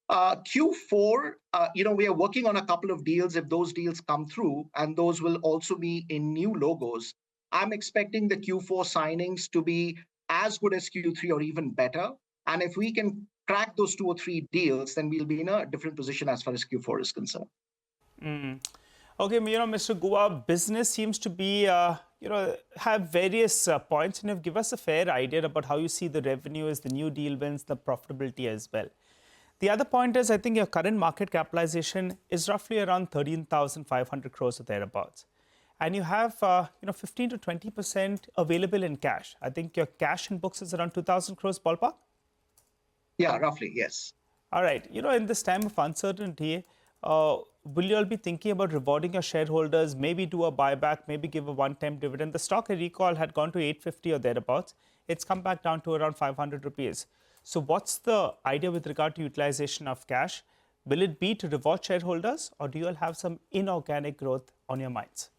S20: Q4, we are working on a couple of deals. If those deals come through, and those will also be in new logos, I'm expecting the Q4 signings to be as good as Q3 or even better. And if we can crack those 2 or 3 deals, then we'll be in a different position as far as Q4 is concerned.
S4: Okay, Mr. Guha, business seems to be, have various points, and give us a fair idea about how you see the revenues, the new deal wins, the profitability as well. The other point is, I think your current market capitalization is roughly around 13,500 crores or thereabouts. And you have, 15 to 20% available in cash. I think your cash in books is around 2,000 crores ballpark?
S20: Yeah, roughly, yes.
S4: All right. In this time of uncertainty, will you all be thinking about rewarding your shareholders, maybe do a buyback, maybe give a one-time dividend? The stock, I recall, had gone to 850 or thereabouts. It's come back down to around 500 rupees. So what's the idea with regard to utilization of cash? Will it be to reward shareholders, or do you all have some inorganic growth on your minds?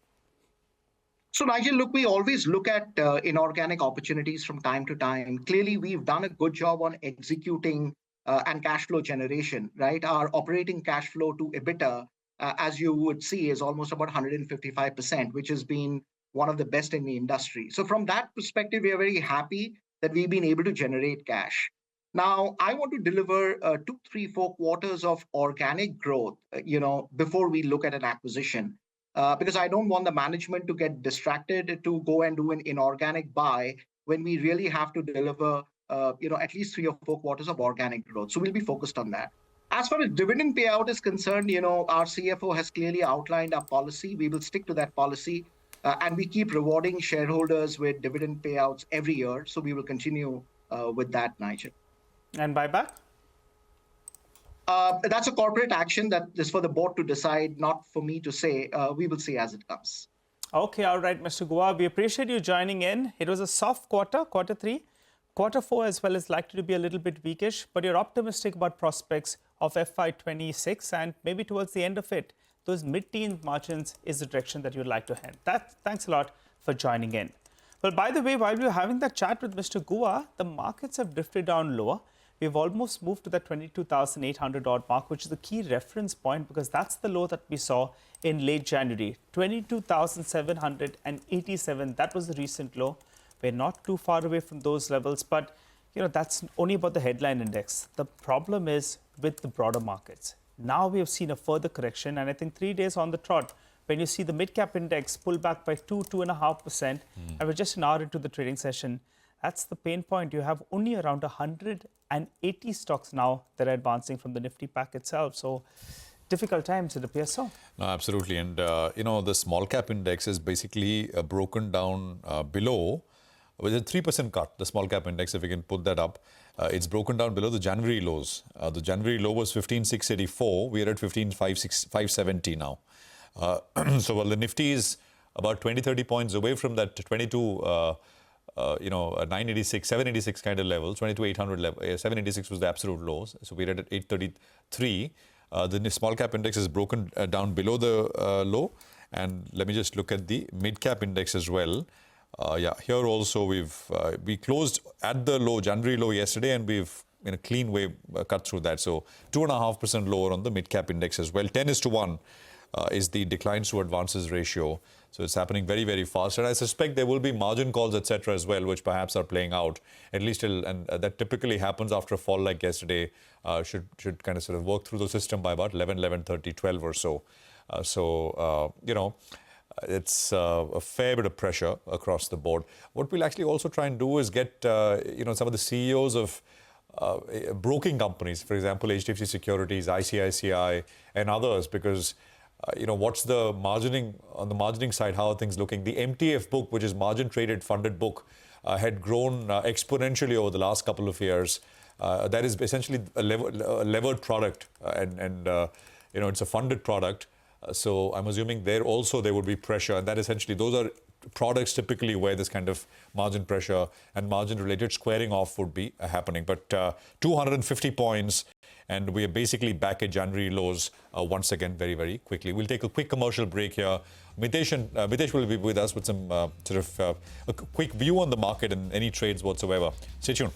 S20: So, Nigel, look, we always look at inorganic opportunities from time to time. Clearly, we've done a good job on executing and cash flow generation, right? Our operating cash flow to EBITDA, as you would see, is almost about 155%, which has been one of the best in the industry. So from that perspective, we are very happy that we've been able to generate cash. Now, I want to deliver 2, 3, 4 quarters of organic growth, before we look at an acquisition, because I don't want the management to get distracted to go and do an inorganic buy when we really have to deliver, at least 3 or 4 quarters of organic growth. So we'll be focused on that. As far as dividend payout is concerned, our CFO has clearly outlined our policy. We will stick to that policy, and we keep rewarding shareholders with dividend payouts every year. So we will continue with that, Nigel.
S4: And buyback?
S20: That's a corporate action that is for the board to decide, not for me to say. We will see as it comes.
S4: Okay, all right, Mr. Guha. We appreciate you joining in. It was a soft quarter 3. Q4 as well is likely to be a little bit weakish, but you're optimistic about prospects of FY26, and maybe towards the end of it, those mid-teen margins is the direction that you'd like to head. Thanks a lot for joining in. Well, by the way, while we were having that chat with Mr. Guha, the markets have drifted down lower. We've almost moved to the 22,800 odd mark, which is the key reference point, because that's the low that we saw in late January. 22,787, that was the recent low. We're not too far away from those levels, but that's only about the headline index. The problem is with the broader markets. Now we have seen a further correction, and I think 3 days on the trot, when you see the Midcap index pull back by 2.5%, and we're just an hour into the trading session, that's the pain point. You have only around 180 stocks now that are advancing from the Nifty pack itself. So difficult times, it appears so.
S2: No, absolutely. And, the small cap index is basically broken down below with a 3% cut, the small cap index, if we can put that up. It's broken down below the January lows. The January low was 15,684. We're at 15,570 now. So while the Nifty is about 20-30 points away from that 986, 786 kind of level, 22,800 level. 786 was the absolute lows. So we're at 833. The small cap index is broken down below the low. And let me just look at the mid cap index as well. Here also we closed at the low, January low yesterday, and we've in a clean way cut through that. So 2.5% lower on the mid cap index as well. 10:1 is the declines to advances ratio. So it's happening very, very fast. And I suspect there will be margin calls, etc. as well, which perhaps are playing out, at least and that typically happens after a fall like yesterday, should kind of sort of work through the system by about 11, 11:30, 12 or so. It's a fair bit of pressure across the board. What we'll actually also try and do is get, some of the CEOs of broking companies, for example, HDFC Securities, ICICI, and others, because, what's the margining, on the margining side, how are things looking? The MTF book, which is margin traded funded book, had grown exponentially over the last couple of years. That is essentially a levered product, and it's a funded product. So I'm assuming there would be pressure, and that essentially those are products typically where this kind of margin pressure and margin related squaring off would be happening. But 250 points, and we are basically back at January lows once again very, very quickly. We'll take a quick commercial break here. Mitesh will be with us with some a quick view on the market and any trades whatsoever. Stay tuned.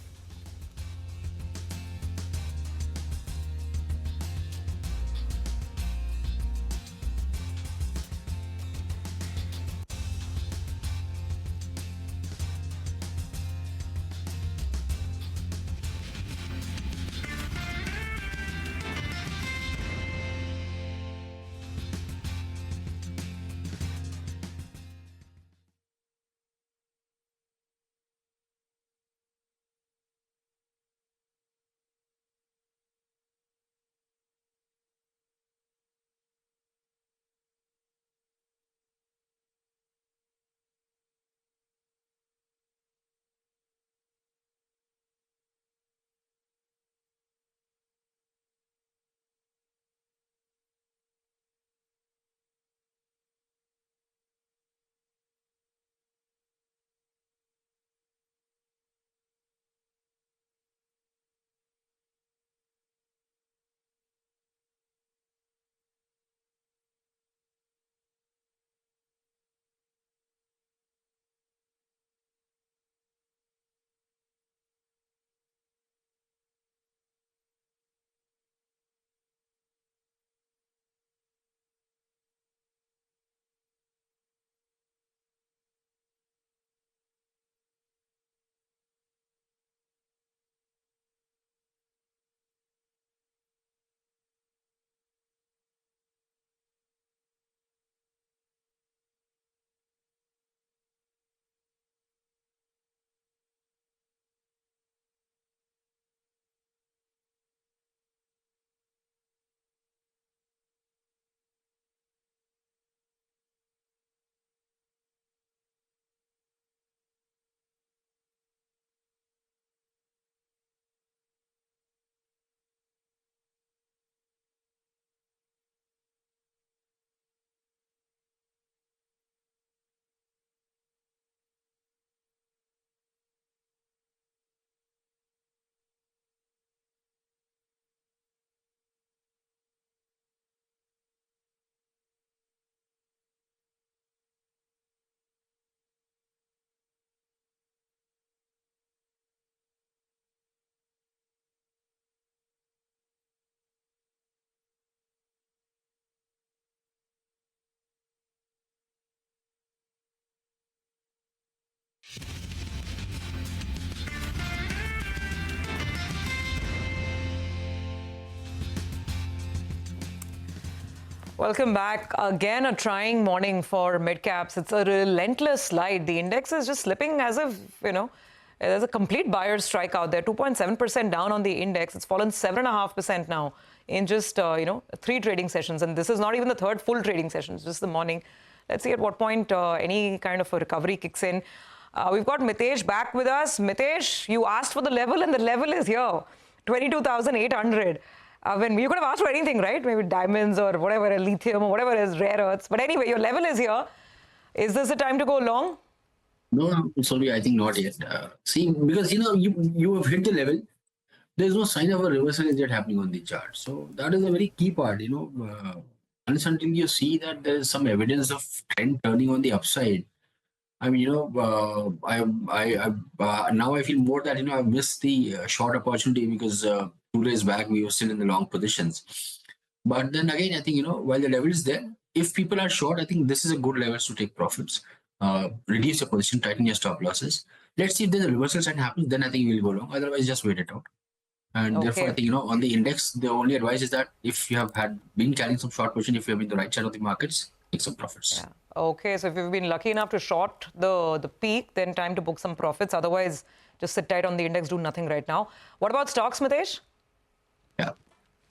S3: Welcome back. Again, a trying morning for mid-caps. It's a relentless slide. The index is just slipping as if, There's a complete buyer's strike out there, 2.7% down on the index. It's fallen 7.5% now in just, 3 trading sessions. And this is not even the third full trading session, it's just the morning. Let's see at what point any kind of a recovery kicks in. We've got Mitesh back with us. Mitesh, you asked for the level and the level is here, 22,800. When you could have asked for anything, right? Maybe diamonds or whatever, lithium or whatever is rare earths. But anyway, your level is here. Is this the time to go long?
S13: No, sorry, I think not yet. See, because you have hit the level. There's no sign of a reversal yet happening on the chart. So that is a very key part. Unless until you see that there is some evidence of trend turning on the upside. I mean, now I feel more that I've missed the short opportunity because 2 days back we were still in the long positions. But then again, I think while the level is there, if people are short, I think this is a good level to take profits. Reduce your position, tighten your stop losses. Let's see if there's a reversal sign happens, then I think we'll go long. Otherwise, just wait it out. And therefore, I think, on the index, the only advice is that if you have been carrying some short position, if you have been the right side of the markets, take some profits.
S3: Yeah. Okay, so if you've been lucky enough to short the peak, then time to book some profits. Otherwise, just sit tight on the index, do nothing right now. What about stocks, Mitesh?
S13: Yeah.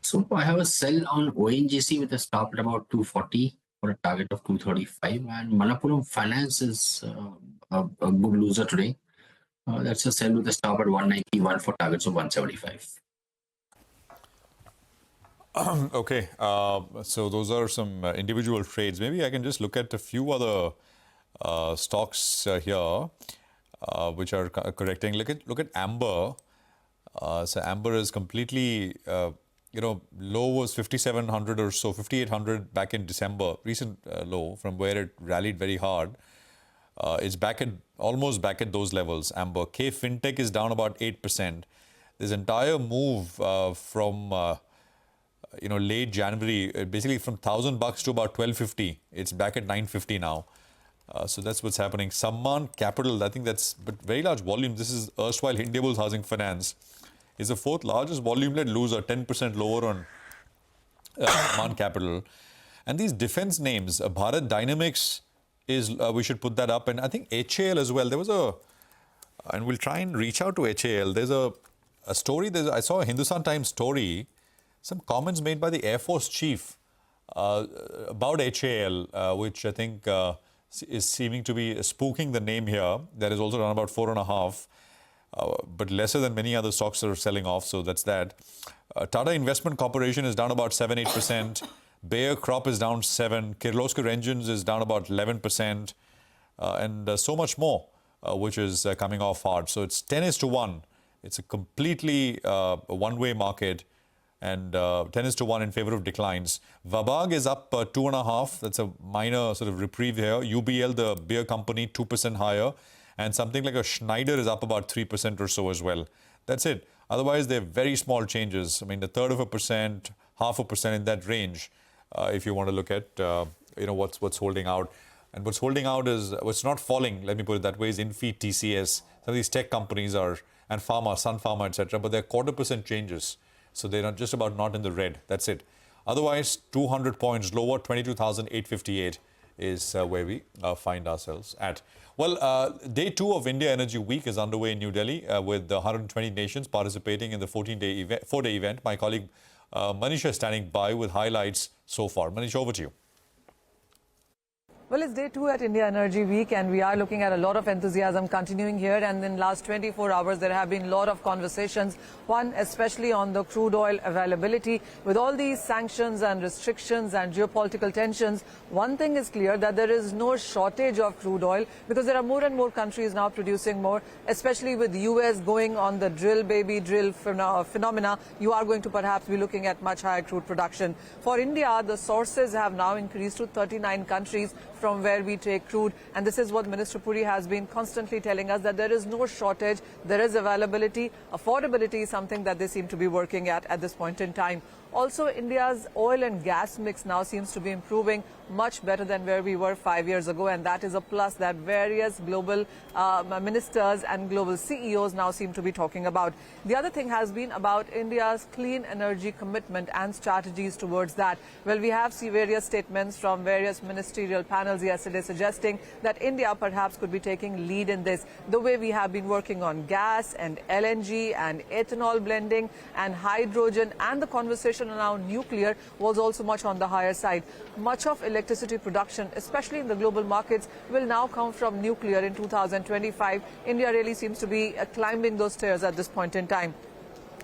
S13: So I have a sell on ONGC with a stop at about 240 for a target of 235. And Manappuram Finance is a good loser today. That's a sell with a stop at 191 for targets of 175.
S2: Okay, so those are some individual trades. Maybe I can just look at a few other stocks here which are correcting. Look at Amber. So Amber is completely, low was 5,700 or so, 5,800 back in December, recent low from where it rallied very hard. It's almost back at those levels. Amber. K Fintech is down about 8%. This entire move from late January, basically from $1,000 to about $1,250. It's back at $950 now. So that's what's happening. Samman Capital, I think that's very large volume. This is erstwhile Indiabulls Housing Finance. Is the 4th largest volume-led loser, 10% lower on Samman Capital. And these defense names, Bharat Dynamics is, we should put that up. And I think HAL as well. There was and we'll try and reach out to HAL. There's a story, I saw a Hindustan Times story, some comments made by the Air Force Chief about HAL, which I think is seeming to be spooking the name here. That is also around about 4.5, but lesser than many other stocks that are selling off, so that's that. Tata Investment Corporation is down about 7-8%. Bayer Crop is down 7%. Kirloskar Engines is down about 11%. And so much more, which is coming off hard. So it's 10:1. It's a completely one-way market. And 10:1 in favor of declines. Vabag is up 2.5. That's a minor sort of reprieve here. UBL, the beer company, 2% higher. And something like a Schneider is up about 3% or so as well. That's it. Otherwise, they're very small changes. I mean, 1/3%, 0.5% in that range. If you want to look at what's holding out. And what's holding out is what's not falling, let me put it that way, is Infi, TCS. Some of these tech companies and pharma, Sun Pharma, etc. But they're 0.25% changes. So they're not just about not in the red. That's it. Otherwise, 200 points lower, 22,858 is where we find ourselves at. Well, day 2 of India Energy Week is underway in New Delhi with 120 nations participating in the 4-day event. My colleague Manisha is standing by with highlights so far. Manisha, over to you.
S21: Well, it's day 2 at India Energy Week, and we are looking at a lot of enthusiasm continuing here. And in the last 24 hours, there have been a lot of conversations, one especially on the crude oil availability. With all these sanctions and restrictions and geopolitical tensions, one thing is clear, that there is no shortage of crude oil because there are more and more countries now producing more, especially with the US going on the drill baby drill phenomena. You are going to perhaps be looking at much higher crude production. For India, the sources have now increased to 39 countries from where we take crude, and this is what Minister Puri has been constantly telling us, that there is no shortage, there is availability. Affordability is something that they seem to be working at this point in time. Also, India's oil and gas mix now seems to be improving much better than where we were 5 years ago, and that is a plus that various global ministers and global CEOs now seem to be talking about. The other thing has been about India's clean energy commitment and strategies towards that. Well, we have seen various statements from various ministerial panels channels yesterday suggesting that India perhaps could be taking lead in this. The way we have been working on gas and LNG and ethanol blending and hydrogen, and the conversation around nuclear was also much on the higher side. Much of electricity production, especially in the global markets, will now come from nuclear in 2025. India really seems to be climbing those stairs at this point in time.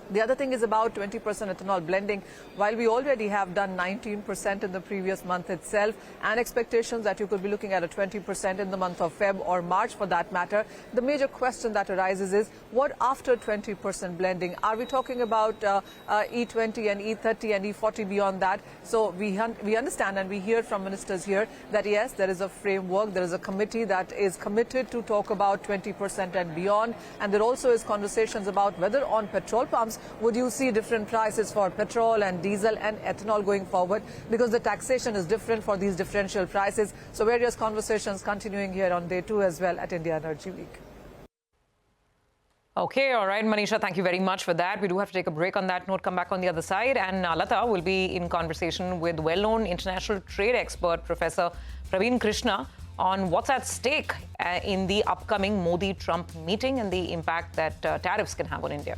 S21: The other thing is about 20% ethanol blending. While we already have done 19% in the previous month itself, and expectations that you could be looking at a 20% in the month of Feb or March for that matter, the major question that arises is, what after 20% blending? Are we talking about E20 and E30 and E40 beyond that? So we understand and we hear from ministers here that yes, there is a framework, there is a committee that is committed to talk about 20% and beyond. And there also is conversations about whether on petrol pumps would you see different prices for petrol and diesel and ethanol going forward, because the taxation is different for these differential prices. So various conversations continuing here on day 2 as well at India Energy Week.
S3: Okay, all right, Manisha, thank you very much for that. We do have to take a break on that note, come back on the other side. And Lata will be in conversation with well-known international trade expert, Professor Praveen Krishna, on what's at stake in the upcoming Modi-Trump meeting and the impact that tariffs can have on India.